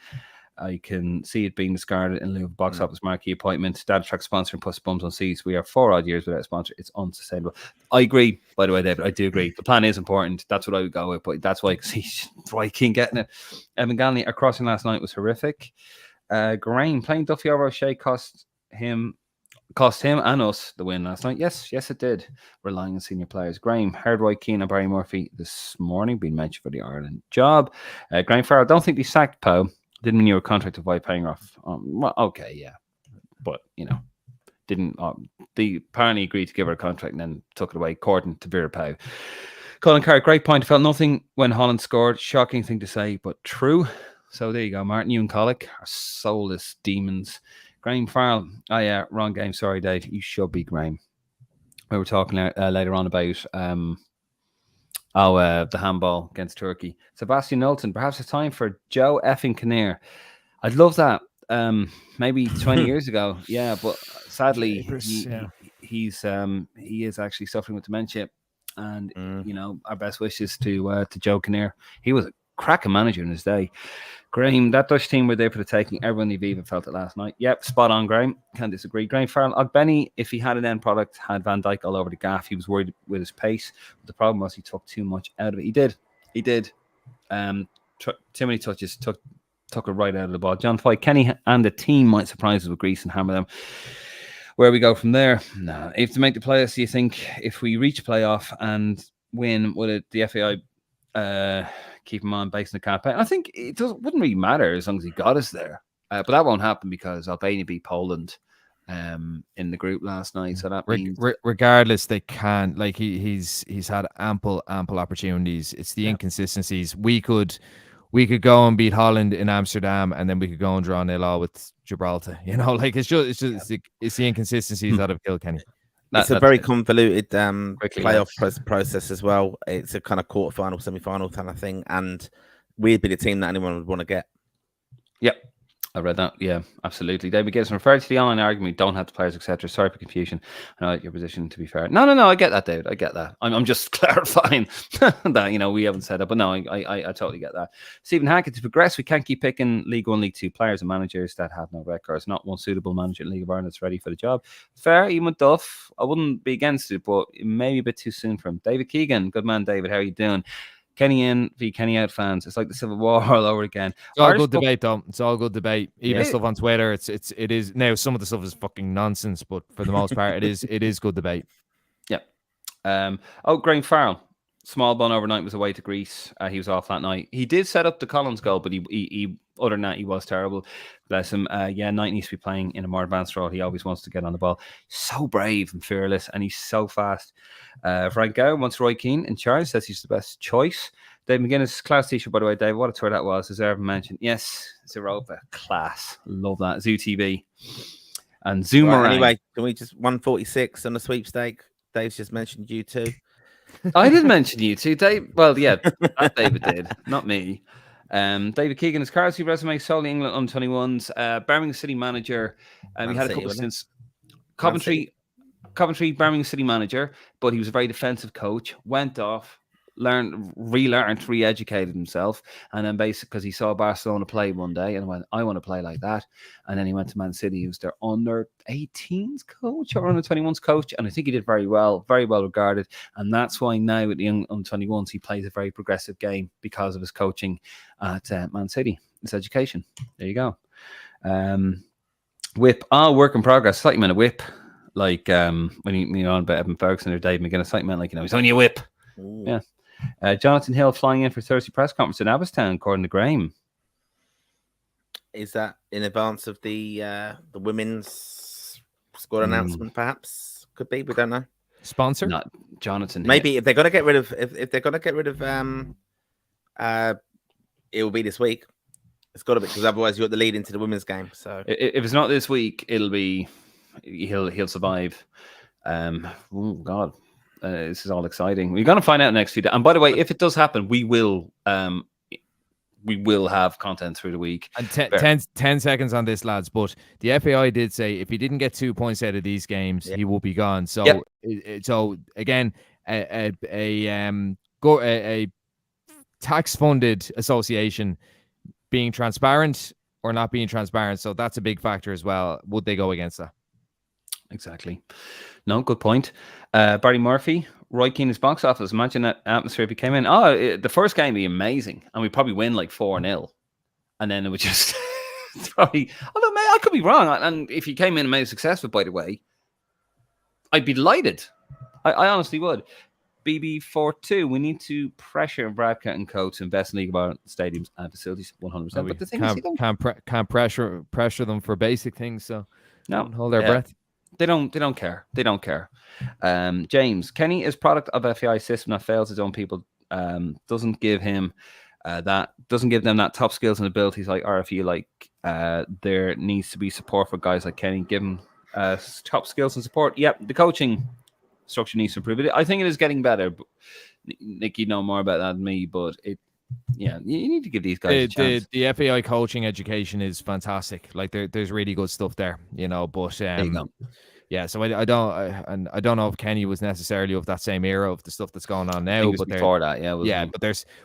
I can see it being discarded in lieu of box office marquee appointment. Data track sponsor and puts bums on seats. We are 4 odd years without a sponsor. It's unsustainable. I agree, by the way, David. I do agree. The plan is important. That's what I would go with, but that's why I see Roy Keane getting it. Evan Ganley, our crossing last night was horrific. Graham playing Duffy over O'Shea cost him and us the win last night. Yes, it did. Relying on senior players. Graham heard Roy Keane and Barry Murphy this morning being mentioned for the Ireland job. Graham Farrell, don't think they sacked Poe. Didn't renew a contract of White paying off. Well, okay, yeah, but didn't. They apparently agreed to give her a contract and then took it away, according to Vera Poe. Colin Carrick, great point. Felt nothing when Holland scored. Shocking thing to say, but true. So there you go, Martin. You and Collick are soulless demons. Graham Farrell. Oh yeah, wrong game. Sorry, Dave. You should be Graham. We were talking later on about the handball against Turkey. Sebastian Knowlton, perhaps it's time for Joe effing Kinnear. I'd love that. Maybe 20 years ago. Yeah, but sadly, he is actually suffering with dementia. And, our best wishes to Joe Kinnear. He was a cracking manager in his day. Graham, that Dutch team were there for the taking. Everyone in Aviva felt it last night. Yep, spot on, Graham. Can't disagree. Graham Farrell, Ogbenny, if he had an end product, had Van Dijk all over the gaff. He was worried with his pace. But the problem was he took too much out of it. He did. Too many touches, took it right out of the ball. John Foy, Kenny and the team might surprise us with Greece and hammer them. Where we go from there? No. If to make the playoffs, do you think if we reach playoff and win, would it the FAI keep him on based on the campaign? I think it wouldn't really matter as long as he got us there. But that won't happen because Albania beat Poland in the group last night. So that means regardless, they can't. Like he's had ample opportunities. It's the inconsistencies. We could go and beat Holland in Amsterdam, and then we could go and draw 0-0 with Gibraltar. It's the inconsistencies that have killed Kenny. It's a very convoluted playoff process as well. It's a kind of quarterfinal, semi-final kind of thing, and we'd be the team that anyone would want to get. Yep, I read that. Yeah, absolutely. David Gibson referred to the online argument. We don't have the players, etc. Sorry for confusion. I know your position. To be fair, no. I get that, David. I get that. I'm just clarifying that we haven't said it, but no, I totally get that. Stephen Hackett, to progress, we can't keep picking League One, League Two players and managers that have no records. Not one suitable manager in League of Ireland that's ready for the job. Fair, even with Duff, I wouldn't be against it, but it may be a bit too soon for him. David Keegan, good man, David. How are you doing? Kenny in v Kenny out fans. It's like the Civil War all over again. It's all good debate, though. It's all good debate. Even stuff on Twitter. It is now. Some of the stuff is fucking nonsense, but for the most part, it is good debate. Yeah. Graham Farrell. Small bun overnight was away to Greece. He was off that night. He did set up the Collins goal, but he other than that, he was terrible. Bless him. Knight needs to be playing in a more advanced role. He always wants to get on the ball. So brave and fearless, and he's so fast. Frank Gow wants Roy Keane in charge. Says he's the best choice. Dave McGuinness, class t-shirt, by the way, Dave. What a tour that was. As Ervin mentioned. Yes, Zeropa. Class. Love that. Zoo TV. And Zoomerang. Right, anyway, can we just 146 on the sweepstake? Dave's just mentioned you too. I did mention you too, Dave. Well, yeah, that David did, not me. David Keegan is Carlsey resume solely England under-21s. Birmingham City manager. He had a couple since Coventry, Birmingham City manager, but he was a very defensive coach. Went off, relearned, re-educated himself, and then basically because he saw Barcelona play one day and went, I want to play like that. And then he went to Man City, he was their under-18s coach or under-21s coach, and I think he did very well regarded. And that's why now with the under-21s he plays a very progressive game because of his coaching at Man City. It's education. There you go. Whip, work in progress. Slightly meant a whip, like when you on about Evan Ferguson or Dave McGuinness. Slightly meant like he's only a whip. Ooh. Yeah. Jonathan Hill flying in for Thursday press conference in Abbottstown, according to Graham. Is that in advance of the women's squad announcement? Perhaps could be. We don't know. Sponsor? Not Jonathan. Maybe Hill. If they're going to get rid of, if they're going to get rid of, it will be this week. It's got to be, because otherwise you got the lead into the women's game. So if it's not this week, it'll be he'll survive. Oh God. This is all exciting. We're going to find out next few days. And by the way, if it does happen, we will have content through the week. And 10 seconds on this, lads. But the FAI did say if he didn't get 2 points out of these games, he will be gone. So, so again, a tax-funded association being transparent or not being transparent. So that's a big factor as well. Would they go against that? Exactly. No, good point. Barry Murphy, Roy Keane's box office. Imagine that atmosphere if he came in. The first game would be amazing, and we'd probably win like 4-0, and then it would just probably. Although I could be wrong, and if he came in and made it successful, by the way, I'd be delighted. I honestly would. BB42, we need to pressure Bradcat and Co to invest in League of Ireland stadiums and facilities 100%. But the thing is, can't pressure them for basic things, so no, hold their breath. They don't care. They don't care. James, Kenny is product of FAI system that fails his own people. Doesn't give them that top skills and abilities like RFU. Like there needs to be support for guys like Kenny. Give him top skills and support. Yep, the coaching structure needs to improve. I think it is getting better. Nick, you know more about that than me, but you need to give these guys a chance. The FAI coaching education is fantastic. Like there's really good stuff there, but there you go. Yeah, so I don't know if Kenny was necessarily of that same era of the stuff that's going on now. But before that,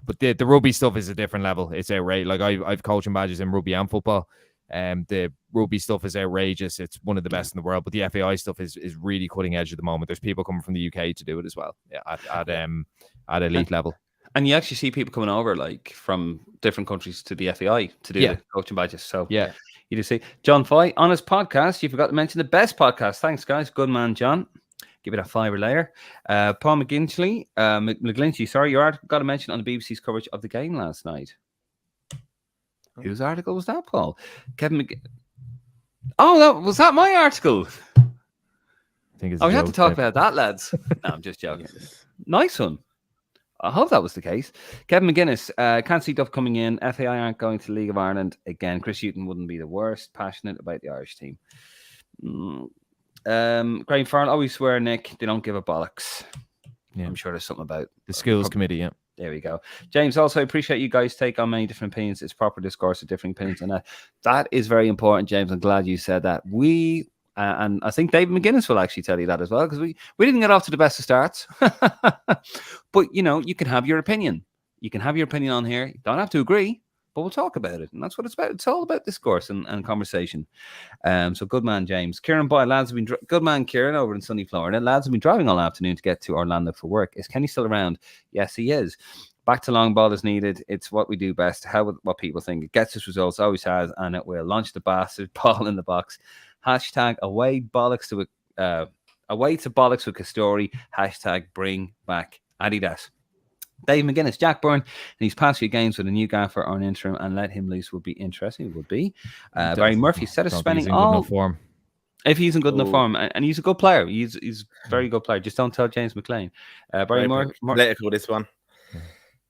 but the rugby stuff is a different level. It's outrageous. Like I've coaching badges in rugby and football. The rugby stuff is outrageous. It's one of the best in the world. But the FAI stuff is really cutting edge at the moment. There's people coming from the UK to do it as well. Yeah, at elite level. And you actually see people coming over like from different countries to the FAI to do the coaching badges. So yeah. You do see John Foy on his podcast. You forgot to mention the best podcast. Thanks, guys. Good man, John. Give it a fiver layer. Paul McGlinchey, sorry, your article got a mention on the BBC's coverage of the game last night. Whose article was that, Paul? Kevin was that my article? I think it's we have to talk about that, lads. No, I'm just joking. Nice one. I hope that was the case. Kevin McGuinness, can't see Duff coming in. FAI aren't going to League of Ireland again. Chris Hughton wouldn't be the worst. Passionate about the Irish team. Graham Farrell, always swear, Nick, they don't give a bollocks. Yeah. I'm sure there's something about the schools committee. Yeah. There we go. James, also appreciate you guys take on many different opinions. It's proper discourse of different opinions. And that is very important, James. I'm glad you said that. And I think David McGuinness will actually tell you that as well, because we didn't get off to the best of starts. But, you can have your opinion. You can have your opinion on here. You don't have to agree, but we'll talk about it. And that's what it's about. It's all about discourse and conversation. So good man, James. Kieran Boyle, lads have been... Good man, Kieran, over in sunny Florida. Lads have been driving all afternoon to get to Orlando for work. Is Kenny still around? Yes, he is. Back to long ball is needed. It's what we do best. What people think. It gets us results, always has, and it will. Launch the bastard ball in the box. Hashtag away to bollocks with Castori. Hashtag bring back Adidas. Dave McGuinness, Jack Byrne, and these past few games with a new gaffer or an interim and let him loose would be interesting. It would be. Barry Murphy said of spending all form. If he's in good enough form, and he's a good player, he's a very good player. Just don't tell James McLean. Barry Murphy. Political this one.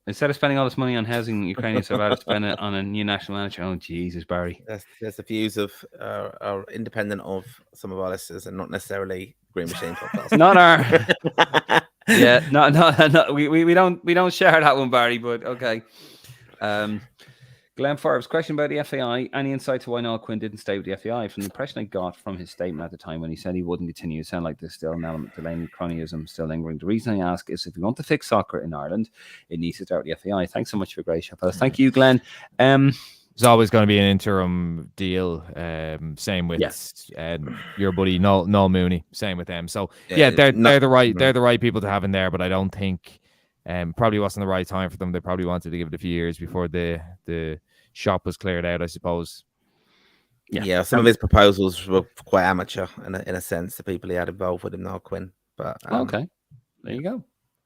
Instead of spending all this money on housing Ukrainians, I've had to spend it on a new national manager. Oh, Jesus, Barry. That's the views of are independent of some of our listeners and not necessarily Green Machine podcast. Not our. Yeah, no. We don't share that one, Barry. But okay. Glenn Forbes, question about the FAI. Any insight to why Noel Quinn didn't stay with the FAI? From the impression I got from his statement at the time when he said he wouldn't continue, it sounded like there's still an element of Delaney cronyism still lingering. The reason I ask is if we want to fix soccer in Ireland, it needs to start with the FAI. Thanks so much for a great show, fellas. Thank you, Glenn. There's always going to be an interim deal. Same with your buddy Noel Mooney. Same with them. So they're the right people to have in there. But I don't think probably wasn't the right time for them. They probably wanted to give it a few years before the shop was cleared out, I suppose. Yeah. Some of his proposals were quite amateur in a sense. The people he had involved with him, Noel Quinn. But okay, there you go.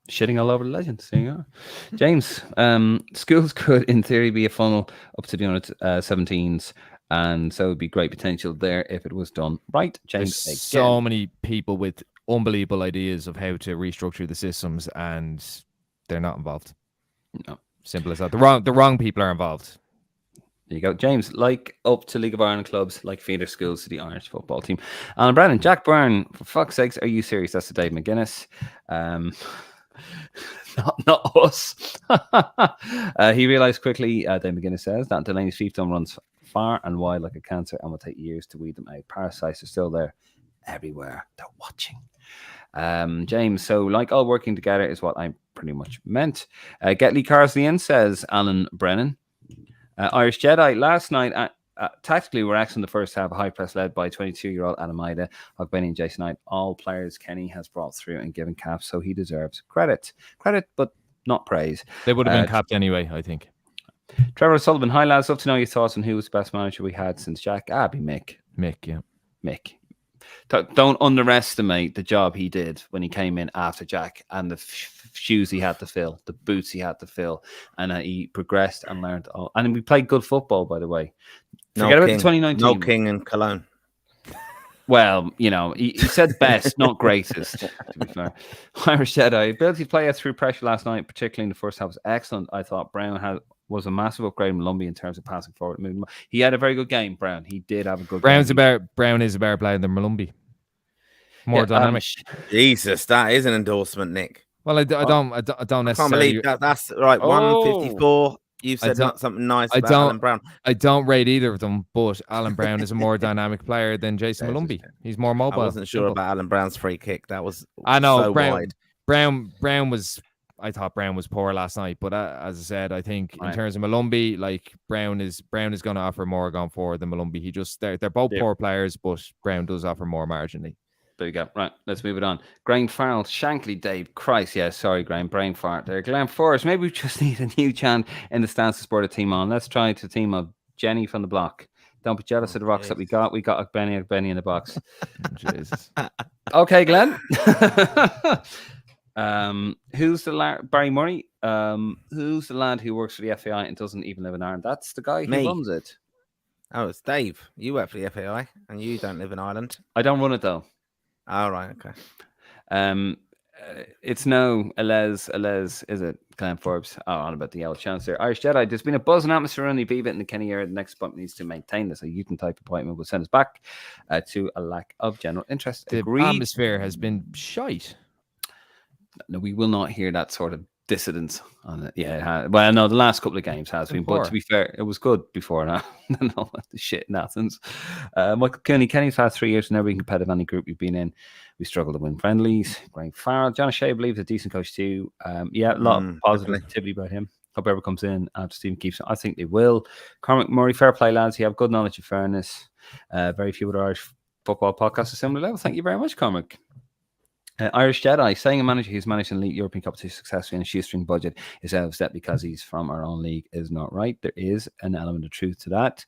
Shitting all over the legends. There you go. James, schools could, in theory, be a funnel up to the under 17s, and so it would be great potential there if it was done right. James, there's so many people with unbelievable ideas of how to restructure the systems, and they're not involved. No, simple as that. The wrong people are involved. There you go, James. Like up to League of Ireland clubs, like feeder schools to the Irish football team. Alan Brennan, Jack Byrne. For fuck's sakes, are you serious? That's the Dave McGuinness. Not us. He realised quickly, Dave McGuinness says, that Delaney's fiefdom runs far and wide like a cancer and will take years to weed them out. Parasites are still there everywhere. They're watching. James, so like all working together is what I pretty much meant. Get Lee Carsley says Alan Brennan. Irish Jedi, last night, tactically, we're excellent in the first half. A high press led by 22-year-old Adam Ida, Ogbenny and Jason Knight. All players Kenny has brought through and given caps, so he deserves credit. Credit, but not praise. They would have been capped anyway, I think. Trevor Sullivan, hi lads. Love to know your thoughts on who was the best manager we had since Jack. Be Mick. Mick. Don't underestimate the job he did when he came in after Jack and the shoes he had to fill, the boots he had to fill, and he progressed and learned all. And we played good football, by the way. Forget about the 2019. No King and Cologne. Well, he said best, not greatest, to be fair. Irish Jedi, ability to play through pressure last night, particularly in the first half, was excellent. I thought Brown was a massive upgrade in Malumbi in terms of passing forward. He had a very good game, Brown. He did have a good game. Brown is a better player than Malumbi. More dynamic. Jesus, that is an endorsement, Nick. Well, I don't necessarily. I can't believe that's right. 154. You said something nice about Alan Brown. I don't rate either of them, but Alan Brown is a more dynamic player than Jason Malumbi. He's more mobile. I wasn't sure about Alan Brown's free kick. That was Brown wide. I thought Brown was poor last night, but as I said, I think in terms of Malumbi, like Brown is going to offer more going forward than Malumbi. They're both poor players, but Brown does offer more marginally. There you go. Right, let's move it on. Graham Farrell, Shankly, Dave, Christ, sorry, Graham, brain fart there. Glenn Forrest, maybe we just need a new chant in the stance to sport a team on. Let's try the team of Jenny from the block. Don't be jealous of the rocks that we got. We got Benny in the box. Jesus. Okay, Glenn. Who's the lad? Barry Murray. Who's the lad who works for the FAI and doesn't even live in Ireland? That's the guy who runs it. Oh, it's Dave. You work for the FAI and you don't live in Ireland. I don't run it though. All right, okay. It's no Elez, is it? Glenn Forbes. On about the old chance there. Irish Jedi, there's been a buzz and atmosphere around the Beaver in the Kenny area. The next appointment needs to maintain this. A Uton type appointment will send us back to a lack of general interest. The atmosphere has been shite. No, we will not hear that sort of dissidence on it. Yeah, well, no, the last couple of games has been, but to be fair, it was good before that. No, the shit in Athens. Michael Kenny's had 3 years, never been competitive in any group we've been in. We struggle to win friendlies. Graham Farrell, John O'Shea believes a decent coach too. A lot of positivity about him. Hope whoever comes in after Stephen keeps it. I think they will. Cormac Murray, fair play, lads. You have good knowledge of fairness. Very few other Irish football podcasts are similar level. Thank you very much, Cormac. Irish Jedi, saying a manager who's managed an elite European competition successfully in a shoestring budget is out of step because he's from our own league is not right. There is an element of truth to that.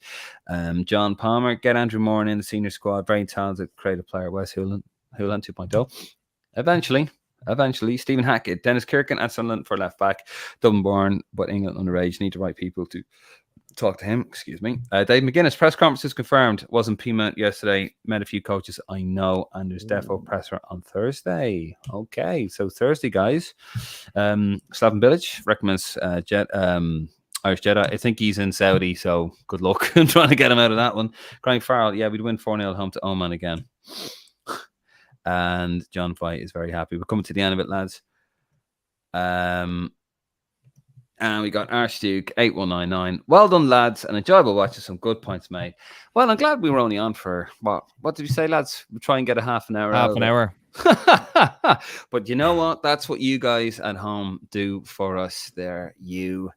John Palmer, get Andrew Moran in the senior squad. Very talented, creative player. Wes Houlihan 2.0. Eventually, Stephen Hackett, Dennis Kirkin at Sunderland for left back. Dublin born, but England underage. Need the right people to talk to him. Excuse me. Dave McGuinness, press conference is confirmed. Wasn't Pima yesterday. Met a few coaches I know, and there's defo presser on Thursday. Okay, so Thursday, guys. Slaven Bilic recommends Irish Jedi. I think he's in Saudi, so good luck in trying to get him out of that one. Graham Farrell, we'd win 4-0 home to Oman again. And John Fight is very happy. We're coming to the end of it, lads. And we got Archduke 8199. Well done, lads. An enjoyable watch with some good points made. Well, I'm glad we were only on for what did we say, lads? We'll try and get a half an hour. Half an hour. But you know what? That's what you guys at home do for us there. You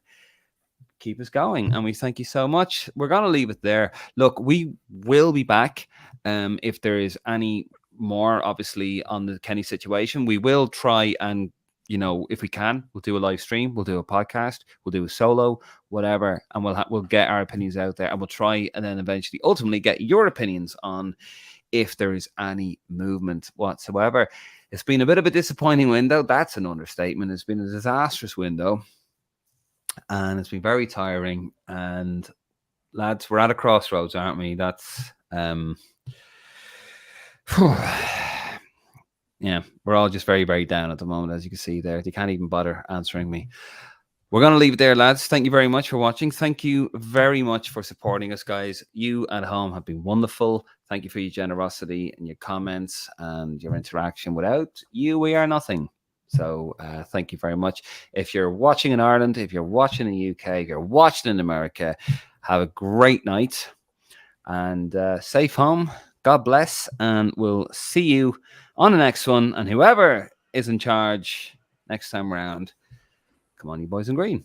keep us going, and we thank you so much. We're going to leave it there. Look, we will be back if there is any more, obviously, on the Kenny situation. We will try and, if we can, we'll do a live stream, we'll do a podcast, we'll do a solo, whatever, and we'll get our opinions out there, and we'll try and then eventually, ultimately, get your opinions on if there is any movement whatsoever. It's been a bit of a disappointing window. That's an understatement. It's been a disastrous window, and it's been very tiring. And lads, we're at a crossroads, aren't we? That's yeah, we're all just very, very down at the moment, as you can see there. They can't even bother answering me. We're going to leave it there, lads. Thank you very much for watching. Thank you very much for supporting us, guys. You at home have been wonderful. Thank you for your generosity and your comments and your interaction. Without you, we are nothing. So thank you very much. If you're watching in Ireland, if you're watching in the UK, if you're watching in America, have a great night and safe home. God bless, and we'll see you on the next one. And whoever is in charge next time around, come on, you boys in green.